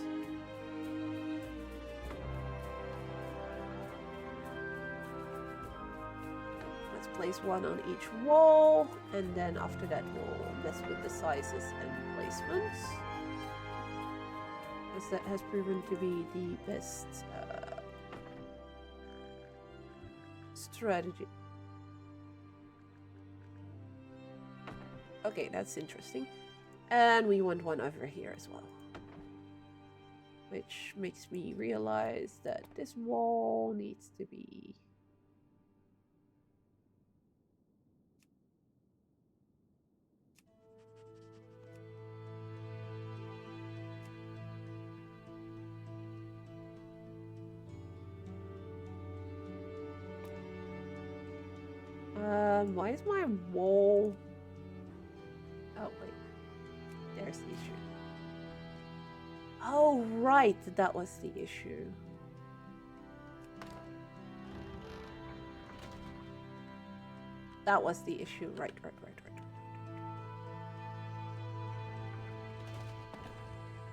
Let's place one on each wall, and then after that we'll mess with the sizes and placements. Because that has proven to be the best strategy. Okay, that's interesting. And we want one over here as well. Which makes me realize that this wall needs to be... why is my wall... Oh, wait. There's the issue. Oh, right. That was the issue. That was the issue. Right.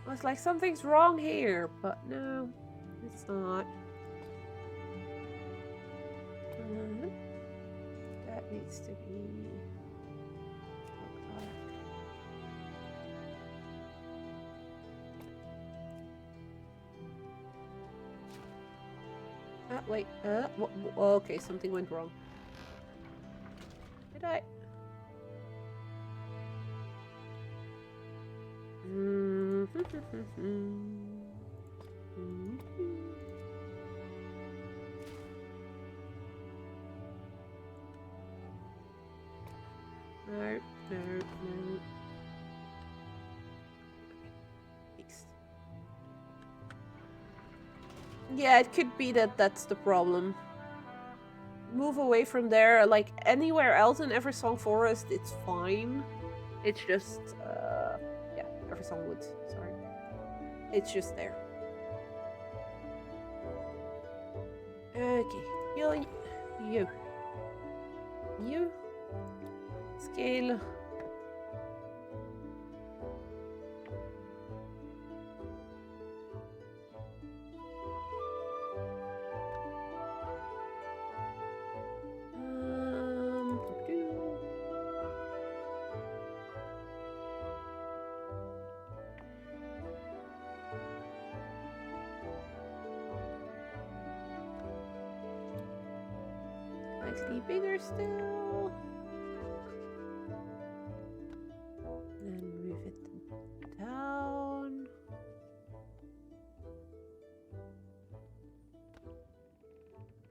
I was like, something's wrong here, but no, it's not. That needs to be... Wait, okay, something went wrong. Did I? No. Fixed. Yeah, it could be that that's the problem. Move away from there, like anywhere else in Eversong Forest, it's fine. It's just, yeah, Eversong Woods, sorry. It's just there. Okay, you. Scale. Slightly bigger still. And move it down.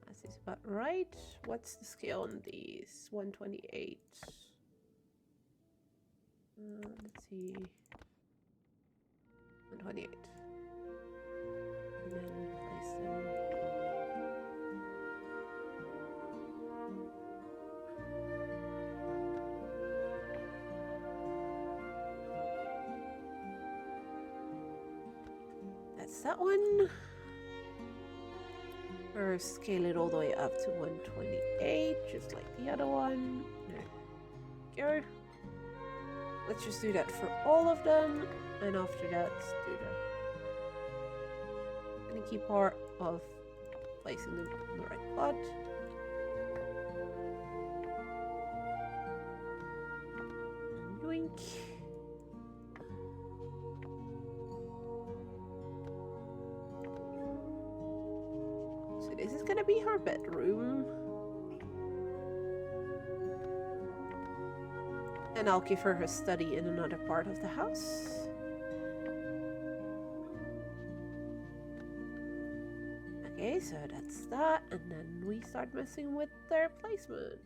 This is about right. What's the scale on these? 128. Let's see. 128. And then place them. That one, or scale it all the way up to 128, just like the other one. There we go. Let's just do that for all of them, and after that, do the finicky part of placing them in the right spot. Yoink. This is gonna be her bedroom. And I'll give her study in another part of the house. Okay, so that's that. And then we start messing with their placement.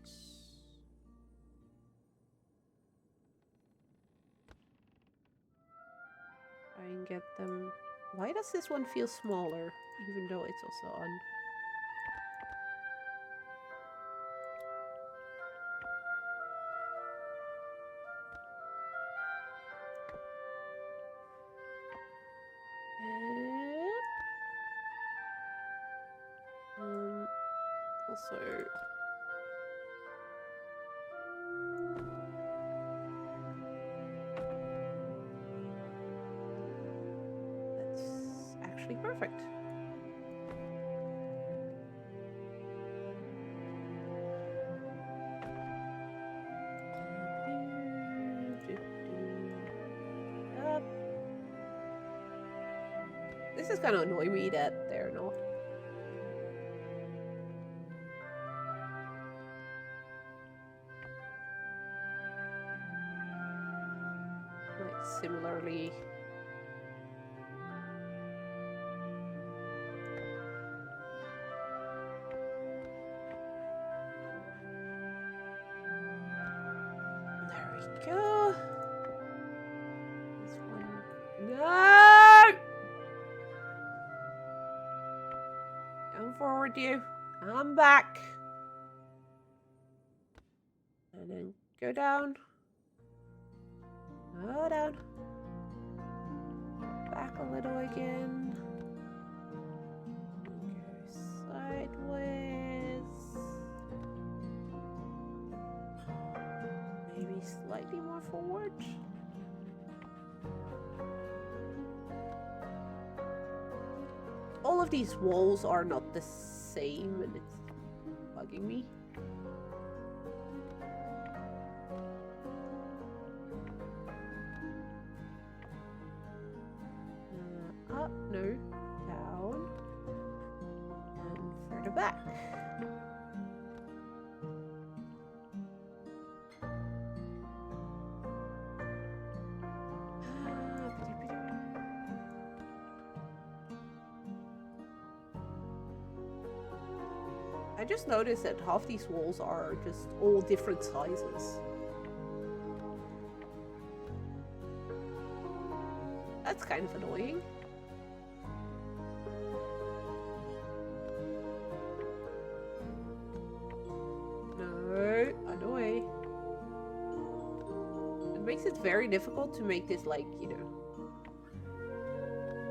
Try and get them... Why does this one feel smaller, even though it's also on... Also, that's actually perfect. This is gonna annoy me that they're not. Similarly, heard you. I'm back. And then go down. Go down. Back a little again. Go sideways. Maybe slightly more forward. All of these walls are not the same and it's bugging me. Up, no, down, and further back. I just noticed that half these walls are just all different sizes. That's kind of annoying. No, annoy. It makes it very difficult to make this, like, you know,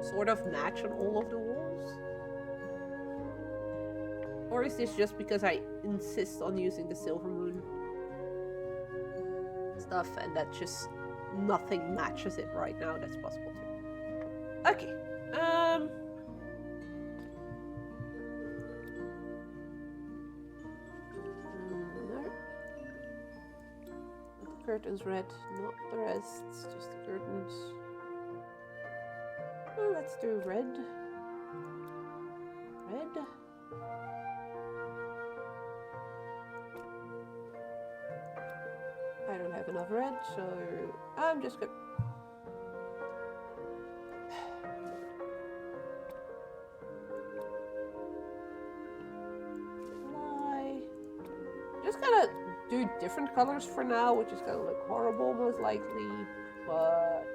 sort of match on all of the walls. Or is this just because I insist on using the Silver Moon stuff and that just nothing matches it right now? That's possible too. Okay. No. The curtains red, not the rest, just the curtains. Well, let's do red. Red. I don't have enough red, so I'm just gonna... Just gonna do different colors for now, which is gonna look horrible most likely, but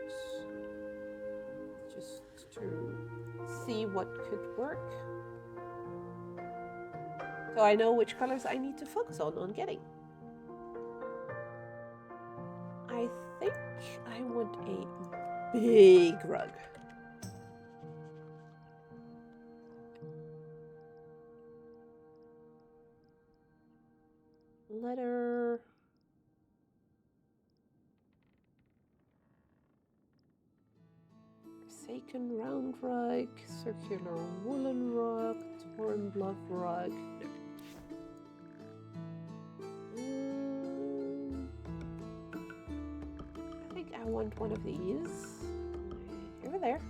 just to see what could work. So I know which colors I need to focus on getting. I think I want a big rug. Letter. Forsaken round rug, circular woolen rug, torn bluff rug. I think I want one of these. Over there.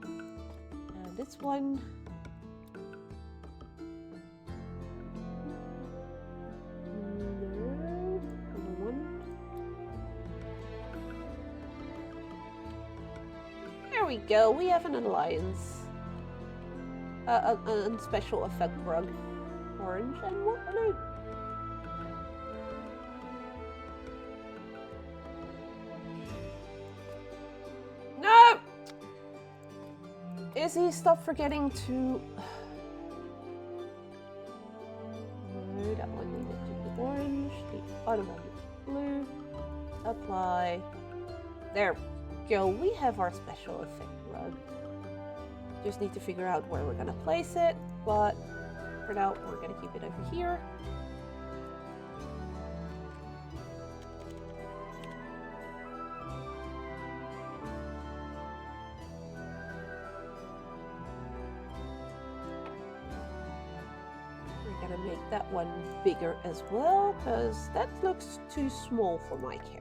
And this one. There we go, we have an alliance. A special effect rug. Orange and what blue? No! Izzy, stop forgetting to... No, that one needed to be orange. The other one is blue. Apply. There. Go, we have our special effect rug. Just need to figure out where we're gonna place it, but for now we're gonna keep it over here. We're gonna make that one bigger as well, because that looks too small for my character.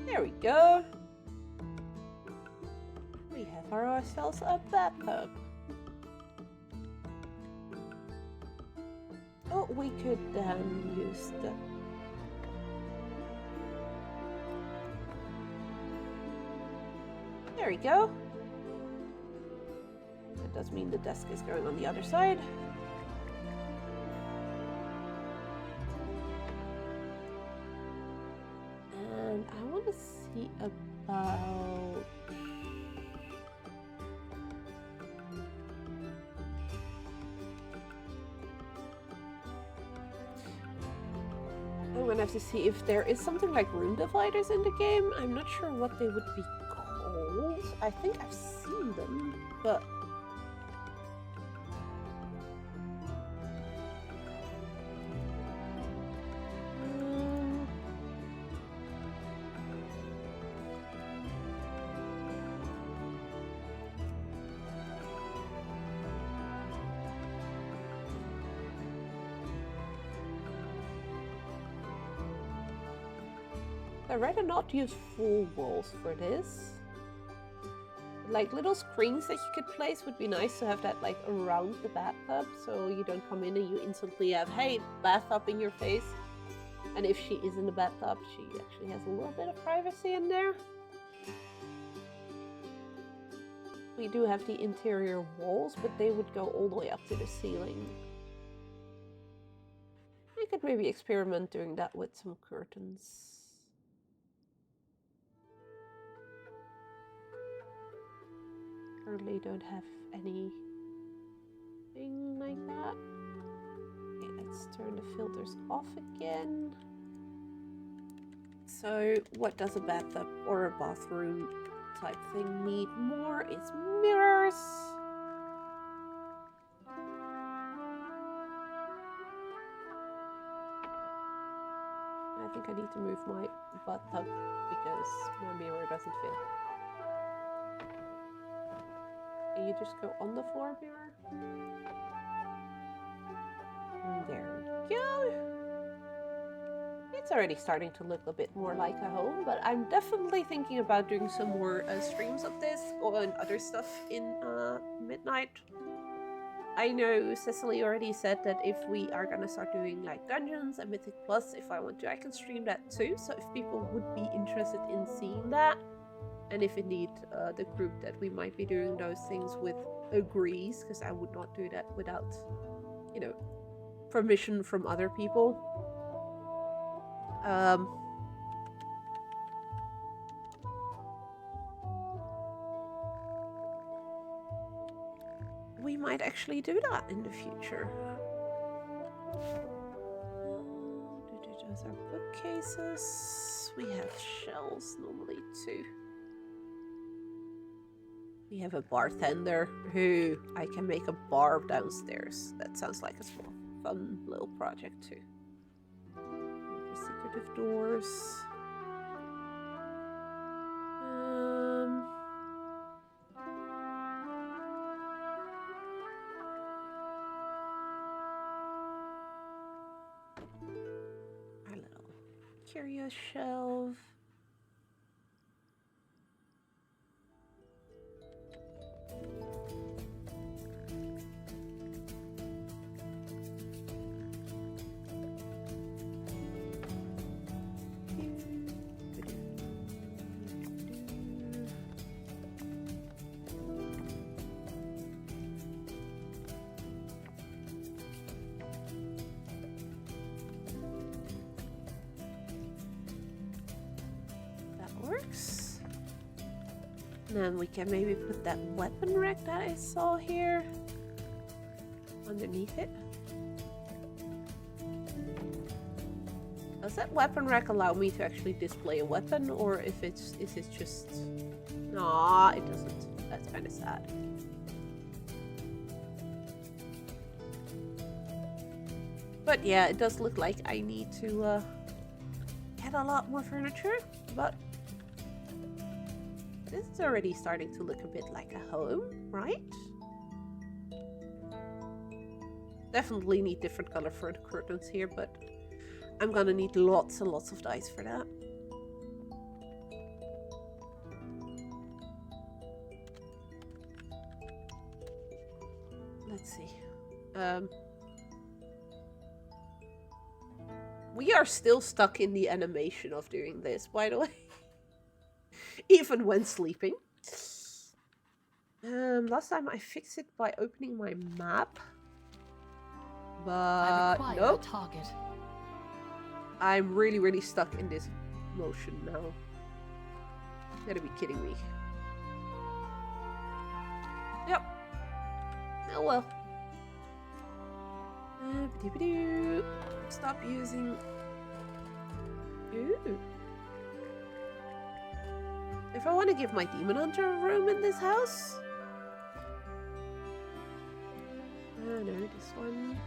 There we go. We have ourselves a bathtub. Oh, we could use the... There we go. That does mean the desk is going on the other side. I'm gonna have to see if there is something like room dividers in the game. I'm not sure what they would be called. I think I've seen them, but... I'd rather not use full walls for this. Like little screens that you could place would be nice to have that like around the bathtub, so you don't come in and you instantly have, hey, bathtub in your face. And if she is in the bathtub, she actually has a little bit of privacy in there. We do have the interior walls, but they would go all the way up to the ceiling. I could maybe experiment doing that with some curtains. Currently don't have anything like that. Okay, let's turn the filters off again. So what does a bathtub or a bathroom type thing need more is mirrors. I think I need to move my bathtub because my mirror doesn't fit. You just go on the floor mirror. And there we go. It's already starting to look a bit more like a home, but I'm definitely thinking about doing some more streams of this and other stuff in Midnight. I know Cecily already said that if we are gonna start doing like dungeons and Mythic Plus, if I want to, I can stream that too. So if people would be interested in seeing that, and if indeed the group that we might be doing those things with agrees, because I would not do that without, you know, permission from other people. We might actually do that in the future. Those are bookcases. We have shelves normally too. We have a bartender who I can make a bar downstairs. That sounds like a small, fun little project too. The secretive doors. Our little curio shelf. Works. And then we can maybe put that weapon rack that I saw here underneath it. Does that weapon rack allow me to actually display a weapon, or if is it just... Nah, it doesn't. That's kind of sad. But yeah, it does look like I need to get a lot more furniture, but this is already starting to look a bit like a home, right? Definitely need different color for the curtains here, but I'm gonna need lots and lots of dice for that. Let's see. We are still stuck in the animation of doing this, by the way. Even when sleeping. Last time I fixed it by opening my map. But nope. Target. I'm really, really stuck in this motion now. You gotta be kidding me. Yep. Oh well. Stop using Ooh. If I want to give my demon hunter a room in this house... Oh no, this one...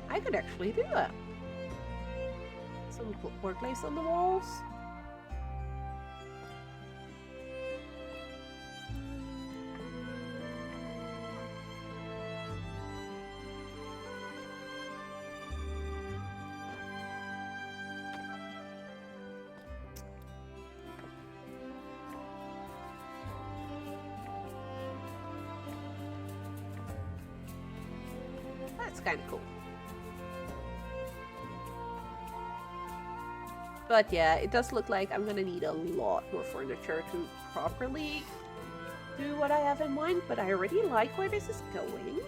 I could actually do that. Some work lace on the walls. That's kind of cool. But yeah, it does look like I'm gonna need a lot more furniture to properly do what I have in mind, but I already like where this is going.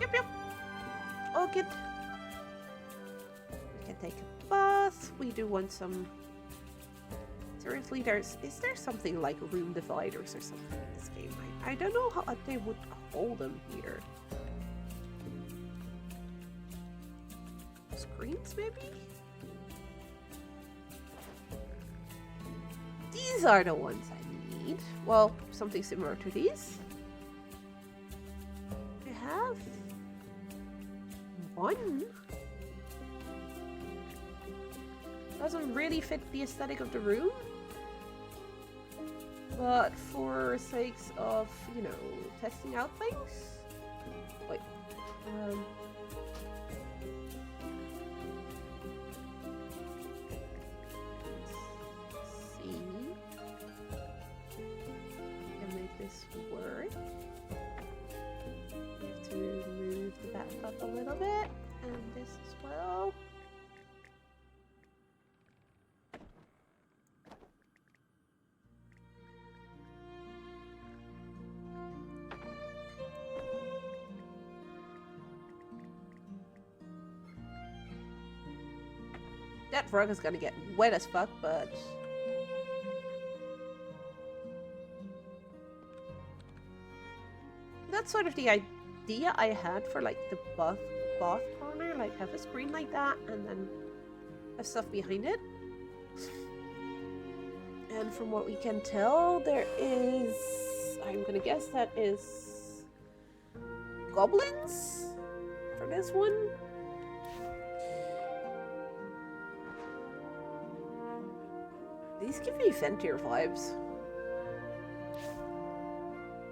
Yep. All good. We can take a bath. We do want some... Seriously, is there something like room dividers or something in this game? I don't know how they would call them here. Screens, maybe? These are the ones I need. Well, something similar to these. I have one. Doesn't really fit the aesthetic of the room. But for sakes of, you know, testing out things. Wait. Let's see. Can make this work. We have to move the back up a little bit, and this as well. That rug is gonna get wet as fuck, but... That's sort of the idea I had for like the bath corner, like have a screen like that and then have stuff behind it. And from what we can tell, there is... I'm gonna guess that is... goblins for this one. These give me Fentir vibes.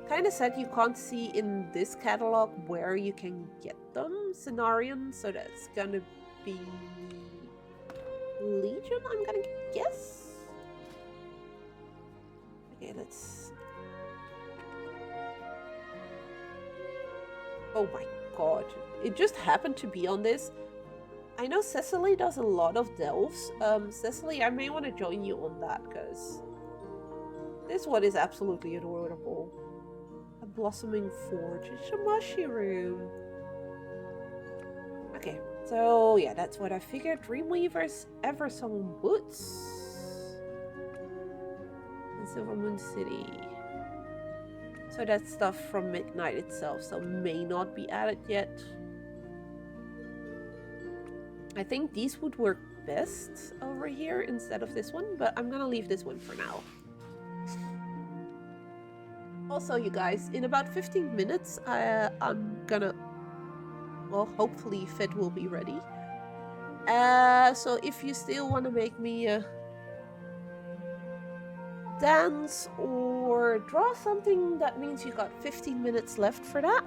Kinda sad you can't see in this catalog where you can get them, Cenarion, so that's gonna be Legion, I'm gonna guess? Okay, let's... Oh my god, it just happened to be on this. I know Cecily does a lot of delves. Cecily, I may want to join you on that, because this one is absolutely adorable. A blossoming forge. It's a mushroom. Okay, so yeah, that's what I figured. Dreamweaver's Eversong boots. And Silver Moon City. So that's stuff from Midnight itself, so may not be added yet. I think these would work best over here instead of this one, but I'm gonna leave this one for now. Also, you guys, in about 15 minutes, I'm gonna... Well, hopefully Fit will be ready. So if you still want to make me dance or draw something, that means you got 15 minutes left for that.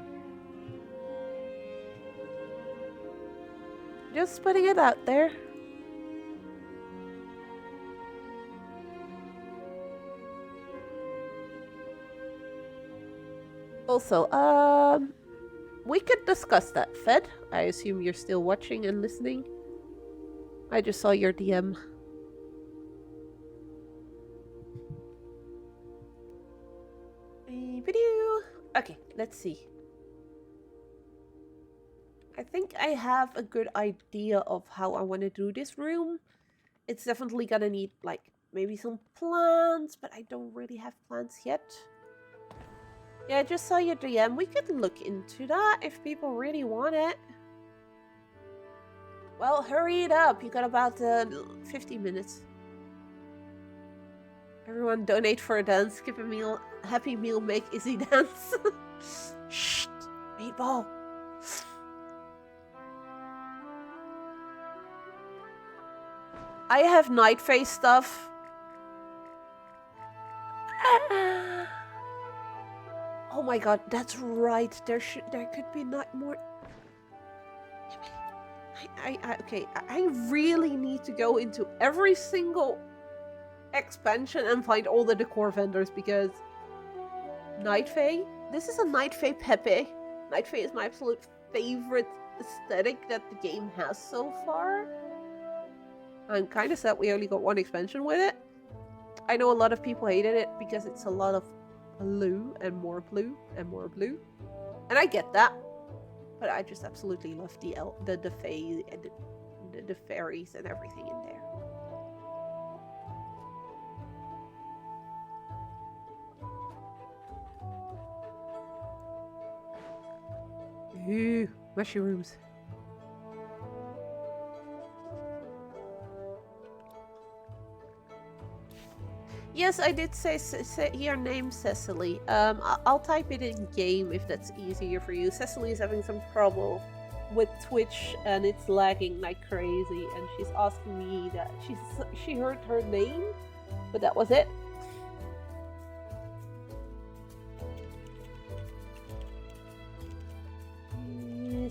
Just putting it out there. Also, we could discuss that, Fed. I assume you're still watching and listening. I just saw your DM. Okay, let's see. I think I have a good idea of how I want to do this room. It's definitely gonna need, like, maybe some plants, but I don't really have plants yet. Yeah, I just saw your DM. We could look into that if people really want it. Well, hurry it up. You got about 50 minutes. Everyone donate for a dance. Skip a meal. Happy meal. Make Izzy dance. Shh. Meatball. I have night phase stuff. Oh my god, that's right. There could be not more. Okay, I really need to go into every single expansion and find all the decor vendors because Night Fae. This is a Night Fae Pepe. Night Fae is my absolute favorite aesthetic that the game has so far. I'm kind of sad we only got one expansion with it. I know a lot of people hated it because it's a lot of blue and more blue and more blue, and I get that. But I just absolutely love the fae and the fairies and everything in there. Ooh, mushrooms. Yes, I did say your name, Cecily. I'll type it in game if that's easier for you. Cecily is having some trouble with Twitch and it's lagging like crazy, and she's asking me that she heard her name, but that was it.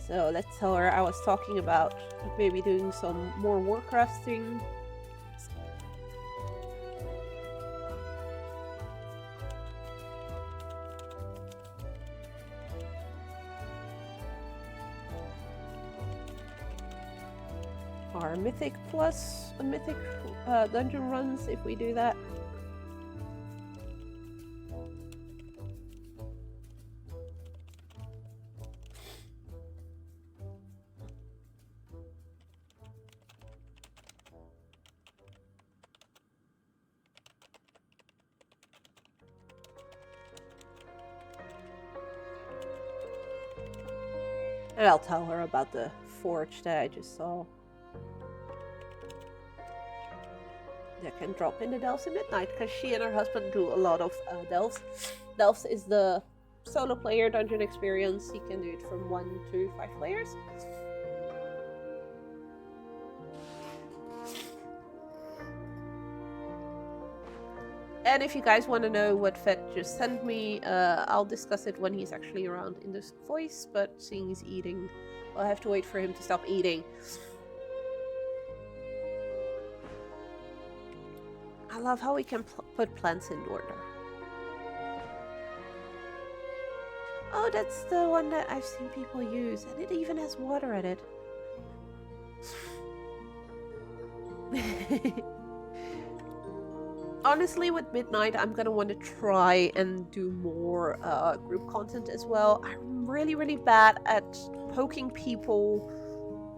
So let's tell her I was talking about maybe doing some more Warcrafting. Our Mythic plus Mythic dungeon runs if we do that. And I'll tell her about the forge that I just saw. That can drop in the Delves at midnight, because she and her husband do a lot of Delves. Delves is the solo player dungeon experience. You can do it from 1 to 5 players. And if you guys want to know what Fed just sent me, I'll discuss it when he's actually around in this voice, but seeing he's eating, I'll have to wait for him to stop eating. I love how we can put plants in order. Oh, that's the one that I've seen people use, and it even has water in it. Honestly, with Midnight, I'm gonna want to try and do more group content as well. I'm really, really bad at poking people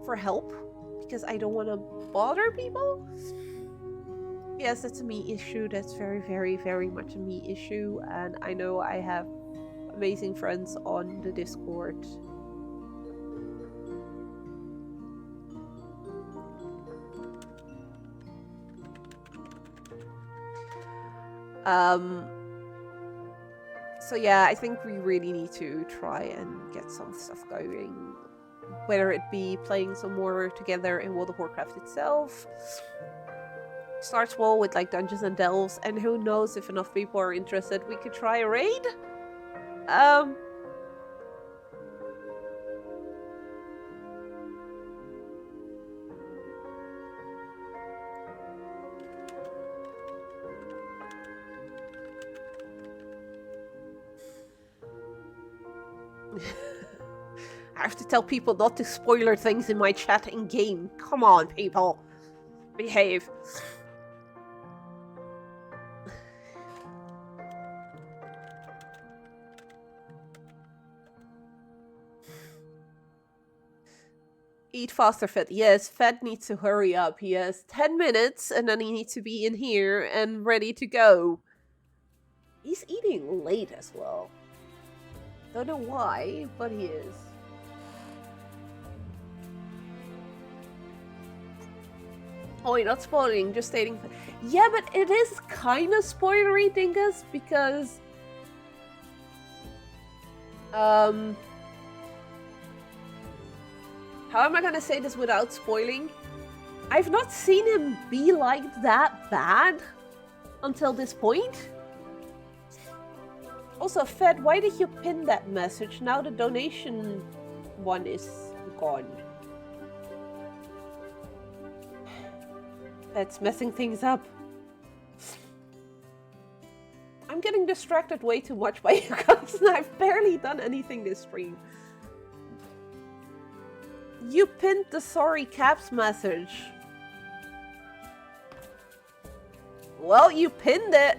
for help because I don't want to bother people. Yes, that's a me issue. That's very, very, very much a me issue. And I know I have amazing friends on the Discord. So yeah, I think we really need to try and get some stuff going. Whether it be playing some more together in World of Warcraft itself. Start small with like dungeons and delves, and who knows if enough people are interested, we could try a raid. I have to tell people not to spoiler things in my chat in game. Come on, people. Behave. Eat faster, Fed. Yes, Fed needs to hurry up. He has 10 minutes and then he needs to be in here and ready to go. He's eating late as well. Don't know why, but he is. Oh, you're not spoiling, just stating. Yeah, but it is kind of spoilery, Dingus, because how am I gonna say this without spoiling? I've not seen him be like that bad until this point. Also, Fed, why did you pin that message? Now the donation one is gone. Fed's messing things up. I'm getting distracted way too much by you guys, and I've barely done anything this stream. You pinned the sorry caps message. Well, you pinned it.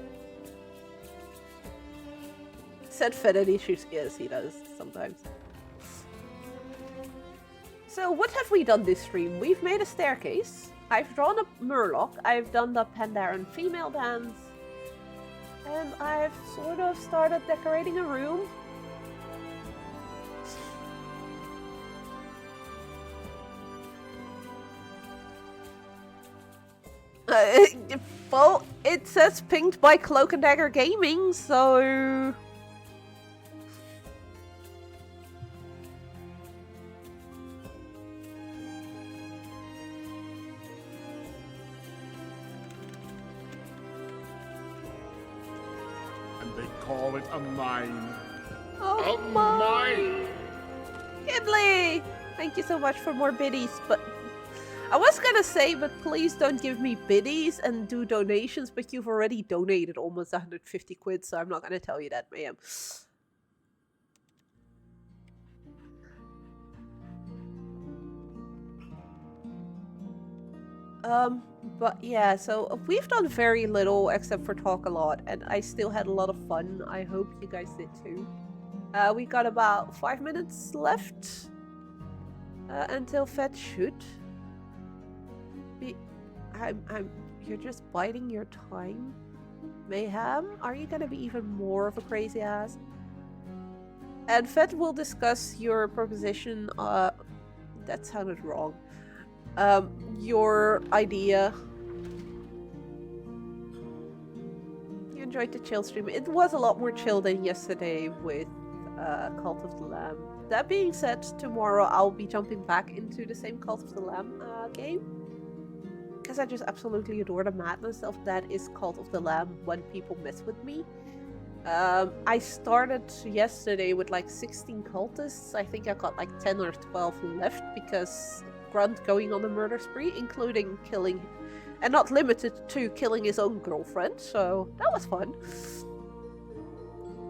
Said Fed any issues? Yes, he does sometimes. So what have we done this stream? We've made a staircase. I've drawn a Murloc. I've done the Pandaren female dance. And I've sort of started decorating a room. Well, it says pinged by Cloak and Dagger Gaming, so... They call it a mine. Oh, a mine! Ghibli! Thank you so much for more biddies, but... I was gonna say, but please don't give me biddies and do donations, but you've already donated almost 150 quid, so I'm not gonna tell you that, ma'am. But yeah, so we've done very little except for talk a lot, and I still had a lot of fun. I hope you guys did too. We got about 5 minutes left until Fed shoot. You're just biding your time, Mayhem. Are you gonna be even more of a crazy ass? And Fed will discuss your proposition. That sounded wrong. Your idea. You enjoyed the chill stream. It was a lot more chill than yesterday with Cult of the Lamb. That being said, tomorrow I'll be jumping back into the same Cult of the Lamb game. Because I just absolutely adore the madness of that is Cult of the Lamb when people mess with me. I started yesterday with like 16 cultists. I think I got like 10 or 12 left because Grunt going on a murder spree, including killing, and not limited to killing his own girlfriend, so that was fun.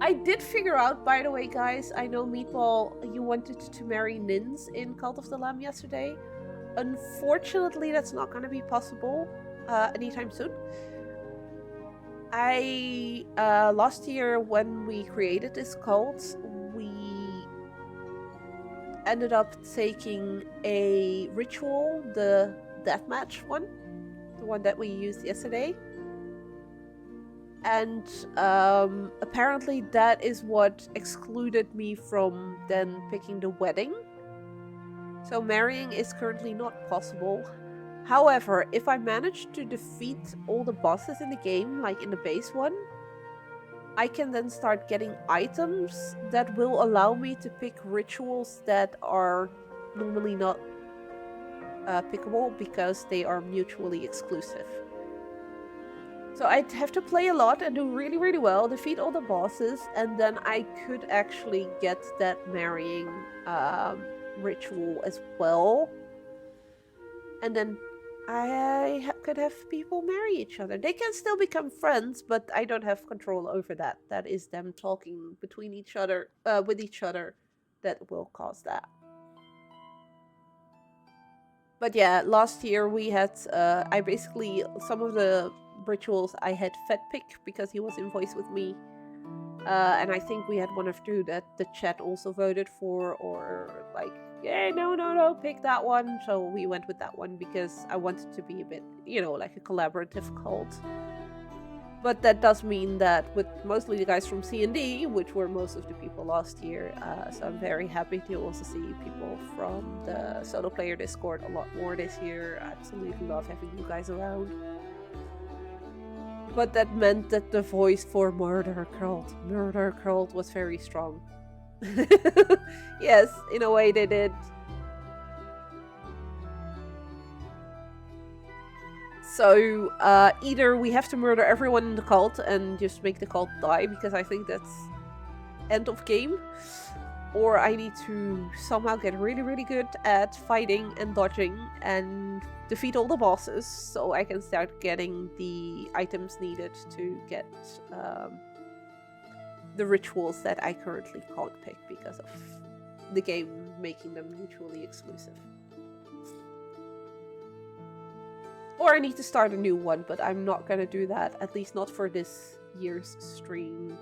I did figure out, by the way, guys, I know Meatball, you wanted to marry Nins in Cult of the Lamb yesterday. Unfortunately, that's not going to be possible anytime soon. Last year when we created this cult, we ended up taking a ritual, the deathmatch one, the one that we used yesterday. And apparently that is what excluded me from then picking the wedding. So marrying is currently not possible. However, if I manage to defeat all the bosses in the game, like in the base one, I can then start getting items that will allow me to pick rituals that are normally not pickable because they are mutually exclusive. So I'd have to play a lot and do really, really well, defeat all the bosses, and then I could actually get that marrying ritual as well. And then I could have people marry each other. They can still become friends, but I don't have control over that. That is them talking between each other, with each other, that will cause that. But yeah, last year we had, I basically, some of the rituals I had Fed pick because he was in voice with me. And I think we had one or two that the chat also voted for, or like, yeah, no, pick that one. So we went with that one because I wanted to be a bit, you know, like a collaborative cult. But that does mean that with mostly the guys from C&D, which were most of the people last year, so I'm very happy to also see people from the solo player Discord a lot more this year. I absolutely love having you guys around. But that meant that the voice for Murder Cult was very strong. Yes, in a way they did. So, either we have to murder everyone in the cult and just make the cult die, because I think that's end of game. Or I need to somehow get really, really good at fighting and dodging and defeat all the bosses, so I can start getting the items needed to get the rituals that I currently can't pick because of the game making them mutually exclusive. Or I need to start a new one, but I'm not gonna do that, at least not for this year's streams.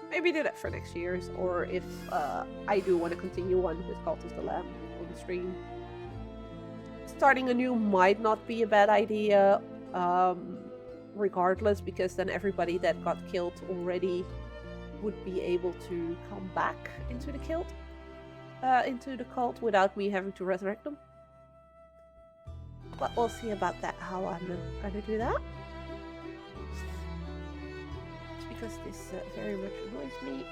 Maybe do that for next year's, or if I do want to continue one with Cult of the Lamb on the stream. Starting a new might not be a bad idea, regardless, because then everybody that got killed already would be able to come back into the cult without me having to resurrect them. But we'll see about that, how I'm gonna do that. It's because this very much annoys me.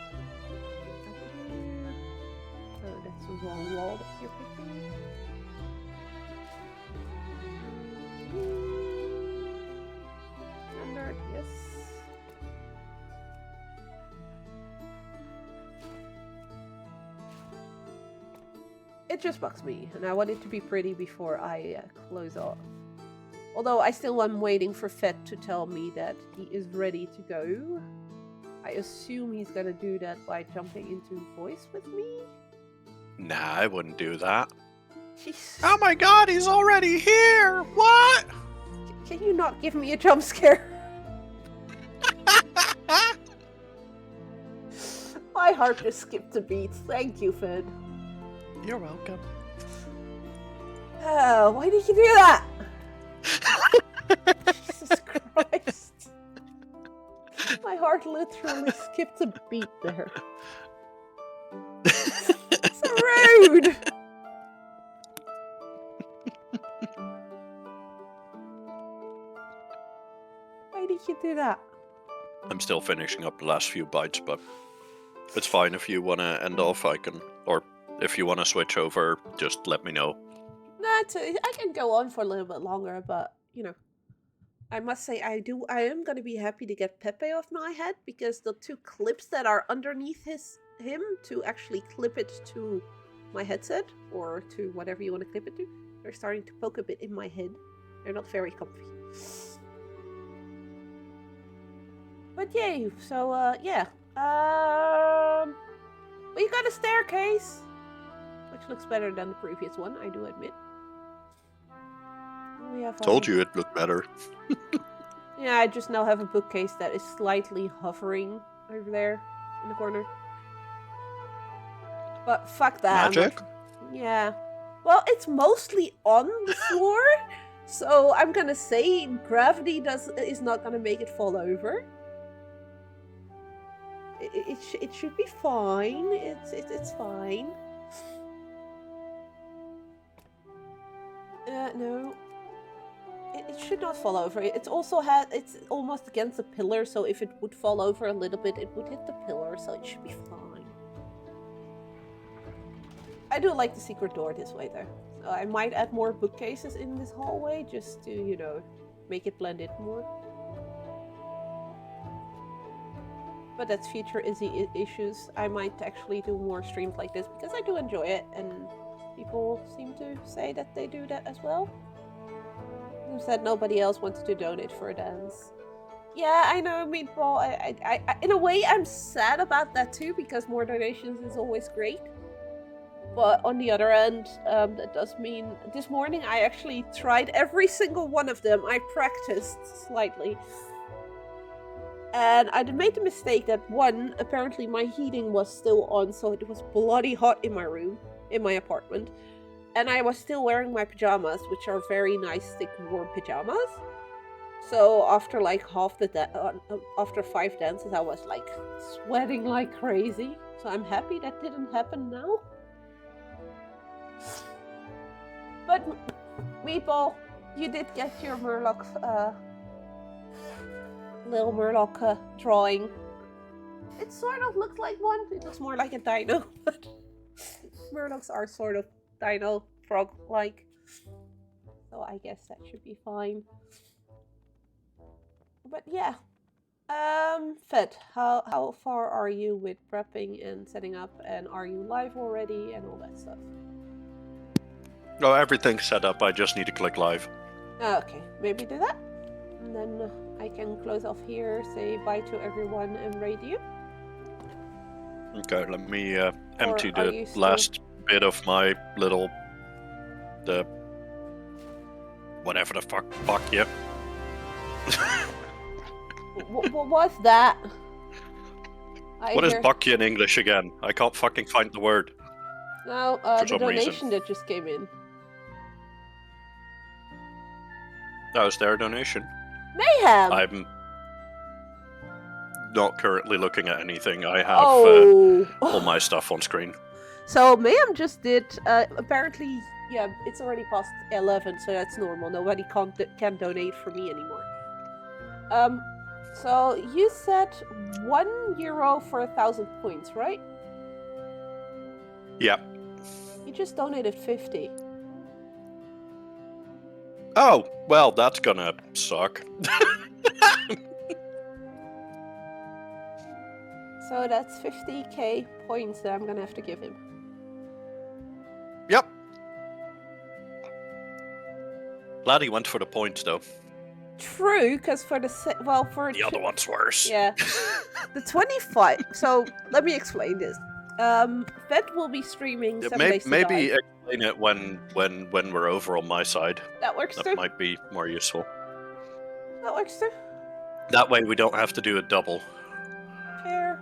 Oh, that's the wrong wall that you're picking. Standard, yes. It just bugs me, and I want it to be pretty before I close off. Although I still am waiting for Fett to tell me that he is ready to go. I assume he's gonna do that by jumping into voice with me? Nah, I wouldn't do that. Jeez. Oh my god, he's already here! What? Can you not give me a jump scare? My heart just skipped a beat. Thank you, Finn. You're welcome. Why did you do that? Jesus Christ. My heart literally skipped a beat there. So rude! Why did you do that? I'm still finishing up the last few bites, but it's fine if you want to end off, I can, or if you want to switch over, just let me know. Nah, I can go on for a little bit longer, but, you know, I must say I am going to be happy to get Pepe off my head, because the two clips that are underneath him to actually clip it to my headset, or to whatever you want to clip it to, they're starting to poke a bit in my head. They're not very comfy. But yay, so, yeah. Well, you got a staircase, which looks better than the previous one, I do admit. We have Told you it looked better. Yeah, I just now have a bookcase that is slightly hovering over there in the corner. But fuck that. Magic? Yeah. Well, it's mostly on the floor, so I'm gonna say gravity is not gonna make it fall over. It should be fine. It's fine. No. It should not fall over. It's almost against the pillar, so if it would fall over a little bit, it would hit the pillar, so it should be fine. I do like the secret door this way, though. So I might add more bookcases in this hallway, just to, you know, make it blend in more. But that's future issues. I might actually do more streams like this, because I do enjoy it, and people seem to say that they do that as well. Who said nobody else wanted to donate for a dance? Yeah, I know, Meatball. I in a way, I'm sad about that too, because more donations is always great. But on the other end, that does mean this morning I actually tried every single one of them. I practiced slightly. And I made the mistake that, one, apparently my heating was still on, so it was bloody hot in my room, in my apartment. And I was still wearing my pajamas, which are very nice, thick, warm pajamas. So after like after 5 dances, I was like sweating like crazy. So I'm happy that didn't happen now. But Meatball, you did get your Murloc, little Murloc drawing. It sort of looked like one. It looks more like a dino, but Murlocs are sort of dino frog-like. So I guess that should be fine. But yeah. Fed, how far are you with prepping and setting up, and are you live already and all that stuff? No, everything's set up. I just need to click live. Okay, maybe do that. And then I can close off here, say bye to everyone and raid you. Okay, let me empty the last bit of my little... whatever the fuck you. What was that? What is bucky in English again? I can't fucking find the word. No, for the some donation reason. that just came in. That was their donation. Mayhem! I'm not currently looking at anything. I have all my stuff on screen. So Mayhem just did, apparently, yeah, it's already past 11, so that's normal. Nobody can donate for me anymore. So you said €1 for 1,000 points, right? Yeah. You just donated 50. Oh, well, that's gonna suck. So that's 50k points that I'm gonna have to give him. Yep. Glad he went for the points, though. True, because for the the other one's worse. Yeah, the 25. So let me explain this. Fed will be streaming 7 days to maybe die. explain it when we're over on my side. That works too. That might be more useful. That works too. That way we don't have to do it double. Fair.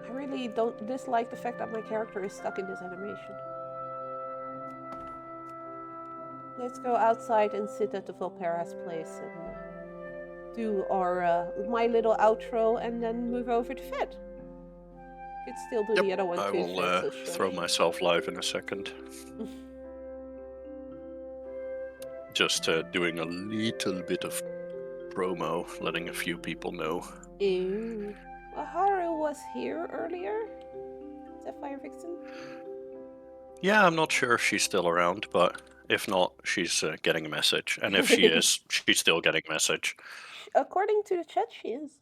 I really don't dislike the fact that my character is stuck in this animation. Let's go outside and sit at the Volpera's place and do our my little outro and then move over to Fed. Could still do the other one I too. will throw myself live in a second. Just doing a little bit of promo, letting a few people know. Ew. Haru was here earlier. Sapphire Vixen? Yeah, I'm not sure if she's still around, but if not, she's getting a message. And if she is, she's still getting a message. According to the chat, she is.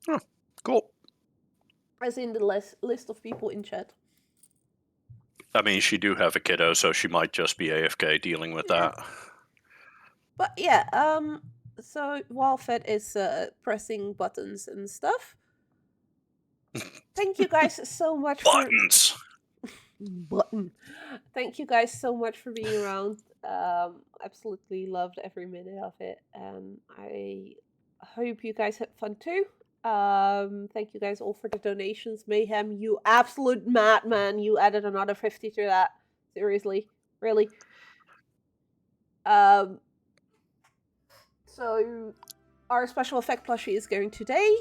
Oh, cool. As in the list of people in chat. I mean, she do have a kiddo, so she might just be AFK dealing with that. But yeah, so while Fed is pressing buttons and stuff, thank you guys so much buttons. Thank you guys so much for being around. Absolutely loved every minute of it, and I hope you guys had fun too. Thank you guys all for the donations. Mayhem, you absolute madman! You added another 50 to that. Seriously, really. So our special effect plushie is going today.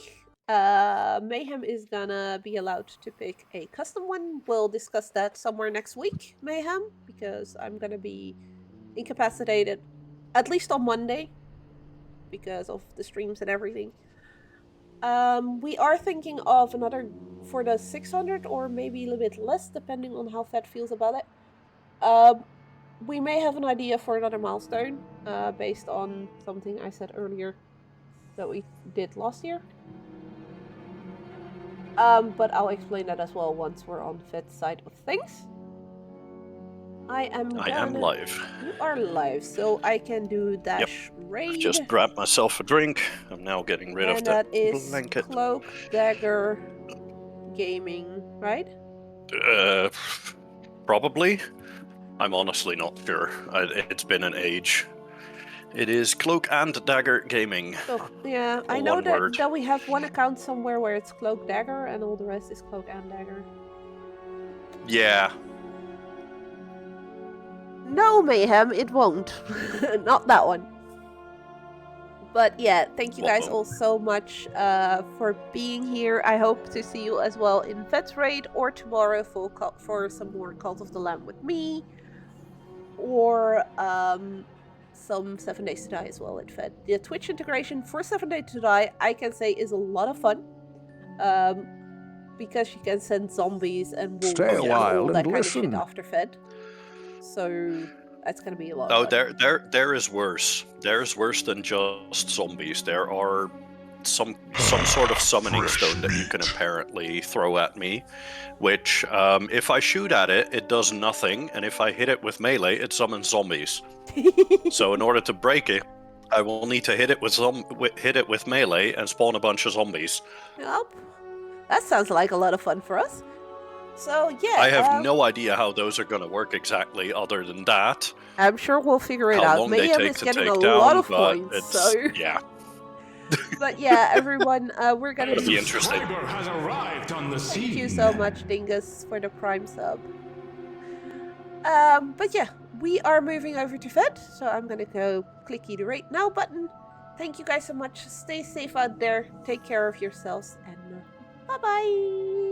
Mayhem is gonna be allowed to pick a custom one. We'll discuss that somewhere next week, Mayhem, because I'm gonna be incapacitated at least on Monday because of the streams and everything. We are thinking of another for the 600 or maybe a little bit less, depending on how Fed feels about it. We may have an idea for another milestone based on something I said earlier that we did last year. But I'll explain that as well once we're on Fed's side of things. I am live. You are live, so I can do dash raid. Just grabbed myself a drink. I'm now getting rid of that the is blanket. Cloak Dagger Gaming, right? Probably. I'm honestly not sure. It's been an age. It is Cloak and Dagger Gaming. Oh, yeah, I know that we have one account somewhere where it's Cloak Dagger and all the rest is Cloak and Dagger. Yeah. No, Mayhem, it won't. Not that one. But yeah, thank you guys all so much for being here. I hope to see you as well in Vet's Raid or tomorrow for some more Cult of the Lamb with me. Or some 7 Days to Die as well at Vet. The Twitch integration for 7 Days to Die, I can say, is a lot of fun. Because you can send zombies and wolves Stay a and while all and that kind of listen. shit after Fed. So that's gonna be a lot Oh, of fun. there is worse. There's worse than just zombies. There are some sort of summoning stone that you can apparently throw at me, which if I shoot at it, it does nothing, and if I hit it with melee, it summons zombies. So in order to break it, I will need to hit it with melee and spawn a bunch of zombies. Yep. That sounds like a lot of fun for us. So yeah, I have no idea how those are going to work exactly, other than that. I'm sure we'll figure it How out. long they Mayhem take is to getting a take lot down, of but points, it's so yeah. But yeah, everyone, we're gonna It'll be interesting. Has arrived on the scene. Thank you so much, Dingus, for the Prime sub. But yeah, we are moving over to Fed, so I'm gonna go clicky the Rate Now button. Thank you guys so much. Stay safe out there. Take care of yourselves, and bye-bye.